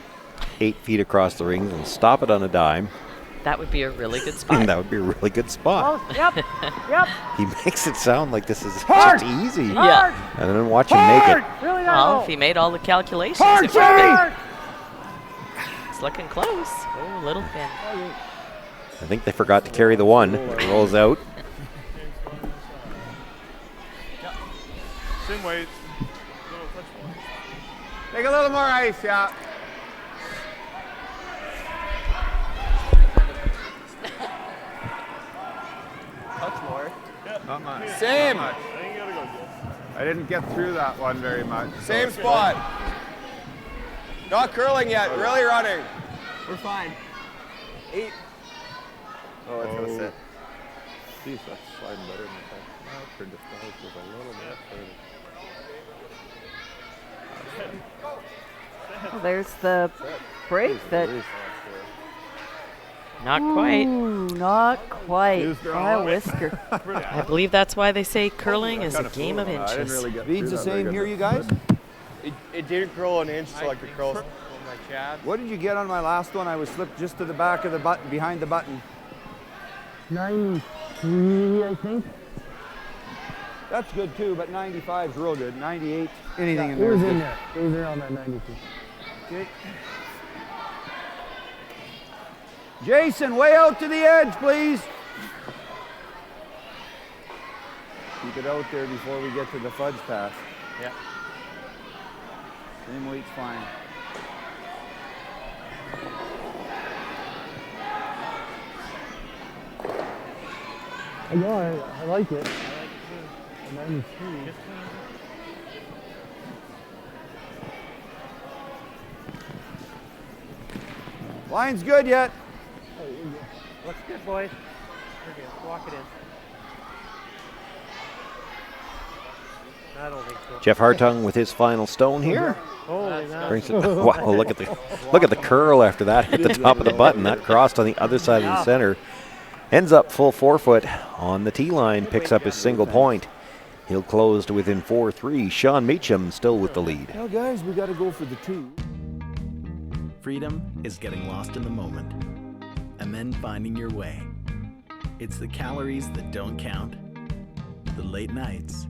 8 feet across the rings and stop it on a dime. That would be a really good spot. That would be a really good spot. Oh, yep, yep. He makes it sound like this is Hard! just easy. Yeah. And then watch him make it. Really Well, if he made all the calculations, Hard, it would be. Jerry! It's looking close. Oh, little pin. I think they forgot to carry the one. It rolls out. Same weight. Little touch point. Take a little more ice, yeah. Touch more. Not much. Same. Not much. I think you gotta go, Jeff. I didn't get through that one very much. Same so- spot. Not curling yet. Really running. We're fine. 8. Oh, it's gonna sit. Geez, that's sliding better than I thought. I turned the stars just a little bit further. Well, there's the break that. Not quite. Ooh, not quite. By a whisker. I believe that's why they say curling is a game of inches. Beads the same here, you guys? It didn't curl an inch, so I could curl my Chad. What did you get on my last one? I was slipped just to the back of the button, behind the button. 93, I think. That's good too, but 95 is real good. 98, anything in It there. was is in good. there. It was around that 92. Okay. Jason, way out to the edge, please. Keep it out there before we get to the fudge pass. Yeah. Same weight's fine. I know, I like it. I like it too. 93. Line's good yet. Looks good, boys. We're good. Walk it in. I don't think so. J.Hartung with his final stone here. Holy man. Brings it. Wow! Look at the curl after that. Hit the top of the button. That crossed on the other side of the center. Ends up full 4-foot on the tee line. Picks up his single point. He'll close to within 4-3. Sean Meachem still with the lead. Now, guys, we got to go for the 2. Freedom is getting lost in the moment and then finding your way. It's the calories that don't count, the late nights,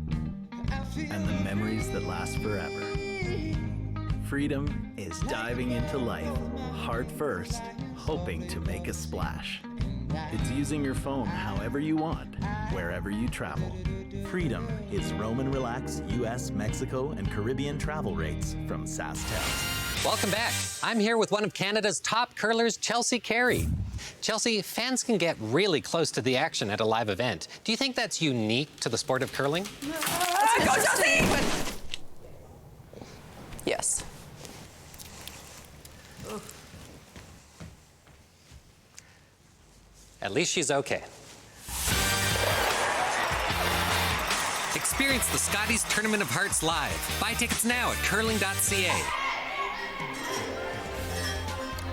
and the memories that last forever. Freedom is diving into life, heart first, hoping to make a splash. It's using your phone however you want, wherever you travel. Freedom is roam and relax US, Mexico, and Caribbean travel rates from SaskTel. Welcome back. I'm here with one of Canada's top curlers, Chelsea Carey. Chelsea, fans can get really close to the action at a live event. Do you think that's unique to the sport of curling? Go, Chelsea! Yes. At least she's okay. Experience the Scotties Tournament of Hearts live. Buy tickets now at curling.ca.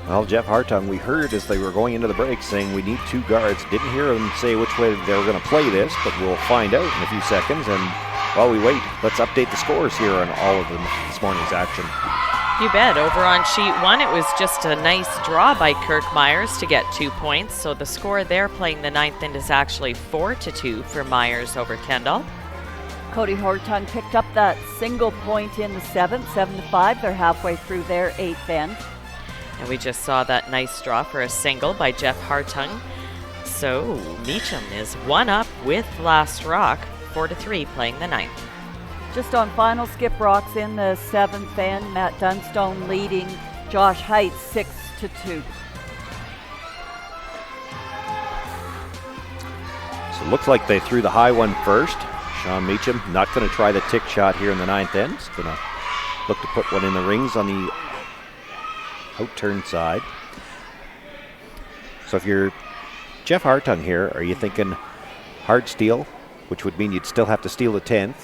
Well, J.Hartung, we heard as they were going into the break saying we need 2 guards. Didn't hear them say which way they were going to play this, but we'll find out in a few seconds. And while we wait, let's update the scores here on all of this morning's action. You bet. Over on sheet 1, it was just a nice draw by Kirk Myers to get 2 points. So the score there playing the 9th end is actually 4-2 for Myers over Kendall. Cody Hartung picked up that single point in the 7th, 7-5. They're halfway through their 8th end. And we just saw that nice draw for a single by J.Hartung. So Meachem is 1 up with Last Rock, 4-3 playing the 9th. Just on final skip rocks in the 7th end, Matt Dunstone leading Josh Heights 6-2. So it looks like they threw the high one first. Sean Meachem not going to try the tick shot here in the 9th end. He's going to look to put one in the rings on the out-turn side. So if you're J.Hartung here, are you thinking hard steal, which would mean you'd still have to steal the 10th,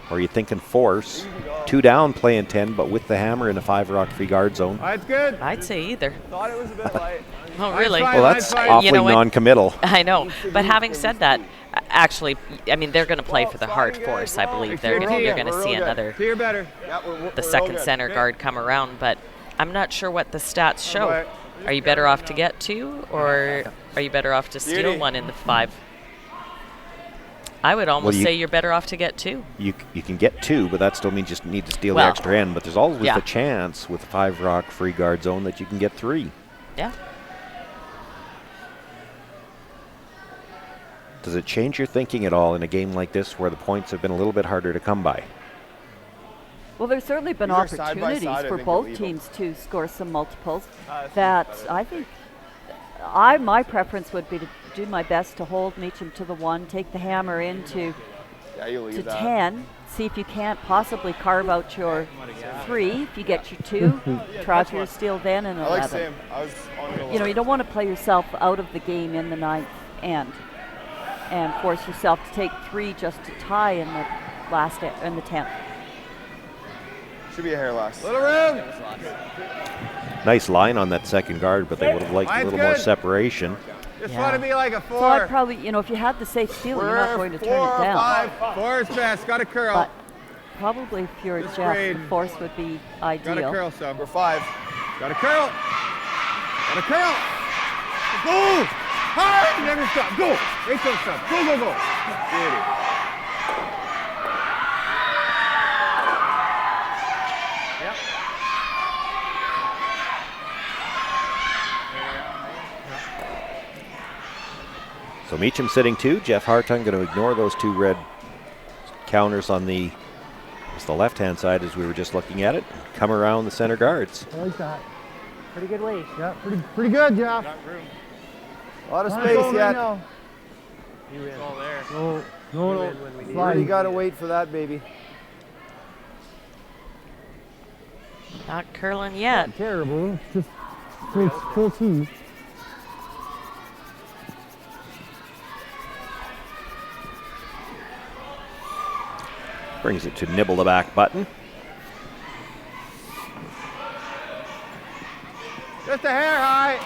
Or are you thinking force? 2 down, playing 10, but with the hammer in a 5-rock free guard zone. That's good. I'd say either. Thought it was a bit light. Oh, really? Well, that's awfully non-committal. I know. But having said that, actually, I mean, they're going to play for the hard force. I believe you're going to see another, the second center guard come around. But I'm not sure what the stats show. Are you better off to get 2, or are you better off to steal 1 in the 5? I would almost say you're better off to get 2. You can get 2, but that still means you just need to steal the extra end. But there's always the chance with 5-rock free guard zone that you can get 3. Yeah. Does it change your thinking at all in a game like this where the points have been a little bit harder to come by? Well, there's certainly been opportunities for both teams to score some multiples that I think my preference would be to do my best to hold Meachem to the 1, take the hammer into to 10, see if you can't possibly carve out your 3. If you get your 2, try for your steal then in 11. You know, you don't want to play yourself out of the game in the 9th end and force yourself to take 3 just to tie in the last in the 10th. Should be a hair loss. Little room. Nice line on that second guard, but they would have liked a little more separation. Just want to be like a 4. So I'd probably, you know, if you had the safe steal, you're not going to turn it down. 5. 4 is best. Got to curl. But probably if you're Jeff, the force would be ideal. Got to curl some. We're 5. Got to curl. Got to curl. Go. Hard. Never stop. Go. Wait till stop. Go, go, go. Beauty. So Meachem sitting 2. J.Hartung going to ignore those 2 red counters on the left-hand side as we were just looking at it. Come around the center guards. I like that. Pretty good weight. Yeah, pretty good, Jeff. A lot of space yet. It's all there. No. You really got to wait for that, baby. Not curling yet. Not terrible. Just full 2. Brings it to nibble the back button. Just a hair high.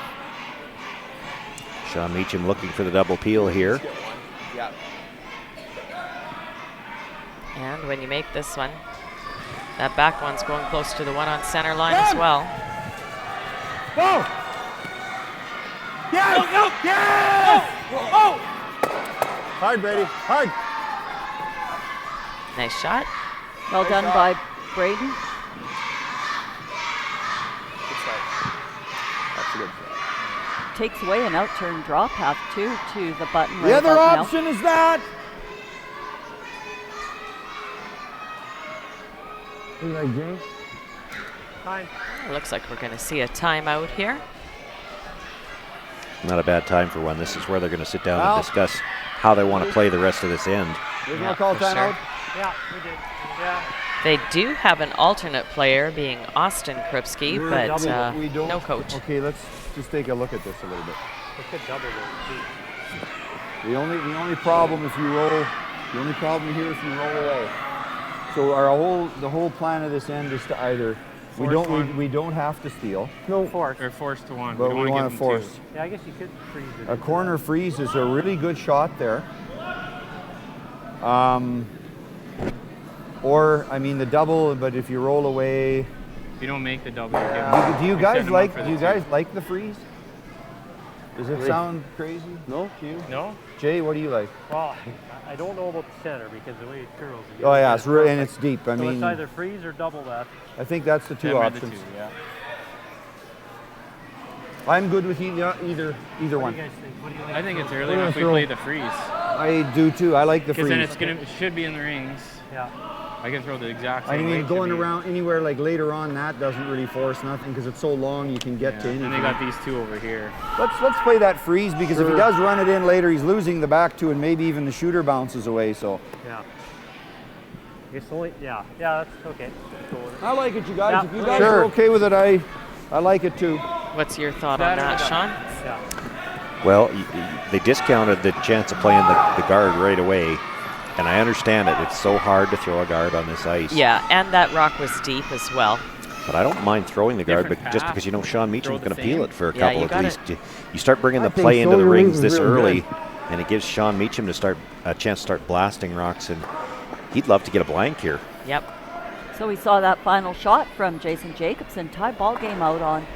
Sean Meachem looking for the double peel here. Yeah. And when you make this one, that back one's going close to the one on center line as well. Go! Yes! Go! Yes! Oh! Hard, Brady. Hard. Nice shot. Well done by Braden. That's a good shot. Takes away an out-turn drop half too to the button. The other option is that. What do you like, Jane? Time. Looks like we're going to see a timeout here. Not a bad time for one. This is where they're going to sit down and discuss how they want to play the rest of this end. There's no call timeout. Yeah, we did. Yeah. They do have an alternate player being Austin Krupski, but we don't, no coach. Okay, let's just take a look at this a little bit. We could double The only problem if you roll, the only problem here if you roll away. So the whole plan of this end is to either we don't have to steal. No force. Or force to 1. But we want to force. 2. Yeah, I guess you could freeze it. A corner freeze is a really good shot there. Or I mean the double, but if you roll away. If you don't make the double, do you guys like the freeze? Does it sound crazy? No, you? No. Jay, what do you like? Well, I don't know about the center because the way it curls. Oh yeah, it's and it's deep. I mean, it's either freeze or double that. I think that's the 2 options. Yeah. I'm good with either one. What do you guys think? What do you like? I think it's earlier if we play the freeze. I do too. I like the freeze. Because then it should be in the rings. Yeah. I can throw the exact same. I mean, weight going around anywhere like later on, that doesn't really force nothing because it's so long you can get to anything. And they got these 2 over here. Let's play that freeze because if he does run it in later, he's losing the back 2 and maybe even the shooter bounces away. So. Yeah. It's only that's okay. I like it, you guys. Yeah. If you guys are okay with it, I like it too. What's your thought on that, Sean? Yeah. Well, they discounted the chance of playing the guard right away. And I understand it. It's so hard to throw a guard on this ice. Yeah, and that rock was deep as well. But I don't mind throwing the guard, but just because you know Sean Meachem's going to peel it for a couple at least. You start bringing the play into the rings this early, and it gives Sean Meachem a chance to start blasting rocks, and he'd love to get a blank here. Yep. So we saw that final shot from Jason Jacobson. Tie ball game out on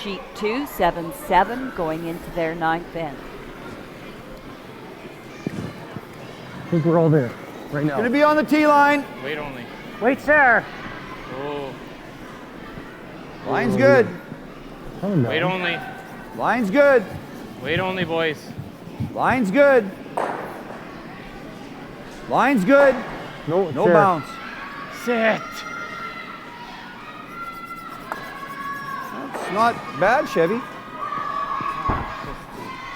sheet 2, 7-7, going into their 9th end. I think we're all there right now. Gonna be on the tee line. Wait only. Wait, sir. Oh. Line's good. Wait only. Line's good. Wait only, boys. Line's good. Line's good. No bounce. Sit. It's not bad, Chevy.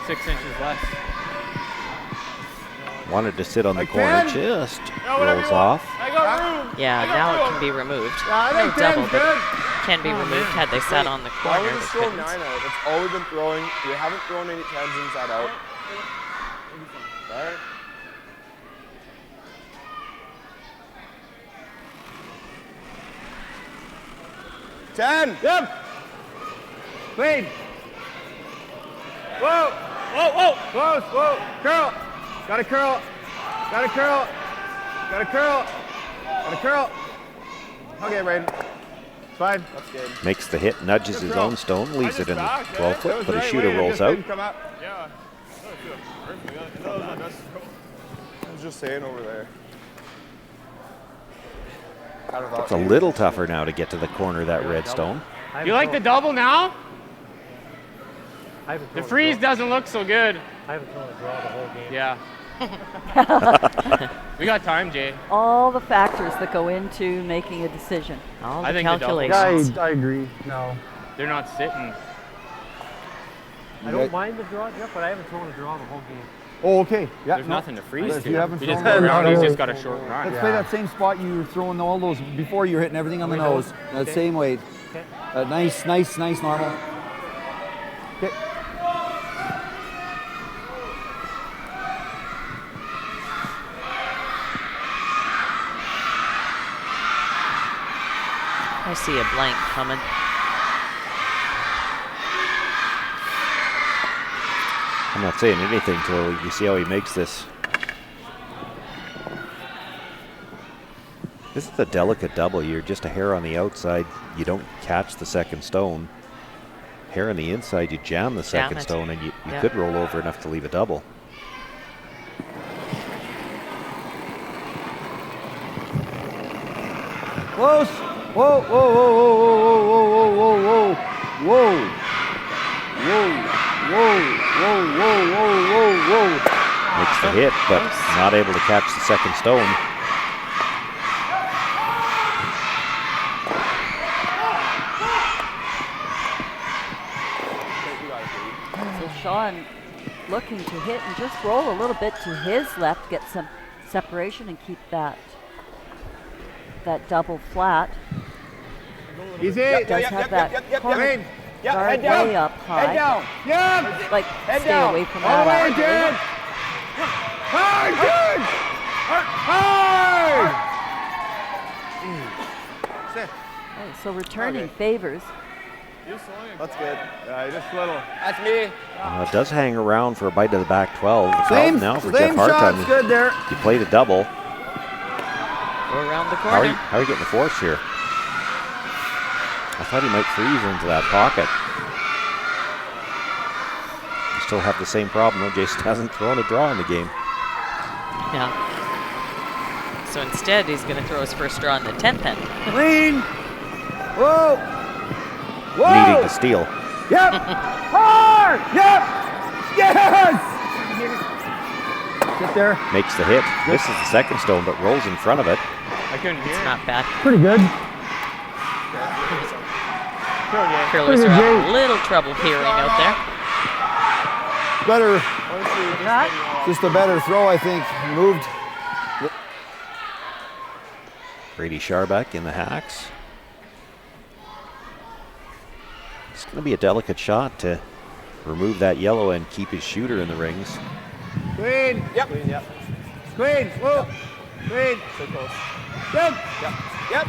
6 inches less. Wanted to sit on the corner, just rolls off. I got room. Yeah, now it can be removed. No double, but can be removed had they sat on the corner. I would just throw 9 out. That's all we've been throwing. We haven't thrown any 10s inside out. All right. Ten. Yep. Clean. Whoa. Whoa, whoa. Close, whoa. Curl. Got to curl. Got to curl. Got to curl. Got to curl. Okay, Braden. It's fine. That's good. Makes the hit, nudges his own stone, leaves it in the 12-foot, but his shooter rolls out. Yeah. I was just saying over there. It's a little tougher now to get to the corner of that red stone. You like the double now? The freeze doesn't look so good. I haven't thrown a draw the whole game. Yeah. We got time, Jay. All the factors that go into making a decision. All I the think calculations. I agree. No. They're not sitting. I don't mind the draw, Jeff, but I haven't thrown a draw the whole game. Oh, okay. Yeah. There's nothing to freeze to. You haven't He just thrown go around, it. he's just got a short run. Let's play that same spot you were throwing all those before you're hitting everything on the nose. That same way. Okay. Nice, normal. Okay. I see a blank coming. I'm not saying anything till you see how he makes this. This is a delicate double. You're just a hair on the outside. You don't catch the second stone. Hair on the inside, you jam the second stone, and you could roll over enough to leave a double. Close. Whoa, whoa, whoa, whoa, whoa, whoa, whoa, whoa, whoa, whoa, whoa, whoa, whoa, whoa, whoa. Makes the hit, but not able to catch the second stone. So Sean looking to hit and just roll a little bit to his left, get some separation and keep that double flat. Easy. Does have that corner guard way up high. Head down. Yep. Like Head stay down. away from All the way, that. Jared. Hard, good. Hard. Sit. Oh, so returning favors. That's good. Yeah, just a little. That's me. It does hang around for a bite of the back 12. The Same, now for same J.Hartung. shot's good there. He played a double. Go around the How corner. are you getting the force here? I thought he might freeze into that pocket. You still have the same problem, though. Jason hasn't thrown a draw in the game. Yeah. So instead, he's going to throw his first draw in the 10th end. Clean. Whoa. Whoa. Needing to steal. Yep. Hard. Yep. Yes. Sit there. Makes the hit. Misses the second stone, but rolls in front of it. I couldn't hear It's it. not bad. Pretty good. Curlers are having a little trouble hearing out there. Better. Just a better throw, I think. Moved. Brady Sharback in the hacks. It's going to be a delicate shot to remove that yellow and keep his shooter in the rings. Clean. Yep. Clean, yep. Clean. Whoa. Clean. So close. Good. Yep.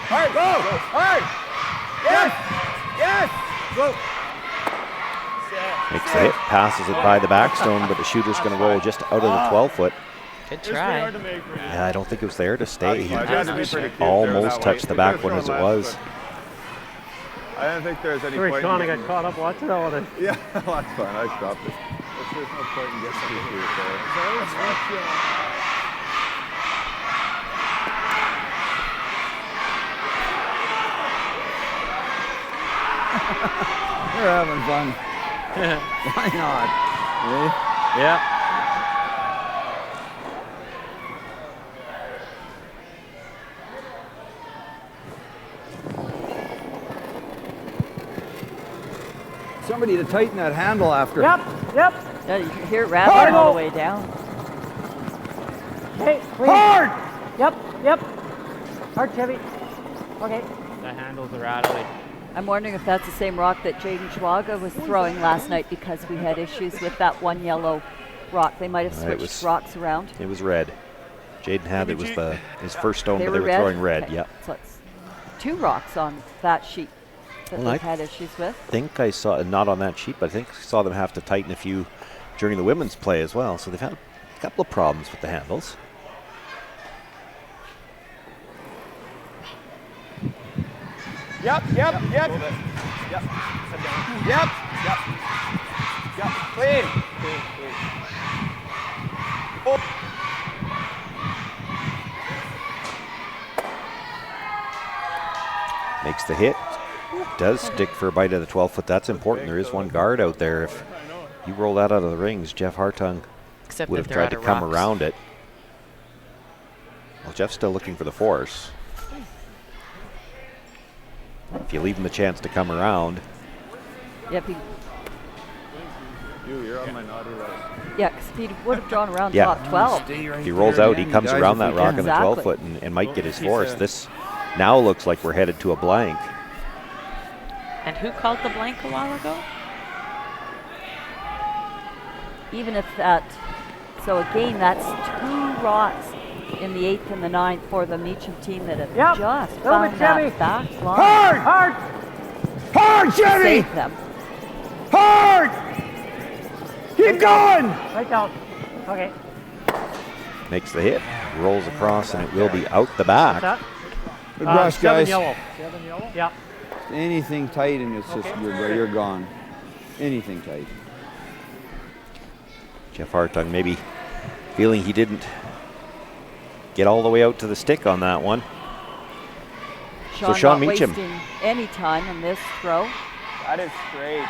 Hard. Go. Hard. Yes. Yes. Go. Makes the hit, passes it by the backstone, but the shooter's going to roll just out of the 12-foot. Good try. Yeah, I don't think it was there to stay. He Almost almost touched the back one as it was. I don't think there's any Sorry, point. Sean, I got caught up watching all of this. Yeah, that's fine. I stopped it. There's no point in getting too serious there. You're having fun. Why not? Eh? Yeah. Somebody to tighten that handle after. Yep. Yeah, you can hear it rattling all the way down. Hey, please. Hard. Yep. Hard, Chevy. Okay. The handles are rattling. I'm wondering if that's the same rock that Jaden Schwaga was throwing last night because we had issues with that one yellow rock. They might have switched rocks around. It was red. Jaden had it was his first stone, but they were red? throwing red. Okay. Yep. So it's 2 rocks on that sheet that they've had issues with. I think I saw, not on that sheet, but I think I saw them have to tighten a few during the women's play as well. So they've had a couple of problems with the handles. Yep. Clean. Oh. Makes the hit. Does stick for a bite of the 12-foot. That's important. There is one guard out there. If you roll that out of the rings, J.Hartung would have tried to come around it. Well, Jeff's still looking for the force. If you leave him the chance to come around. Yep. You're on my naughty list. Yeah, because if he would have drawn around top 12. If he rolls out, he comes around that rock on the 12-foot and might get his force. This now looks like we're headed to a blank. And who called the blank a while ago? Even if that, so again, that's 2 rocks in the 8th and the 9th for the Meachem team that have just found that back line. Hard, Chevy! Save them. Hard! Keep going! Right down. Okay. Makes the hit, rolls across, and it will be out the back. Good rush, guys. 7 yellow. 7 yellow? Yeah. Anything tight and it's just, you're gone. Anything tight. J.Hartung maybe feeling he didn't get all the way out to the stick on that one. Sean Meachem wasting any time in this throw. That is straight.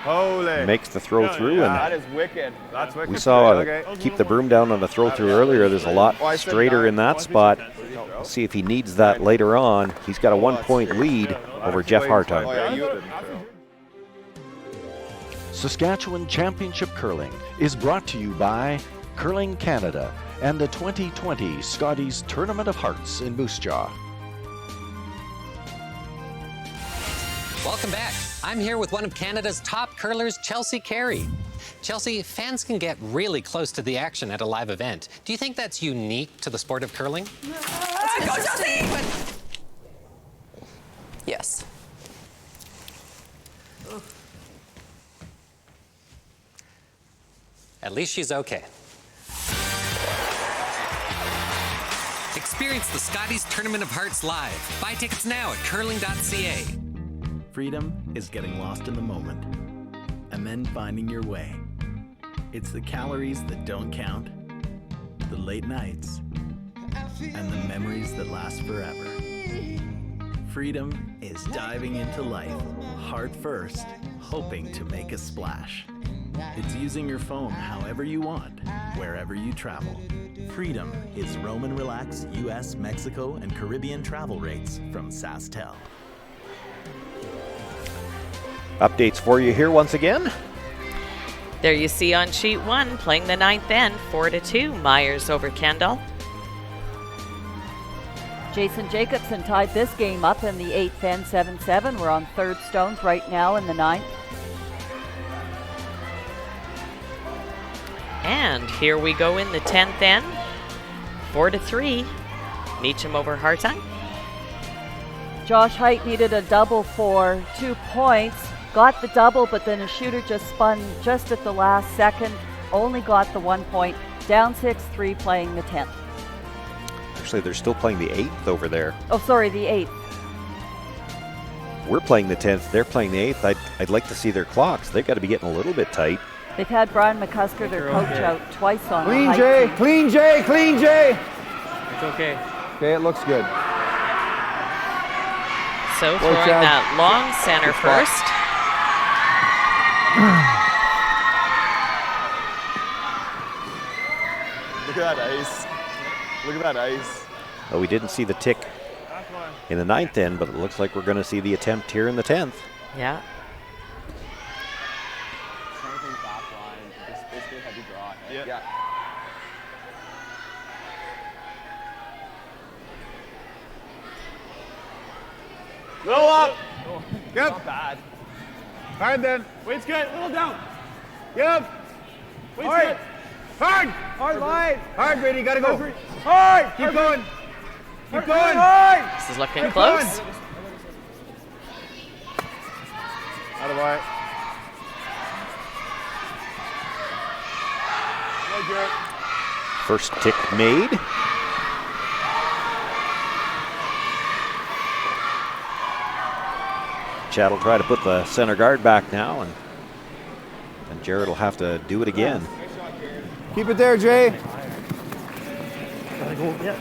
Holy. Makes the throw through. And that is wicked. That's wicked. we saw keep the broom down on the throw through earlier. There's a lot straighter in that spot. We'll see if he needs that later on. He's got a 1-point lead over J.Hartung. Saskatchewan Championship Curling is brought to you by Curling Canada and the 2020 Scotties Tournament of Hearts in Moose Jaw. Welcome back. I'm here with one of Canada's top curlers, Chelsea Carey. Chelsea, fans can get really close to the action at a live event. Do you think that's unique to the sport of curling? Go, Chelsea! Yes. At least she's okay. Experience the Scotties Tournament of Hearts live. Buy tickets now at curling.ca. Freedom is getting lost in the moment and then finding your way. It's the calories that don't count, the late nights, and the memories that last forever. Freedom is diving into life, heart first, hoping to make a splash. It's using your phone however you want, wherever you travel. Freedom is roam and relax US, Mexico, and Caribbean travel rates from SaskTel. Updates for you here once again. There you see on sheet 1, playing the 9th end, 4-2, Myers over Kendall. Jason Jacobson tied this game up in the 8th end, 7-7. We're on 3rd stones right now in the 9th. And here we go in the 10th end. 4-3. Meachem over Hartung. Josh Height needed a double for 2 points. Got the double, but then a shooter just spun just at the last second. Only got the 1 point. Down 6-3 playing the 10th. Actually, they're still playing the 8th over there. Oh, sorry, the 8th. We're playing the 10th. They're playing the 8th. I'd like to see their clocks. They've got to be getting a little bit tight. They've had Brian McCusker, their coach, out twice on Clean the Jay, team. clean Jay, clean Jay. It's okay. Okay, it looks good. So throwing that long center first. Look at that ice. Look at that ice. Well, we didn't see the tick in the 9th end, but it looks like we're going to see the attempt here in the 10th. Yeah. Yeah. Little up. Yep. Not bad. Hard then. Weight's good. Little down. Yep. Weight's Hard. good. Hard. Hard line. Hard, Brady. Gotta go. Hard. Keep going. Keep going. Hard. This is looking Keep close. going. Out of way. First tick made. Chad will try to put the center guard back now, and Jared will have to do it again. Keep it there, Jay. Gotta go. Yeah.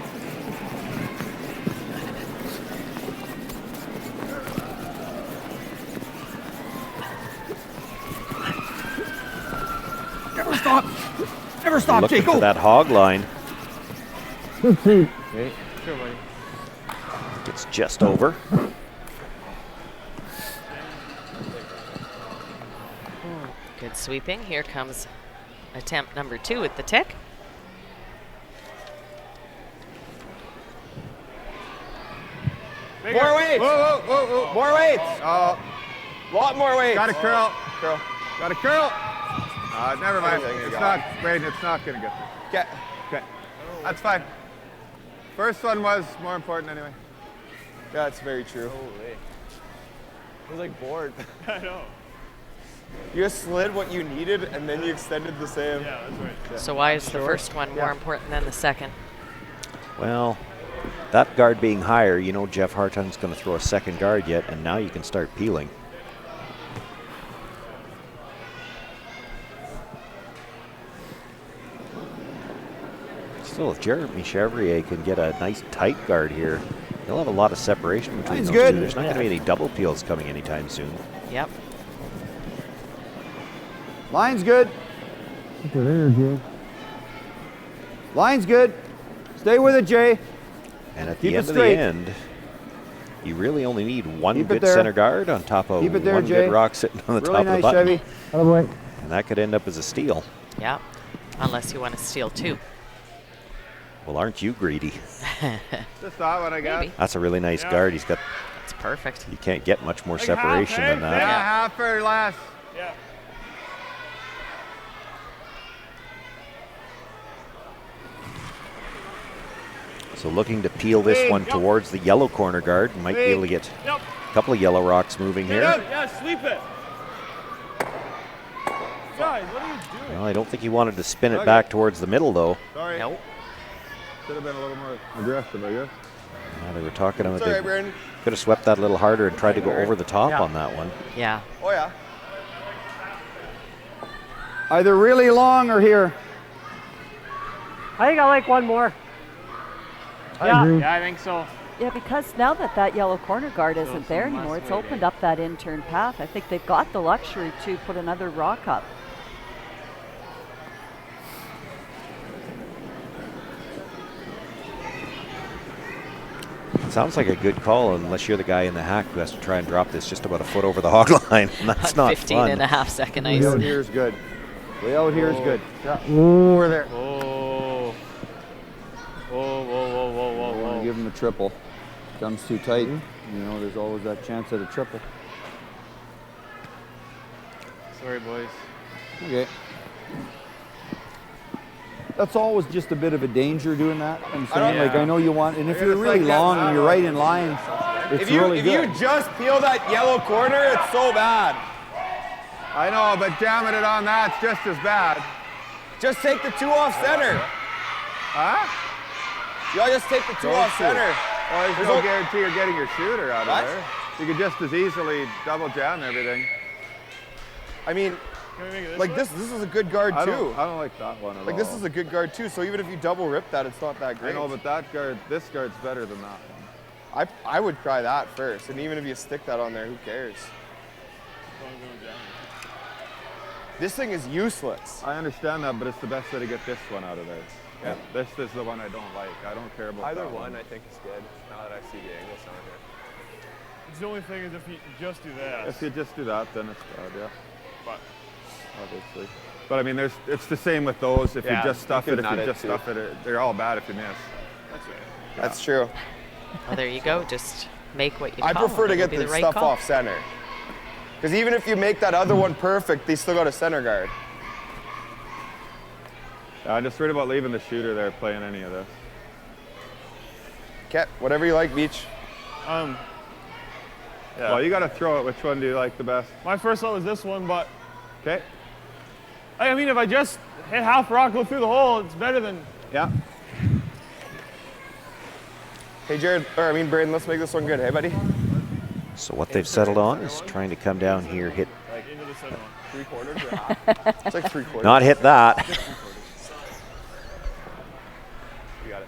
Never stop. Never stop, Jay. Looking Go. for that hog line. Okay. Sure, buddy. Gets just over. Good sweeping. Here comes attempt number 2 at the tick. More weights. Whoa, whoa, whoa, whoa. More weights. Lot more weights. Got to curl. Curl. Got to curl. Never mind. It's not, Braden, it's not going to get there. Okay. That's fine. First one was more important anyway. Yeah, that's very true. Holy. I was like bored. I know. You just slid what you needed and then you extended the same. Yeah, that's right. Yeah. So why is the first one more important than the second? Well, that guard being higher, you know Jeff Hartung's going to throw a second guard yet, and now you can start peeling. Still, if Jeremy Chevrier can get a nice tight guard here, he'll have a lot of separation between Line's those good. two. There's not going to be any double peels coming anytime soon. Yep. Line's good. Line's good. Stay with it, Jay. And at Keep the it end of straight. the end, you really only need one Keep it good there. center guard on top of Keep it there, one Jay. good rock sitting on the Really top nice, of the button. Chevy. Attaboy. And that could end up as a steal. Yeah. Unless you want to steal 2. Well, aren't you greedy? Just that one, I guess. Maybe. That's a really nice guard. He's got. That's perfect. You can't get much more Like separation half, than eh? that. Yeah, half or less. Yeah. So looking to peel this one towards the yellow corner guard. Might be able to get Yep. a couple of yellow rocks moving Get out. here. Yeah, sweep it. Guys, what are you doing? Well, I don't think he wanted to spin it back towards the middle, though. Sorry. Nope. Should have been a little more aggressive, I guess. They were talking about It's all right, they Brandon. could have swept that a little harder and tried to go over the top on that one. Yeah. Oh, yeah. Either really long or here. I think I like one more. Yeah, I think so. Yeah, because now that yellow corner guard isn't there anymore, it's opened up that in-turn path. I think they've got the luxury to put another rock up. Sounds like a good call unless you're the guy in the hack who has to try and drop this just about a foot over the hog line. And that's not 15 fun. and a half second ice. Way out here is good. Way out here is good. Yeah. Ooh, we're there. Oh. Whoa, whoa, whoa, whoa, whoa, I want whoa. to give him a triple. Comes too tight. You know, there's always that chance at a triple. Sorry, boys. Okay. that's always just a bit of a danger doing that. I'm saying, don't- like, I know you want, and if you're really like that long and you're now. right in line, it's If you really good. just peel that yellow corner, it's so bad. I know, but jamming it on that's just as bad. Just take the 2 off center. Huh? Y'all just take the 2 off center. Well, there's no guarantee you're getting your shooter out What? of there. You could just as easily double jam everything. I mean, like this is a good guard I too. don't like that one at all. Like this is a good guard too. So even if you double rip that, it's not that great. I know, but that guard, this guard's better than that one. I would try that first, and even if you stick that on there, who cares? This thing is useless. I understand that, but it's the best way to get this one out of there. Yeah. This is the one I don't like. I don't care about Either that one I think is good. Now that I see the angles on here. It's the only thing is if you just do that. If you just do that, then it's bad, yeah. But obviously. But I mean, it's the same with those. If you just stuff it, if you just stuff it, they're all bad if you miss. That's right. Yeah. That's true. Well, there you go. Just make what you I call prefer to it. get It'll be the right stuff call. off center. Because even if you make that other one perfect, they still got a center guard. Yeah, I'm just worried about leaving the shooter there playing any of this. Okay, whatever you like, Beach. Yeah. Well, you got to throw it. Which one do you like the best? My first thought was this one, but okay. I mean, if I just hit half rock, go through the hole, it's better than. Yeah. Hey, Braden, let's make this one good. Hey, buddy. So what they've settled on is trying to come down here, hit. Like into the center one. 3/4 or half? It's like 3/4. Not hit that. You got it.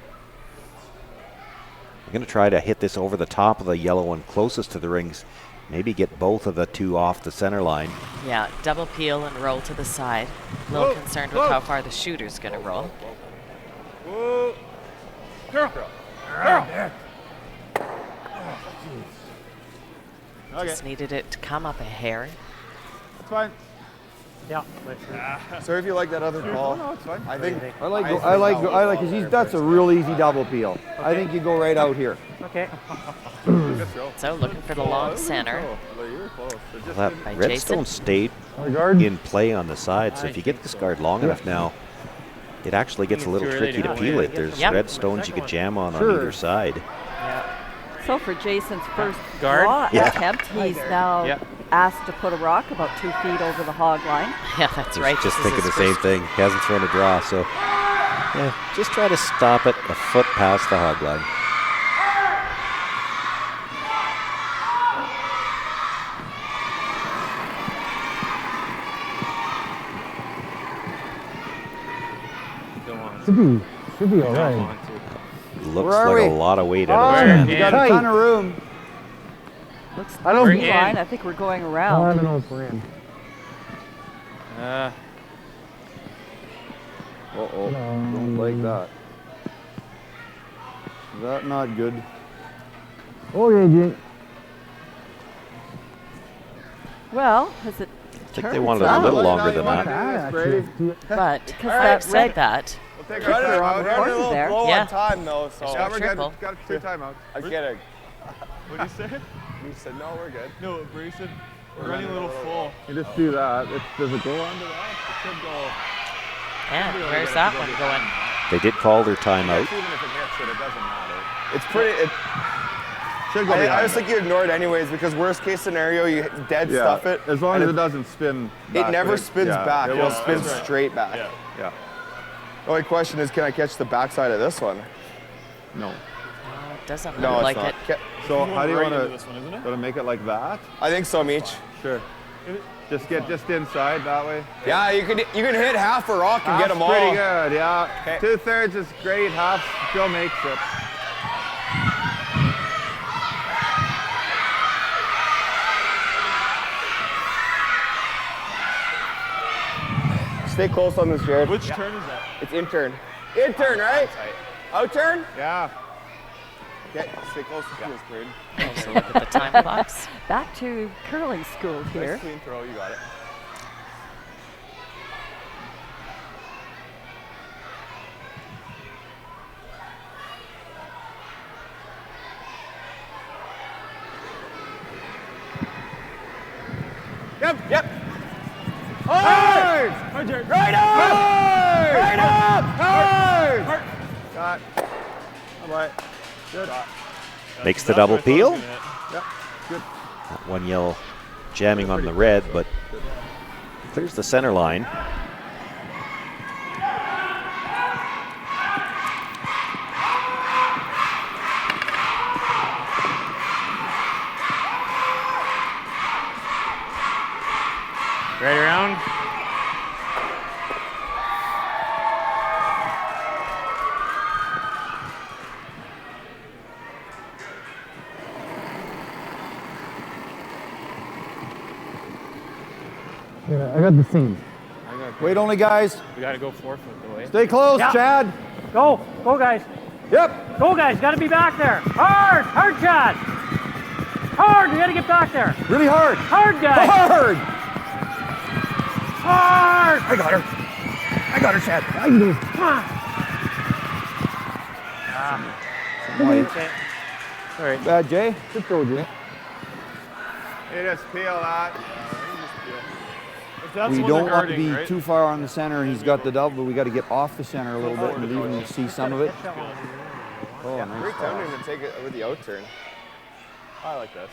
I'm going to try to hit this over the top of the yellow one closest to the rings. Maybe get both of the 2 off the center line. Yeah, double peel and roll to the side. A little concerned with how far the shooter's going to roll. Whoa. Girl. Just needed it to come up a hair. That's fine. Yeah. Sorry if you like that other ball. No, it's fine. I think I like because that's a real easy double peel. Okay. I think you go right out here. Okay. So looking for the long center. Well, that By redstone Jason. stayed in play on the side, so if you get this guard long enough now, it actually gets a little tricky to peel it. There's redstones you could jam on either side. So for Jason's first Guard? draw Yeah. attempt, he's now asked to put a rock about 2 feet over the hog line. Yeah, that's right. Just This is thinking his the same first- thing. He hasn't thrown a draw, so yeah, just try to stop it a foot past the hog line. Should be all right. Looks Where are like we? a lot of weight out of his hand. We got a ton of room. Looks I don't- pretty fine. I think we're going around. know if we're in. Uh-oh, don't like that. Is that not good? Okay, Jake. Well, has it I think they wanted a little longer than that. But because All right, that set said it. that, We'll take Kicker our on the we're corner a little there. blow Yeah. on time though, so There's Yeah, no we're good. triple. Got 2 timeouts. I'm kidding. What did you say? You said no, we're good. No, Brady said we're running a little full. You just do that. Does it go onto that? It should go. and where's that one going? They did call their timeout. Even if it hits it, it doesn't matter. It's pretty. Should go I behind just think you ignore it anyways because worst case scenario, you dead stuff it. As long and as it doesn't spin back. It never spins back. It'll won't spin spin. straight back. Yeah. The only question is, can I catch the backside of this one? No. It doesn't No, look it's like not. it. Okay. So how do you right want into this one, isn't it? to make it like that? I think so, Meach. Sure. Just get inside that way. Yeah, you can hit half a rock and Half's get them all. pretty good, yeah. Okay. 2/3 is great. Half still makes it. Stay close on this, Jared. Which turn is that? It's in turn. In turn, right? Out turn? Yeah. Okay, stay close to this, Braden. So look at the time clocks. Back to curling school here. Nice clean throw, you got it. Yep. Hard! Hi, Jared. Right up! Right up! that. Bye-bye. Good. Makes the double peel. Yep, good. That one yellow jamming on the red, but clears the center line. Right around. I got the seam. Wait only, guys. We gotta go 4 foot the way. Stay close, Chad. Go guys. Yep. Go guys, gotta be back there. Hard, Chad. Hard, we gotta get back there. Really hard. Hard, guys. Hard. Hard. I got her, Chad. I can do it. Come on. Okay. All right. Jay. Good throw, Jay. Hey, just peel that. We don't want to be too far on the center, and he's got the double, but we got to get off the center a little bit and leave him to see some of it. Oh, Yeah, nice. great time to take it with the out turn. I like this.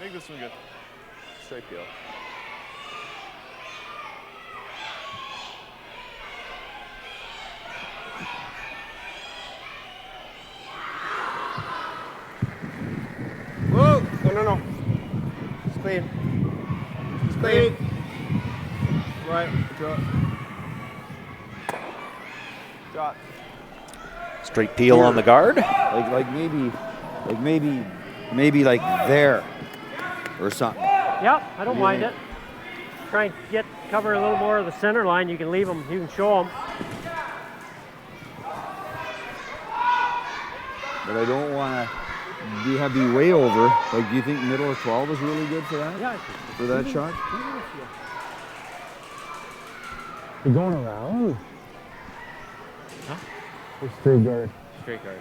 Make this one good. Straight peel. Whoa! No. It's clean. It's clean. Right. Shot. Straight peel on the guard. Maybe like there or something. Yep, I don't mind it. Try and cover a little more of the center line. You can leave them, you can show them. But I don't want to be way over. Like, do you think middle of 12 is really good for that? Yeah. For that shot? You're going around? Huh? Or straight guard? Straight guard.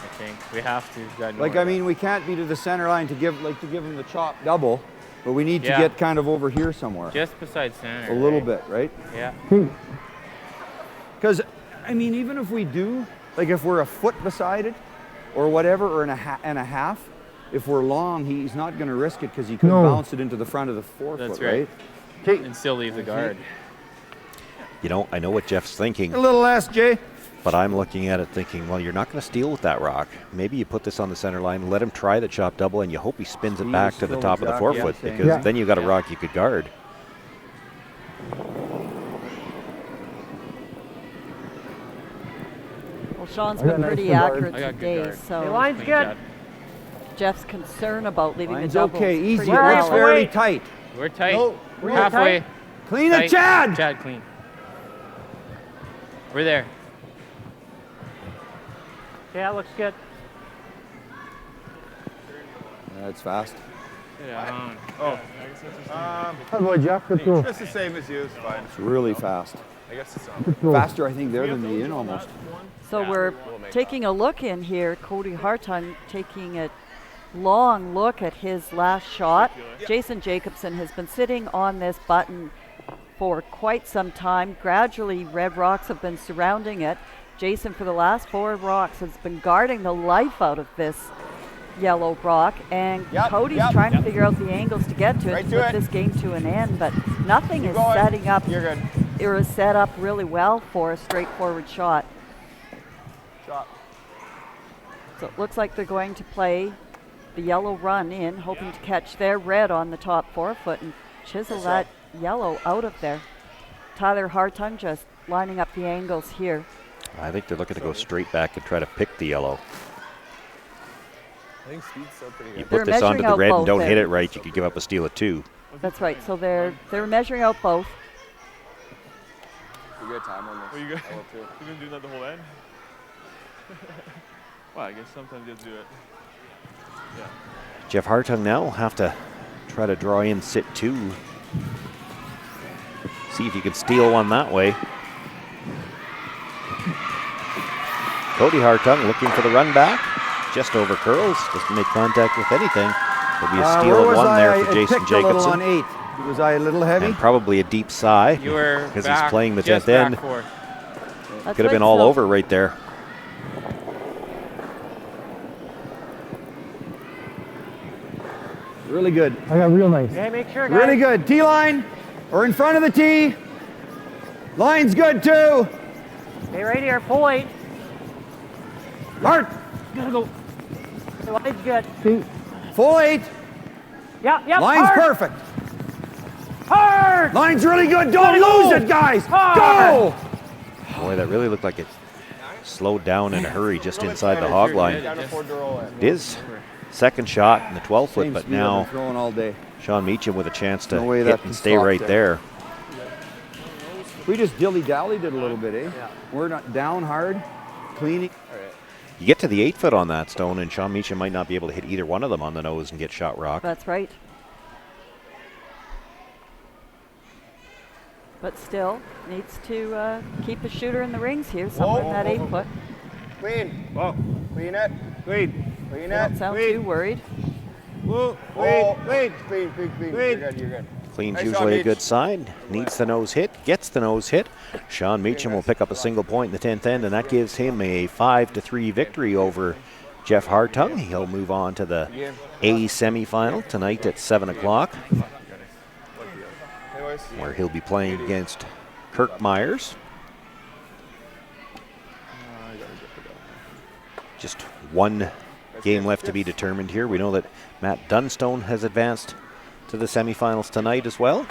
I think we have to. Like, I mean, we can't be to the center line to give him the chop double, but we need to get kind of over here somewhere. Just beside center. A little bit, right? Yeah. Because, I mean, even if we do, like if we're a foot beside it or whatever, or and a half, if we're long, he's not going to risk it because he could bounce it into the front of the 4 That's foot, right? And still leave the guard. You know, I know what Jeff's thinking. A little less, Jay. But I'm looking at it thinking, well, you're not going to steal with that rock. Maybe you put this on the center line, let him try the chop double, and you hope he spins it back to the top of the 4 foot, because then you got a rock you could guard. Well, Sean's been pretty accurate today, so The line's good. Jeff's concern about leaving Line's the double. okay, easy. pretty That's well. very tight. We're tight. No, we're halfway. tight. Clean it, Chad! Chad, clean. We're there. Yeah, it looks good. That's fast. Yeah. How about Jeff? Good throw. Just the same as you, it's fine. It's really fast. I guess it's on. Faster, I think, there than the in almost. So we're taking a look in here. J.Hartung taking a long look at his last shot. Jason Jacobson has been sitting on this button for quite some time. Gradually, red rocks have been surrounding it. Jason, for the last 4 rocks, has been guarding the life out of this yellow rock, and Cody's trying to figure out the angles to get to it to put this game to an end, but nothing is setting up. You're good. It was set up really well for a straightforward shot. So it looks like they're going to play the yellow run in, hoping to catch their red on the top 4 foot and chisel that yellow out of there. Tyler Hartung just lining up the angles here. I think they're looking to go straight back and try to pick the yellow. I think speed's still pretty good. You put this onto the red and don't hit it right, you could give up a steal of 2. That's right. So they're measuring out both. You good time on this? Well, you gonna do that the whole end? Well, I guess sometimes you have to do it. Yeah. J.Hartung now will have to try to draw in sit 2. See if you can steal one that way. J.Hartung looking for the run back. Just over curls. Doesn't make contact with anything. There'll be a steal of 1 there for Jason Jacobson. On 8. Was I a little heavy? And probably a deep sigh You were because he's playing the 10th end. Could have been all over right there. Really good. I got real nice. Yeah, make sure, guys. Really good. T-line or in front of the tee. Line's good too. Stay right here. Full 8. Hard. Gotta go. The line's good. Full 8. Yep. Line's hard. perfect. Hard. Line's really good. Don't lose it, guys. Hard. Go. Boy, that really looked like it slowed down in a hurry just inside the hog line. It is second shot in the 12 foot, Same but speed I've now been throwing all day. Sean Meachem with a chance to No way hit that and can stay stop right there. We just dilly-dallied it a little bit, eh? Yeah. We're not down hard, cleaning. You get to the 8 foot on that stone, and Sean Meachem might not be able to hit either one of them on the nose and get shot rock. That's right. But still, needs to keep a shooter in the rings here, somewhere in that 8 foot. Clean. Whoa. Clean it. Clean. Clean it. Don't sound too worried. Whoa. Clean. Clean. You're good. You're good. Clean's Nice usually shot, a good sign. Needs the nose hit, gets the nose hit. Sean Meachem will pick up a single point in the 10th end, and that gives him a 5-3 victory over J.Hartung. He'll move on to the A semifinal tonight at 7 o'clock, where he'll be playing against Kirk Myers. Just one game left to be determined here. We know that Matt Dunstone has advanced to the semifinals tonight as well.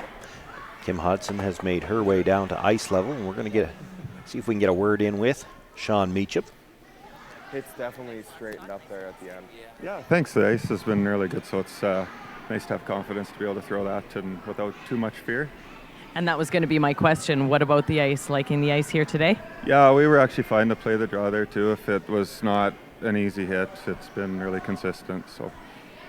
Kim Hudson has made her way down to ice level, and we're going to see if we can get a word in with Sean Meachem. It's definitely straightened up there at the end. Yeah, thanks. The ice has been really good, so it's nice to have confidence to be able to throw that and without too much fear. And that was going to be my question. What about the ice? Liking the ice here today? Yeah, we were actually fine to play the draw there too. If it was not an easy hit, it's been really consistent. So.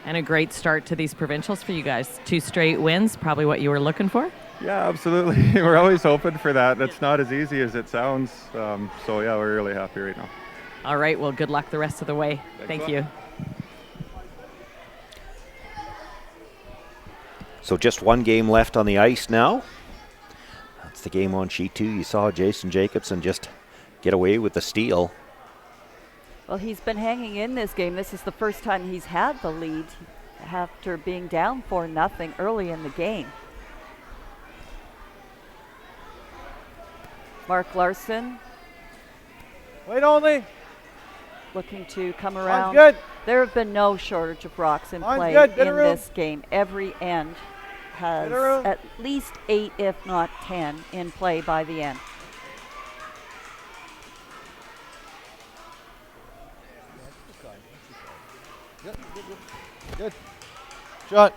And a great start to these provincials for you guys. 2 straight wins, probably what you were looking for? Yeah, absolutely. We're always hoping for that. It's not as easy as it sounds. So yeah, we're really happy right now. All right, well, good luck the rest of the way. Thank you. So just one game left on the ice now. That's the game on sheet 2. You saw Jason Jacobson just get away with the steal. Well, he's been hanging in this game. This is the first time he's had the lead after being down 4-0 early in the game. Mark Larson. Wait only. Looking to come around. Good. There have been no shortage of rocks in play good. in this game. Every end has at least 8, if not 10, in play by the end. Good. Shot.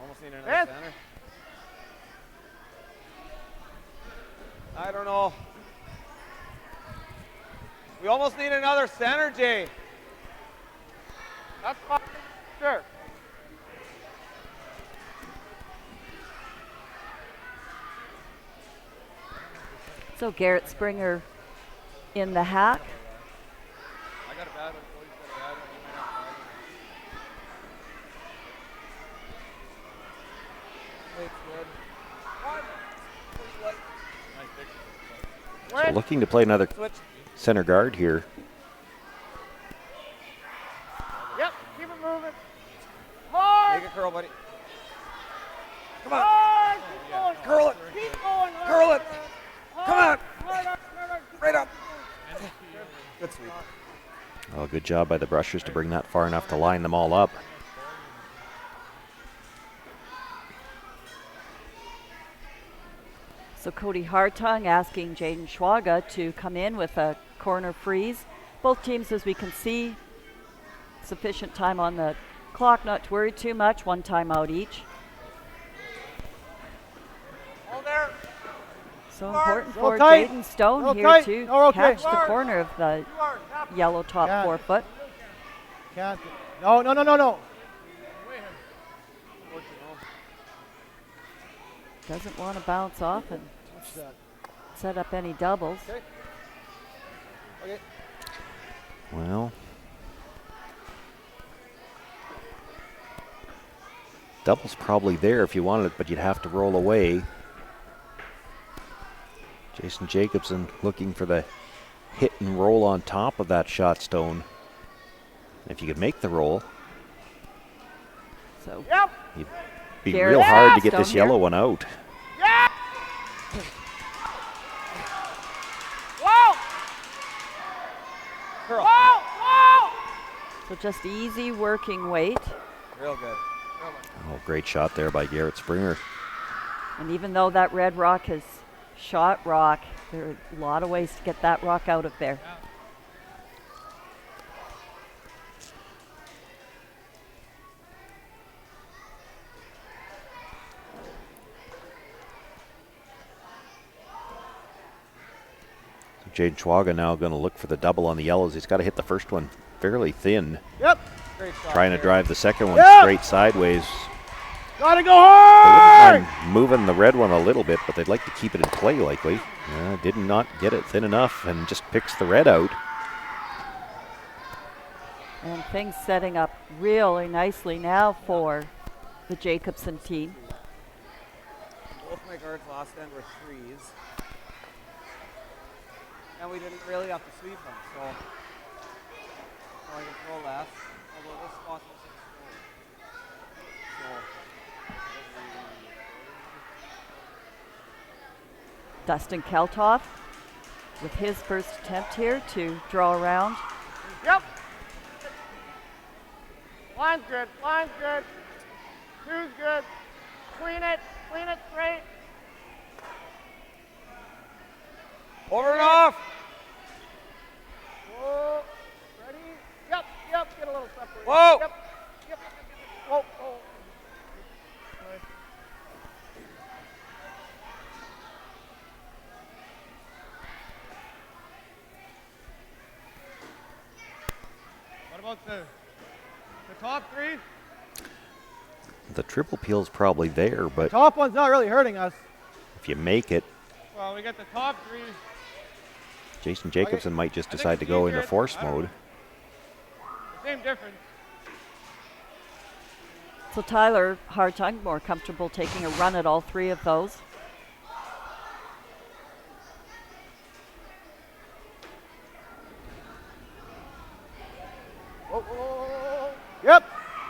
Almost need another center. I don't know. We almost need another center, Jay. That's fine. Sure. So Garrett Springer in the hack. I got a bad one. Cody's got a bad one. You might have to argue. So looking to play another center guard here. Yep, keep it moving. Hard. Make it curl, buddy. Come on. Hard. Keep going. Curl it. Keep going. Curl it. Come on. Hard. Right up. Good sweep. Oh, good job by the Brushers to bring that far enough to line them all up. So Cody Hartung asking Jaden Schwaga to come in with a corner freeze. Both teams, as we can see, sufficient time on the clock, not to worry too much, 1 timeout each. Hold there. So important for Jaden Stone here to catch the corner of the yellow top 4 foot. Can't. No. Doesn't want to bounce off and set up any doubles. Okay. Well, Double's probably there if you wanted it, but you'd have to roll away. Jason Jacobson looking for the hit and roll on top of that shot stone. If you could make the roll, so you'd be real hard to get this yellow one out. Whoa! Curl. Whoa! Whoa! So just easy working weight. Real good. Oh, great shot there by Garrett Springer. And even though that red rock is shot rock, there are a lot of ways to get that rock out of there. Jaden Schwaga now going to look for the double on the yellows. He's got to hit the first one fairly thin. Yep. Great shot. Trying to drive the second one straight sideways. Gotta go hard! They wouldn't mind moving the red one a little bit, but they'd like to keep it in play likely. Did not get it thin enough and just picks the red out. And things setting up really nicely now for the Jacobson team. Both my guards last end were threes. And we didn't really have to sweep them, so I can throw less. Although this spot was Dustin Keltoff with his first attempt here to draw around. Yep. Line's good. Line's good. Two's good. Clean it straight. Over and off. Whoa. Ready? Yep. Get a little separate. Whoa. Yep. Whoa. What about the top three? The triple peel's probably there, but Top one's not really hurting us. if you make it, Well, we got the top three. Jason Jacobson might just decide to go into force mode. Same difference. So Tyler Hartung more comfortable taking a run at all three of those. Whoa. Yep.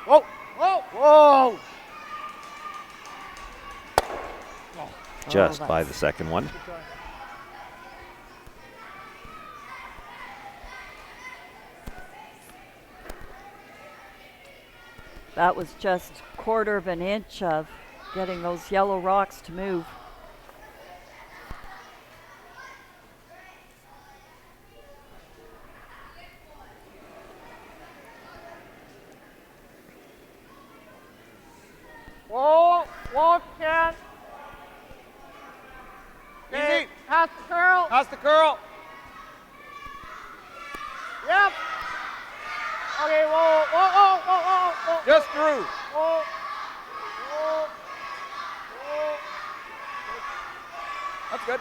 Whoa. Just by the second one. That was just quarter of an inch of getting those yellow rocks to move. Whoa, Ken. Easy. Pass the curl. Yep. Okay, whoa. Just through. Whoa. That's good.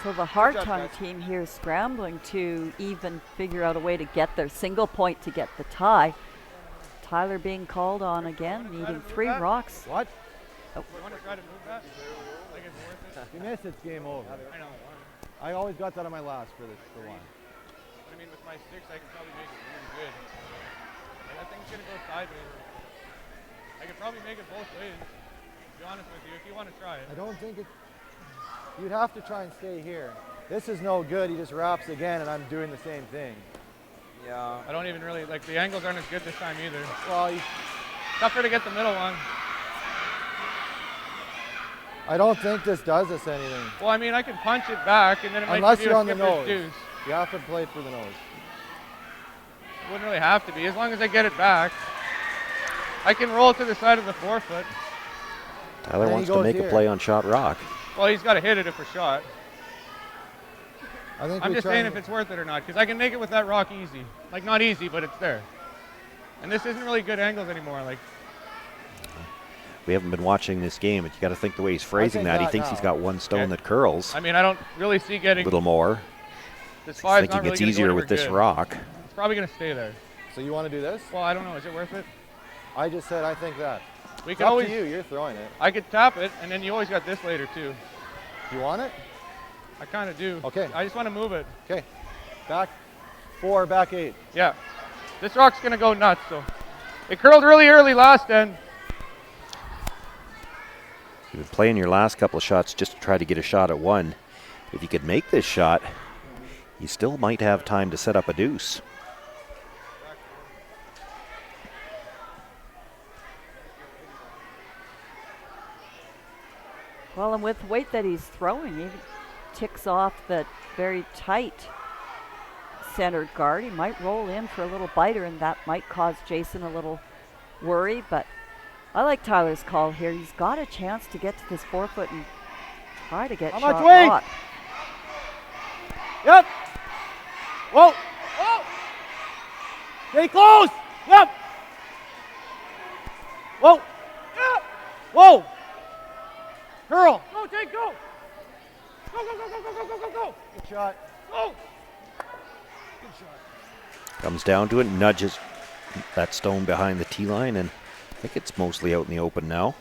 So the Hartung team here scrambling to even figure out a way to get their single point to get the tie. Tyler being called on again, needing three rocks. What? Oh. You want to try to move that? Like it's worth it? If you miss, it's game over. I know. I always got that on my last for one. But I mean, with my six, I can probably make it really good. Like, that thing's going to go sideways. I could probably make it both ways, to be honest with you, if you want to try it. I don't think it... You'd have to try and stay here. This is no good. He just wraps again, and I'm doing the same thing. Yeah. I don't even really, like, the angles aren't as good this time either. Well, tougher to get the middle one. I don't think this does us anything. Well, I mean, I can punch it back, and then it Unless might give you're you a on the skipper's nose. deuce. You have to play it for the nose. It wouldn't really have to be, as long as I get it back. I can roll to the side of the forefoot. Tyler wants to make a play on shot rock. Well, he's got to hit it if we're shot. I think I'm just saying if it's worth it or not, because I can make it with that rock easy. Like, not easy, but it's there. And this isn't really good angles anymore. Like, We haven't been watching this game, but you got to think the way he's phrasing that. He thinks he's got one stone that curls. I mean, I don't really see getting a little more. This I five's think not it really gets gonna go easier with anywhere this good. rock. It's probably going to stay there. So you want to do this? Well, I don't know. Is it worth it? I just said I think that. We It's can up always. to you. You're throwing it. I could tap it, and then you always got this later too. You want it? I kind of do. Okay. I just want to move it. Okay. Back 4, back 8. Yeah. This rock's gonna go nuts. So it curled really early last end. You've been playing your last couple of shots just to try to get a shot at one. If you could make this shot, you still might have time to set up a deuce. Well, and with the weight that he's throwing, he ticks off the very tight centered guard. He might roll in for a little biter, and that might cause Jason a little worry, but I like Tyler's call here. He's got a chance to get to this 4-foot and try to get How shot much weight? rock. Yep. Whoa. Whoa. Stay close. Yep. Whoa. Yep. Whoa. Curl. Go, Jake, go. Go, go, go, go, go, go, go, go. Good shot. Go. Good shot. Comes down to it, nudges that stone behind the tee line, and I think it's mostly out in the open now.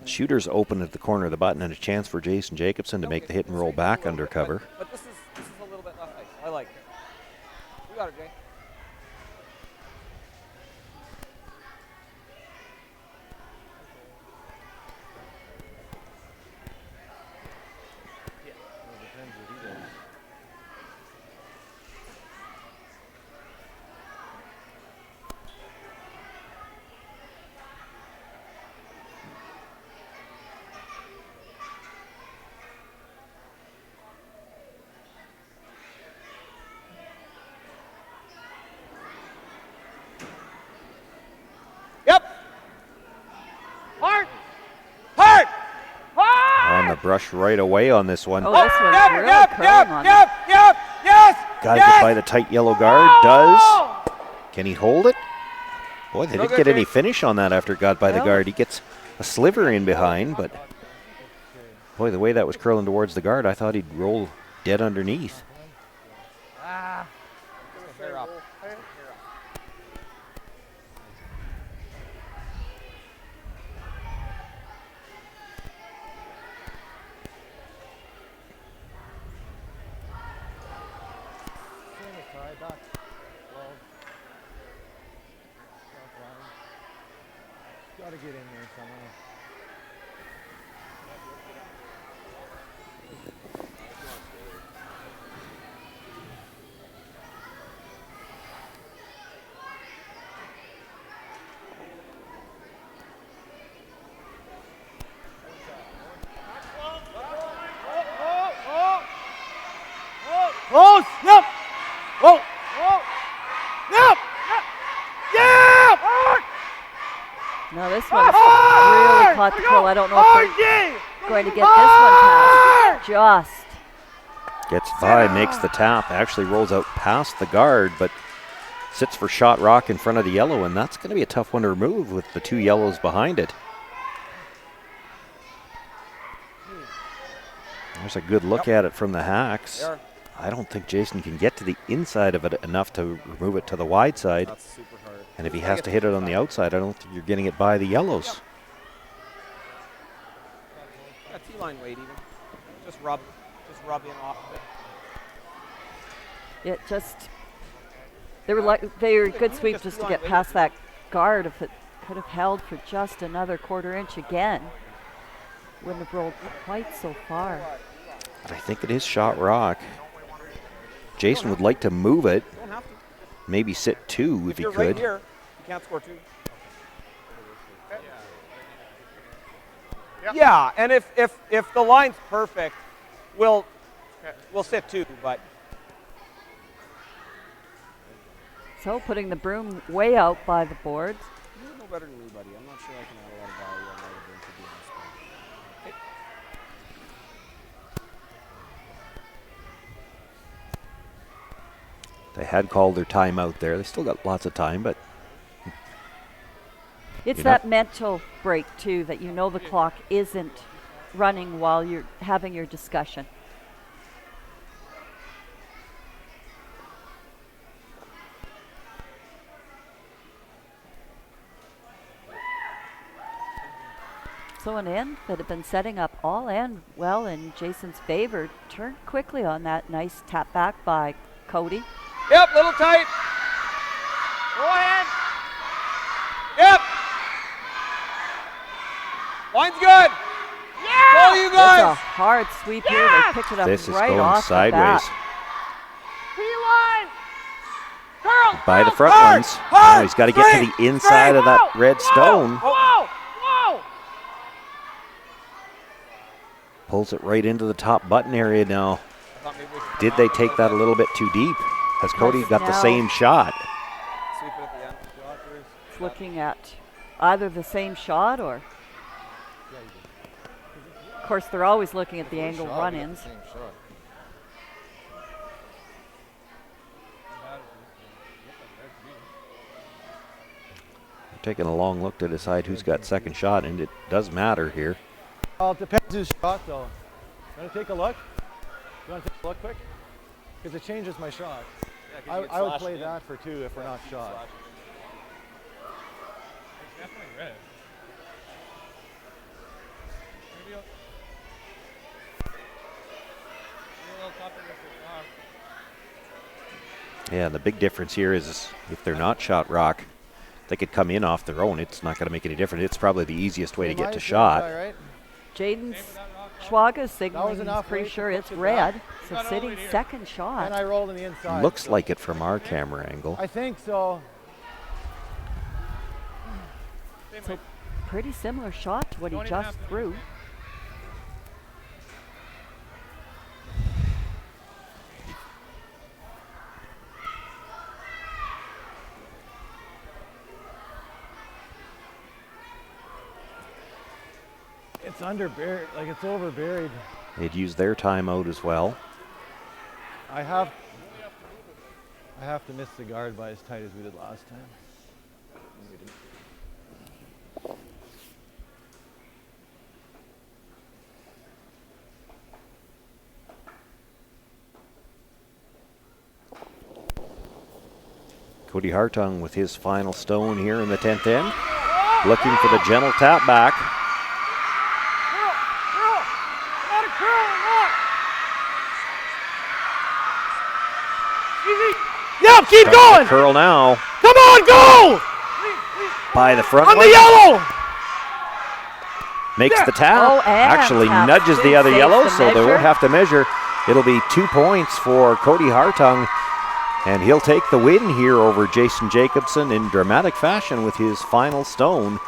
Shooter's open at the corner of the button, and a chance for Jason Jacobson to make the hit and roll back under cover. But this is a little bit left ice. I like it. You got it, Jay. On the brush right away on this one. Oh, this one's really curling on him. Got to get by the tight yellow guard. Does. Can he hold it? Boy, they didn't get any finish on that after it got by the guard. He gets a sliver in behind, but boy, the way that was curling towards the guard, I thought he'd roll dead underneath. Fair up. Got to get in there somewhere. Close. Yep. Whoa. Whoa. Yep. Yep. No, this one's really caught the pull. I don't know if they're going to get this one past. Just. Gets by, makes the tap, actually rolls out past the guard, but sits for shot rock in front of the yellow, and that's going to be a tough one to remove with the two yellows behind it. There's a good look at it from the hacks. I don't think Jason can get to the inside of it enough to remove it to the wide side. That's super hard. And if he has to hit it on the outside, I don't think you're getting it by the yellows. Yeah, T-line weight even. Just rub in off of it. It just. They were good sweep just to get past that guard. If it could have held for just another quarter inch again, wouldn't have rolled quite so far. But I think it is shot rock. Jason would like to move it. Maybe sit two if he You're could. right here. You can't score two. Yeah, and if the line's perfect, we'll sit two, but. So putting the broom way out by the boards. You know better than anybody. I'm not sure I can add a lot of value on that event to doing this. They had called their timeout there. They still got lots of time, but It's that mental break, too, that you know the clock isn't running while you're having your discussion. Also an end that had been setting up all end well in Jason's favor. Turned quickly on that nice tap back by Cody. Yep, little tight. Go ahead. Yep. Line's good. Yeah. Go, you guys. It's a hard sweep here. They picked it up This is right going off sideways. P-line. Curl. By the front hard, ones. hard, Now he's got to get to the inside of that red stone. Whoa, whoa. Pulls it right into the top button area now. Did they take that a little bit too deep? Has Cody got the same shot? It's looking at either the same shot or, of course, they're always looking at the angle run-ins. Taking a long look to decide who's got second shot, and it does matter here. Well, it depends who's shot, though. You want to take a look? You want to take a look quick? Because it changes my shot. Yeah, I would play that for 2 if we're not shot. It's definitely red. Maybe a little tougher with the shot. Yeah, the big difference here is if they're not shot rock, they could come in off their own. It's not going to make any difference. It's probably the easiest way to get to shot. Right? Jaden's Schwaga signaling he's pretty sure it's red. So sitting second shot. And I rolled on the inside. Looks like it from our camera angle. I think so. So pretty similar shot to what he just threw. It's under buried, like it's over buried. They'd use their timeout as well. I have to miss the guard by as tight as we did last time. J.Hartung with his final stone here in the 10th end. Looking for the gentle tap back. Yep, keep going. Curl now. Come on, go. By the front. On the yellow. Makes the tap. Oh, actually nudges the other yellow, so they won't have to measure. It'll be 2 points for J.Hartung, and he'll take the win here over Jason Jacobson in dramatic fashion with his final stone.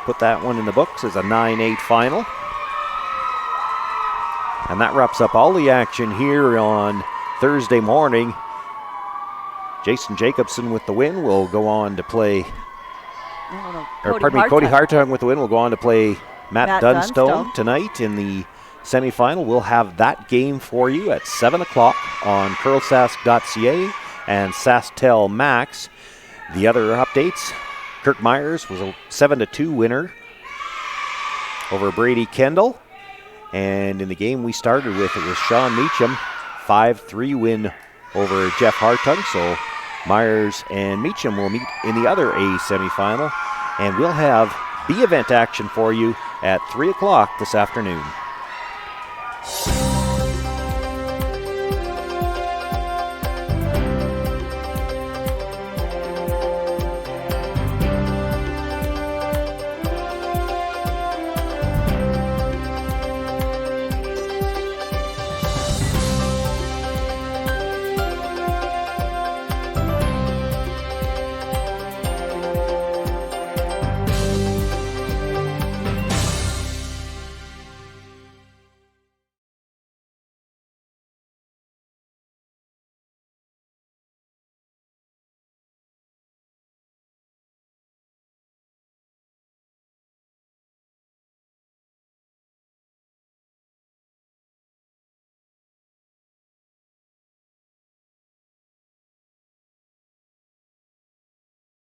Put that one in the books as a 9-8 final. And that wraps up all the action here on Thursday morning. Jason Jacobson with the win will go on to play, J.Hartung with the win will go on to play Matt Dunstone tonight in the semifinal. We'll have that game for you at 7 o'clock on CurlSask.ca and SaskTel Max. The other updates, Kirk Myers was a 7-2 winner over Brady Kendall. And in the game we started with, it was Sean Meachem, 5-3 win over J.Hartung. So Myers and Meachem will meet in the other A semifinal. And we'll have B event action for you at 3 o'clock this afternoon.